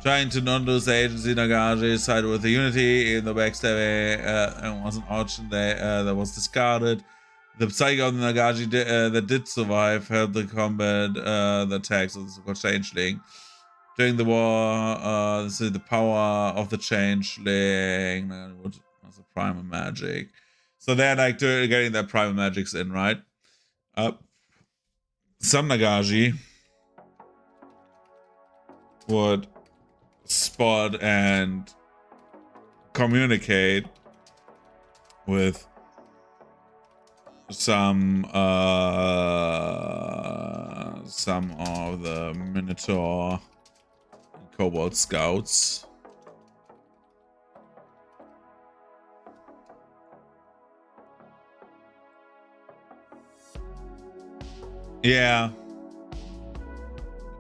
trying to not lose the agency. Nagaji sided with the Unity, even though backstabbing was an option that was discarded. The Psyche of the Nagashi that did survive helped the combat the attacks of the so-called Changeling. During the war, this is the power of the Changeling. What's the primal magic? So they're like getting their primal magics in, right? Some Nagashi would spot and communicate with some of the Minotaur and Cobalt scouts. Yeah.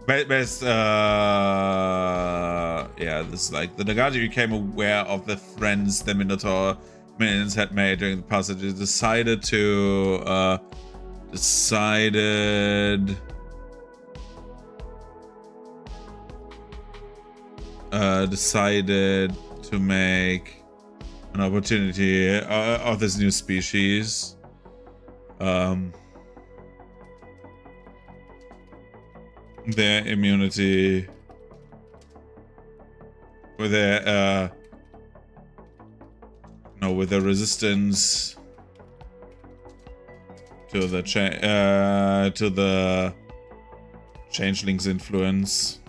Best, yeah, this is like the Nagashi became aware of the friends the Minotaur minions had made during the passage. Decided to make an opportunity of this new species. Their immunity with their with their resistance to the changeling's influence.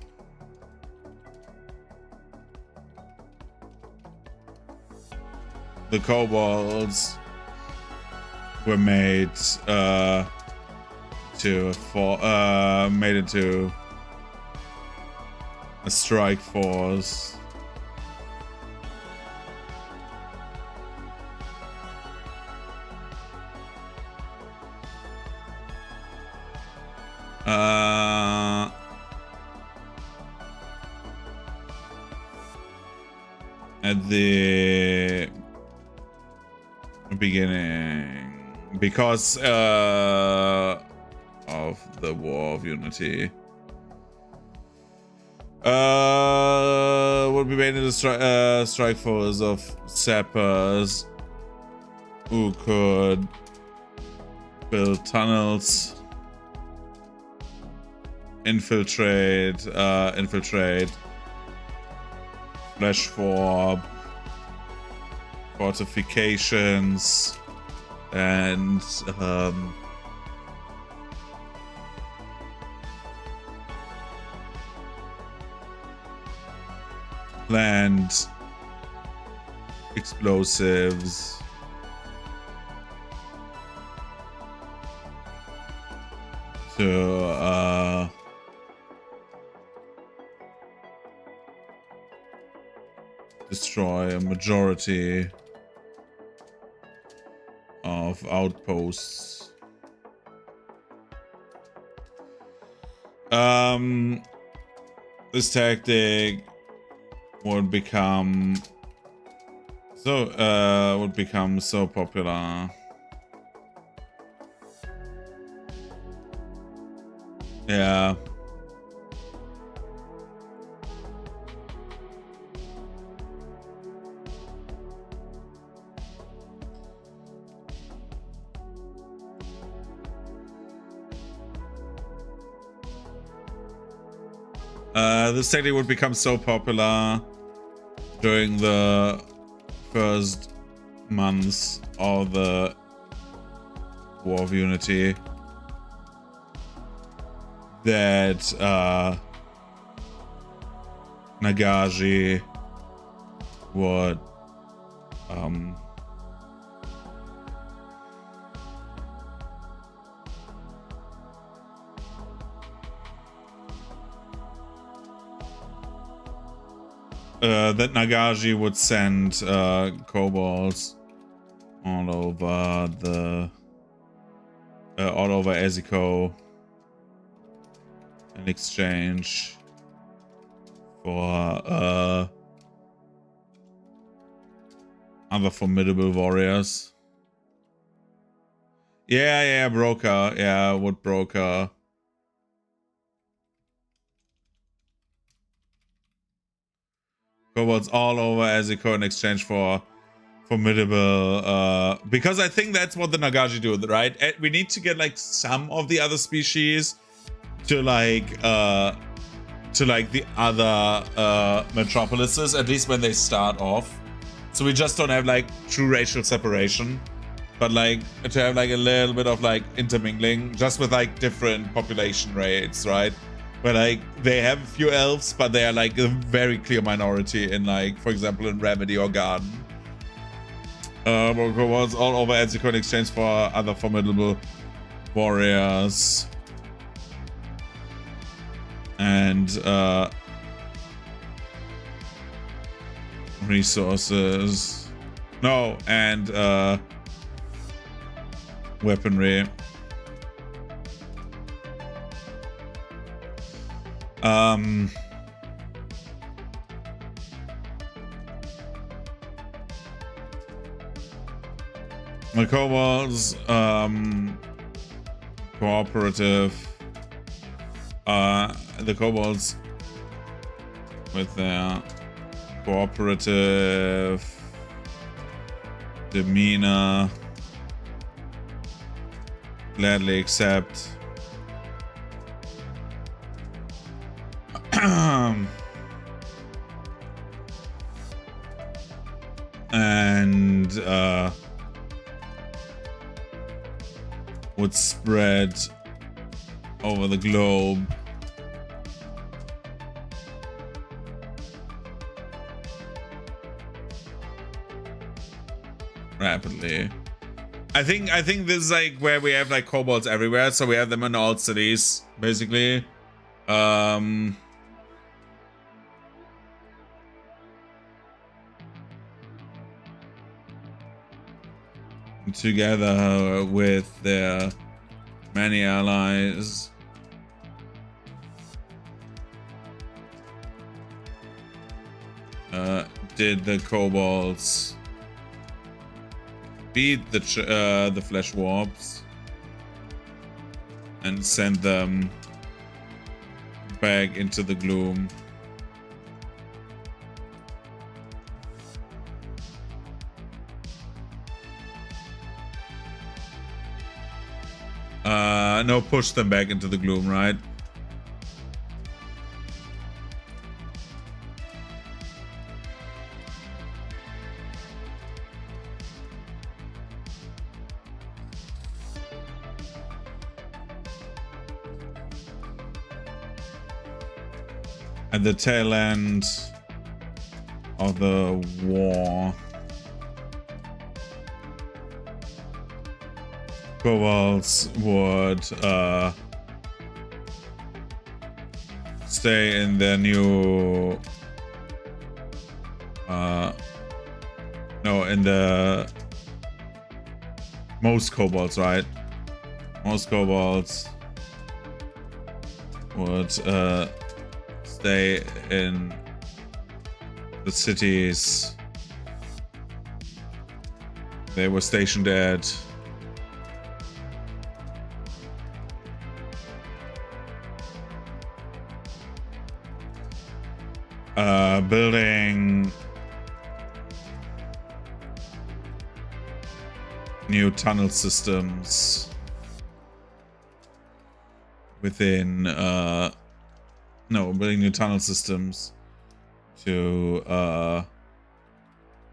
The kobolds were made made into a strike force. At the beginning, because of the War of Unity, would be made into strike force of sappers who could build tunnels, infiltrate flesh form fortifications, and plant explosives, to destroy a majority of outposts. This tactic would become so popular. Yeah. This technique would become so popular during the first months of the War of Unity that Nagashi would that Nagashi would send kobolds all over Eziko in exchange for other formidable warriors. Yeah, broker. Yeah, wood broker. Kobolds all over Eziko in exchange for formidable, because I think that's what the Nagashi do, right? We need to get like some of the other species to like the other metropolises, at least when they start off. So we just don't have like true racial separation, but like to have like a little bit of like intermingling, just with like different population rates, right? Where like they have a few elves, but they are like a very clear minority in like, for example, in Remedy or Garden. Was all over Eziko in exchange for other formidable warriors. And resources. No, and weaponry. The kobolds, cooperative. The kobolds with their cooperative demeanor gladly accept. And would spread over the globe. Rapidly. I think this is like where we have like kobolds everywhere, so we have them in all cities, basically. Together with their many allies. Did the kobolds beat the flesh warps and send them back into the gloom. No, push them back into the gloom, right? At the tail end of the war, kobolds would stay in their new most kobolds, right? Most kobolds would stay in the cities they were stationed at. Building new tunnel systems within building new tunnel systems to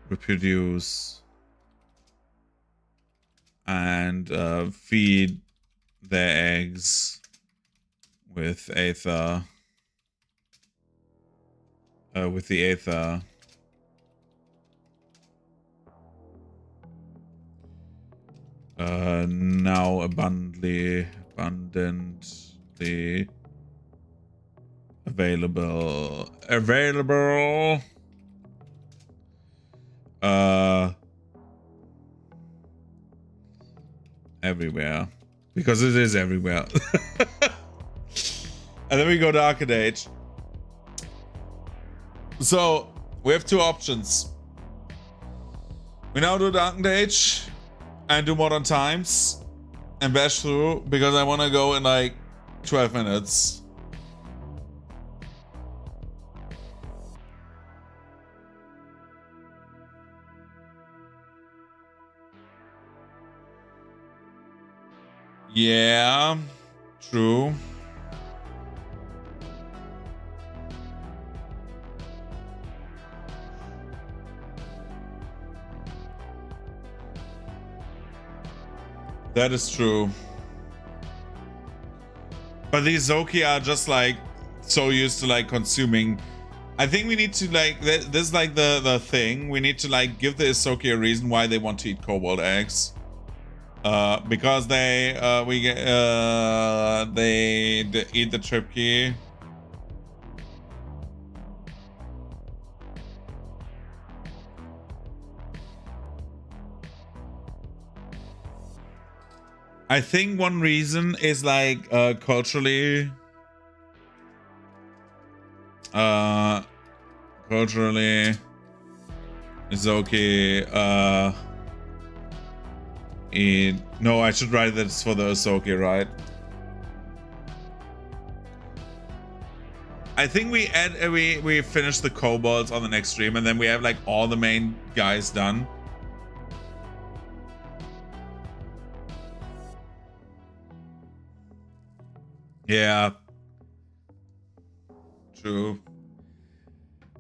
reproduce and feed their eggs with Aether. With the Aether. Now abundantly available. Everywhere. Because it is everywhere. And then we go to Arcade Age. So, we have two options. We now do Darkened Age and do Modern Times and bash through because I want to go in like 12 minutes. Yeah, true. That is true. But these Zoki are just like so used to like consuming. I think we need to like this is like the thing. We need to like give the Isoki a reason why they want to eat cobalt eggs. Because they eat the trip key. I think one reason is like culturally Isoki no, I should write that it's for the Isoki, right? I think we finish the kobolds on the next stream, and then we have like all the main guys done. Yeah. True.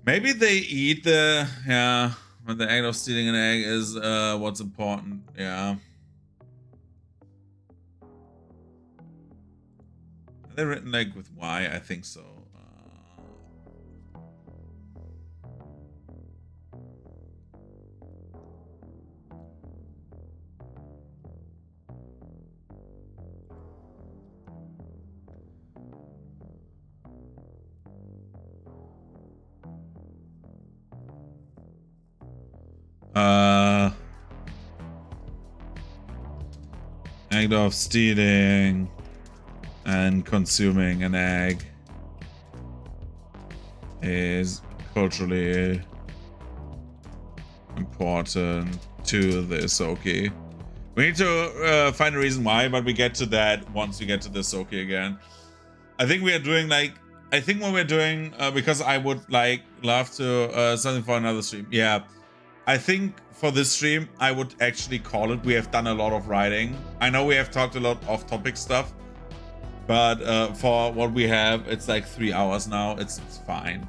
Maybe they eat the, yeah, but the act of stealing an egg is what's important. Yeah. Are they written like with Y? I think so. Act of stealing and consuming an egg is culturally important to the Isoki. We need to find a reason why, but we get to that once we get to the Isoki again. I think we are doing like, I think what we're doing, because I would like love to something for another stream. Yeah, I think for this stream, I would actually call it. We have done a lot of writing. I know we have talked a lot off-topic stuff, but for what we have, it's like 3 hours now. It's fine.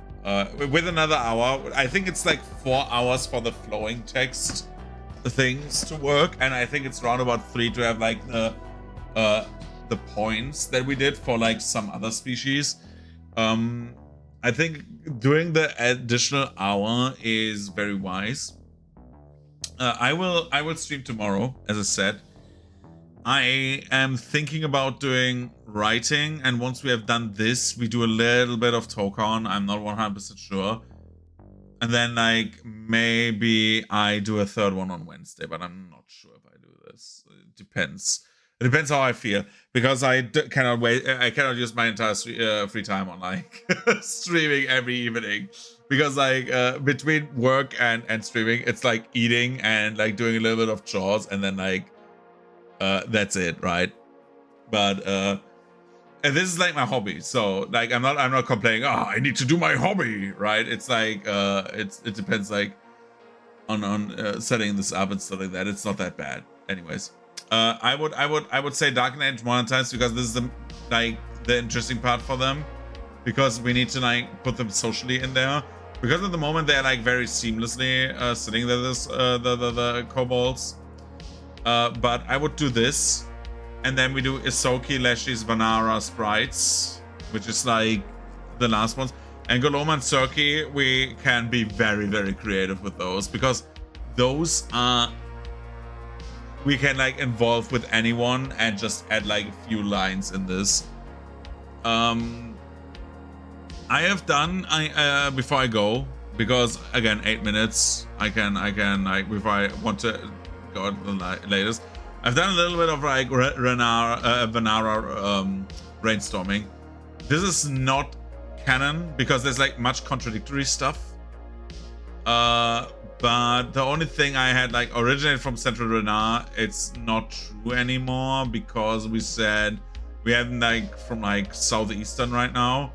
With another hour, I think it's like 4 hours for the flowing text things to work, and I think it's around about 3 to have like the points that we did for like some other species. I think doing the additional hour is very wise. I will stream tomorrow, as I said. I am thinking about doing writing, and once we have done this, we do a little bit of Tokon. I'm not 100% sure. And then like maybe I do a third one on Wednesday, but I'm not sure if I do this. It depends. It depends how I feel, because I cannot wait. I cannot use my entire free time on like streaming every evening, because like between work and streaming, it's like eating and like doing a little bit of chores, and then like that's it, right? But and this is like my hobby, so like I'm not complaining. Oh, I need to do my hobby, right? It's like it depends like on setting this up and stuff like that. It's not that bad, anyways. I would say Dark Age monetize, because this is the interesting part for them, because we need to like put them socially in there, because at the moment they're like very seamlessly sitting there, the kobolds. But I would do this, and then we do Isoki, Leshies, Vanara, Sprites, which is like the last ones, and Goloma and Cirki. We can be very, very creative with those, because those are, we can like involve with anyone and just add like a few lines in this. I have done before I go, because again 8 minutes, I can like, if I want to go to the latest, I've done a little bit of like Vanara brainstorming. This is not canon, because there's like much contradictory stuff. But the only thing I had like originated from Central Renar, it's not true anymore, because we said we have like from like southeastern right now,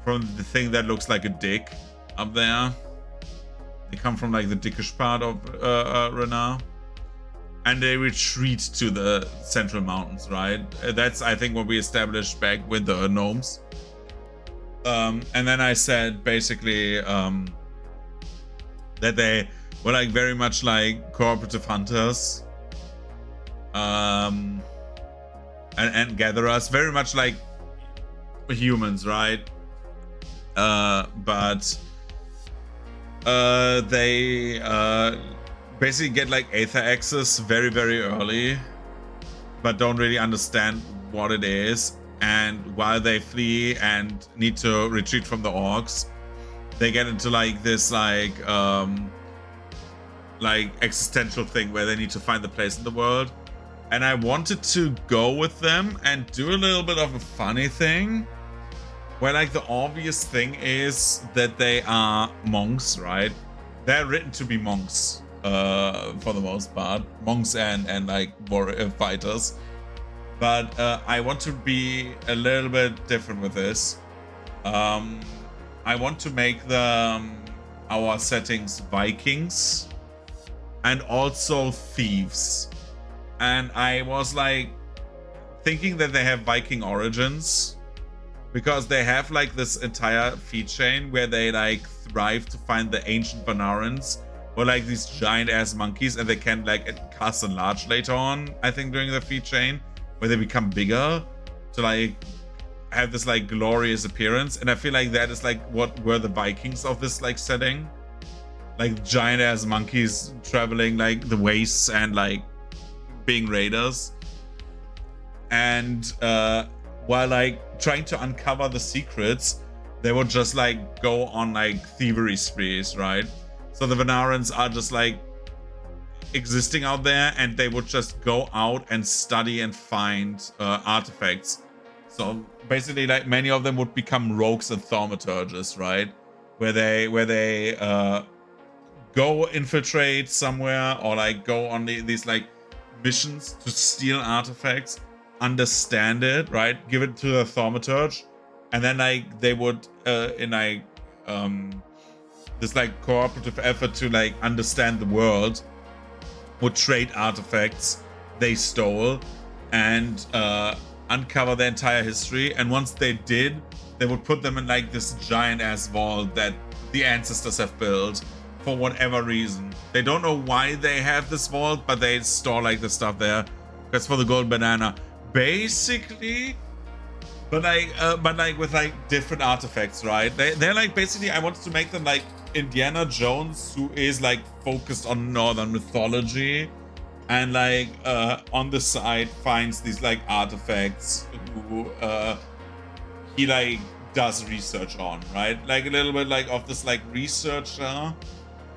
from the thing that looks like a dick up there. They come from like the dickish part of Renar. and they retreat to the central mountains, right? That's, I think, what we established back with the gnomes. And then I said basically that they were like very much like cooperative hunters, and gatherers, very much like humans, right? But they basically get like Aether access very, very early, but don't really understand what it is. And while they flee and need to retreat from the orcs, they get into like this like existential thing where they need to find the place in the world. And I wanted to go with them and do a little bit of a funny thing, where like the obvious thing is that they are monks, right? They're written to be monks for the most part, monks and like warrior fighters. But I want to be a little bit different with this. I want to make our settings Vikings and also thieves. And I was like thinking that they have Viking origins, because they have like this entire feat chain where they like thrive to find the ancient Vanarans, or like these giant ass monkeys, and they can like cast enlarge later on, I think, during the feat chain, where they become bigger to like have this like glorious appearance. And I feel like that is like what were the Vikings of this like setting, like giant ass monkeys traveling like the wastes and like being raiders. And while like trying to uncover the secrets, they would just like go on like thievery sprees, right? So the Vanarans are just like existing out there, and they would just go out and study and find artifacts. So basically, like many of them would become rogues and thaumaturges, right? Where they go infiltrate somewhere, or like go on these like missions to steal artifacts, understand it, right? Give it to the thaumaturge, and then like they would in like this like cooperative effort to like understand the world, would trade artifacts they stole and uncover their entire history. And once they did, they would put them in like this giant ass vault that the ancestors have built for whatever reason. They don't know why they have this vault, but they store like the stuff there. That's for the gold banana, basically. But like with like different artifacts, right? They're like basically, I wanted to make them like Indiana Jones, who is like focused on northern mythology, and like on the side finds these like artifacts who he like does research on, right? Like a little bit like of this like researcher,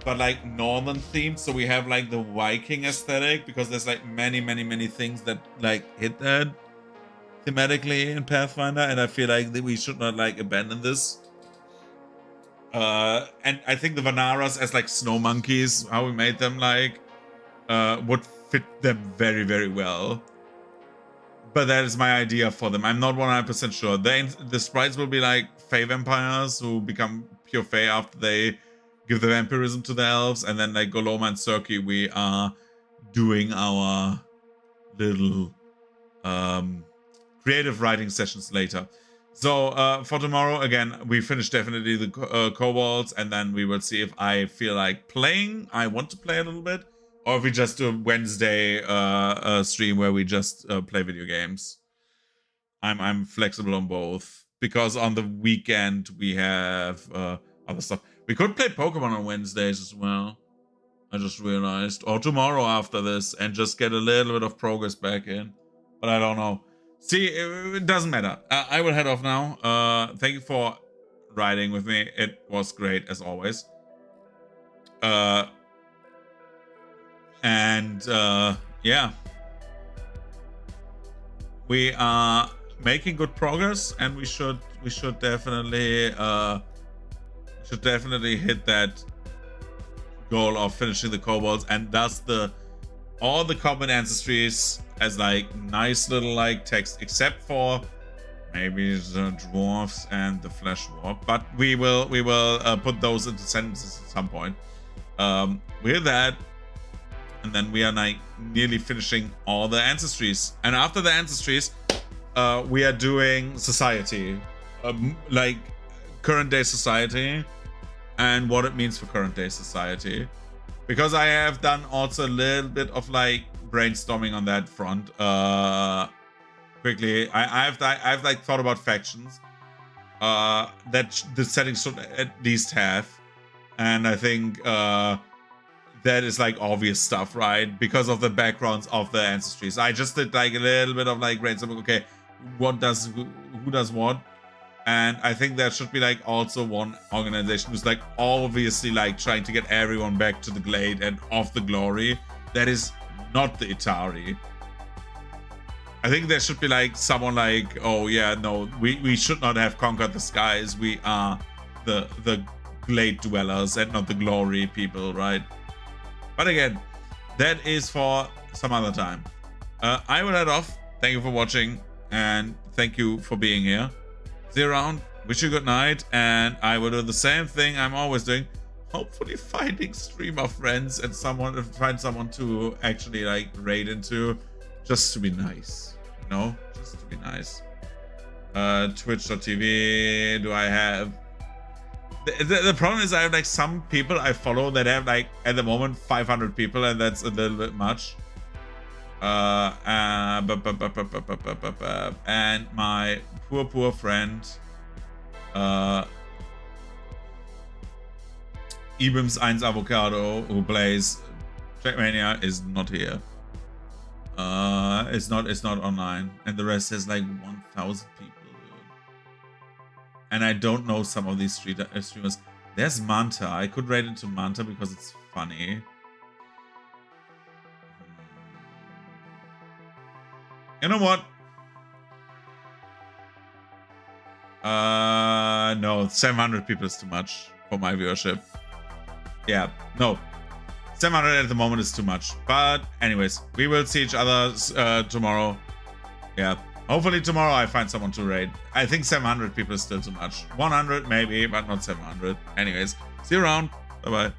but like northern themed. So we have like the Viking aesthetic, because there's like many things that like hit that thematically in Pathfinder, and I feel like that we should not like abandon this. And I think the Vanaras as like snow monkeys, how we made them like, would fit them very well. But that is my idea for them. I'm not 100% sure. The sprites will be like Fey vampires who become pure Fey after they give the vampirism to the elves. And then like Goloma and Circe, we are doing our little creative writing sessions later. So for tomorrow, again, we finish definitely the kobolds, and then we will see if I feel like playing. I want to play a little bit, or if we just do a Wednesday stream where we just play video games. I'm flexible on both, because on the weekend we have other stuff. We could play Pokemon on Wednesdays as well, I just realized, or tomorrow after this, and just get a little bit of progress back in. But I don't know. See, it doesn't matter. I will head off now. Thank you for riding with me. It was great, as always. Yeah. We are making good progress, and we should definitely hit that goal of finishing the kobolds, and thus all the common ancestries as like nice little like text, except for maybe the dwarves and the flesh warp, but we will put those into sentences at some point. With that, And then we are like nearly finishing all the ancestries. And after the ancestries, we are doing society, like current day society and what it means for current day society. Because I have done also a little bit of like brainstorming on that front. Quickly, I've like thought about factions that the settings should at least have. And I think that is like obvious stuff, right? Because of the backgrounds of the ancestries. I just did like a little bit of like brainstorming. Okay, who does what? And I think there should be like also one organization who's like obviously like trying to get everyone back to the Glade and off the glory. That is not the Itari. I think there should be like someone like, oh yeah, no, we should not have conquered the skies. We are the Glade dwellers and not the glory people, right? But again, that is for some other time. I will head off. Thank you for watching and thank you for being here. See you around. Wish you good night, and I will do the same thing I'm always doing. Hopefully finding streamer friends and find someone to actually like raid into, just to be nice, you know, just to be nice. Twitch.tv. Do I have? The problem is I have like some people I follow that have like at the moment 500 people, and that's a little bit much. And my poor friend Ibims 1 Avocado, who plays Trackmania, is not here. It's not online, and the rest is like 1,000 people. And I don't know some of these streamers. There's Manta. I could raid into Manta because it's funny. You know what? No, 700 people is too much for my viewership. Yeah, no. 700 at the moment is too much. But anyways, we will see each other tomorrow. Yeah. Hopefully tomorrow I find someone to raid. I think 700 people is still too much. 100 maybe, but not 700. Anyways, see you around. Bye-bye.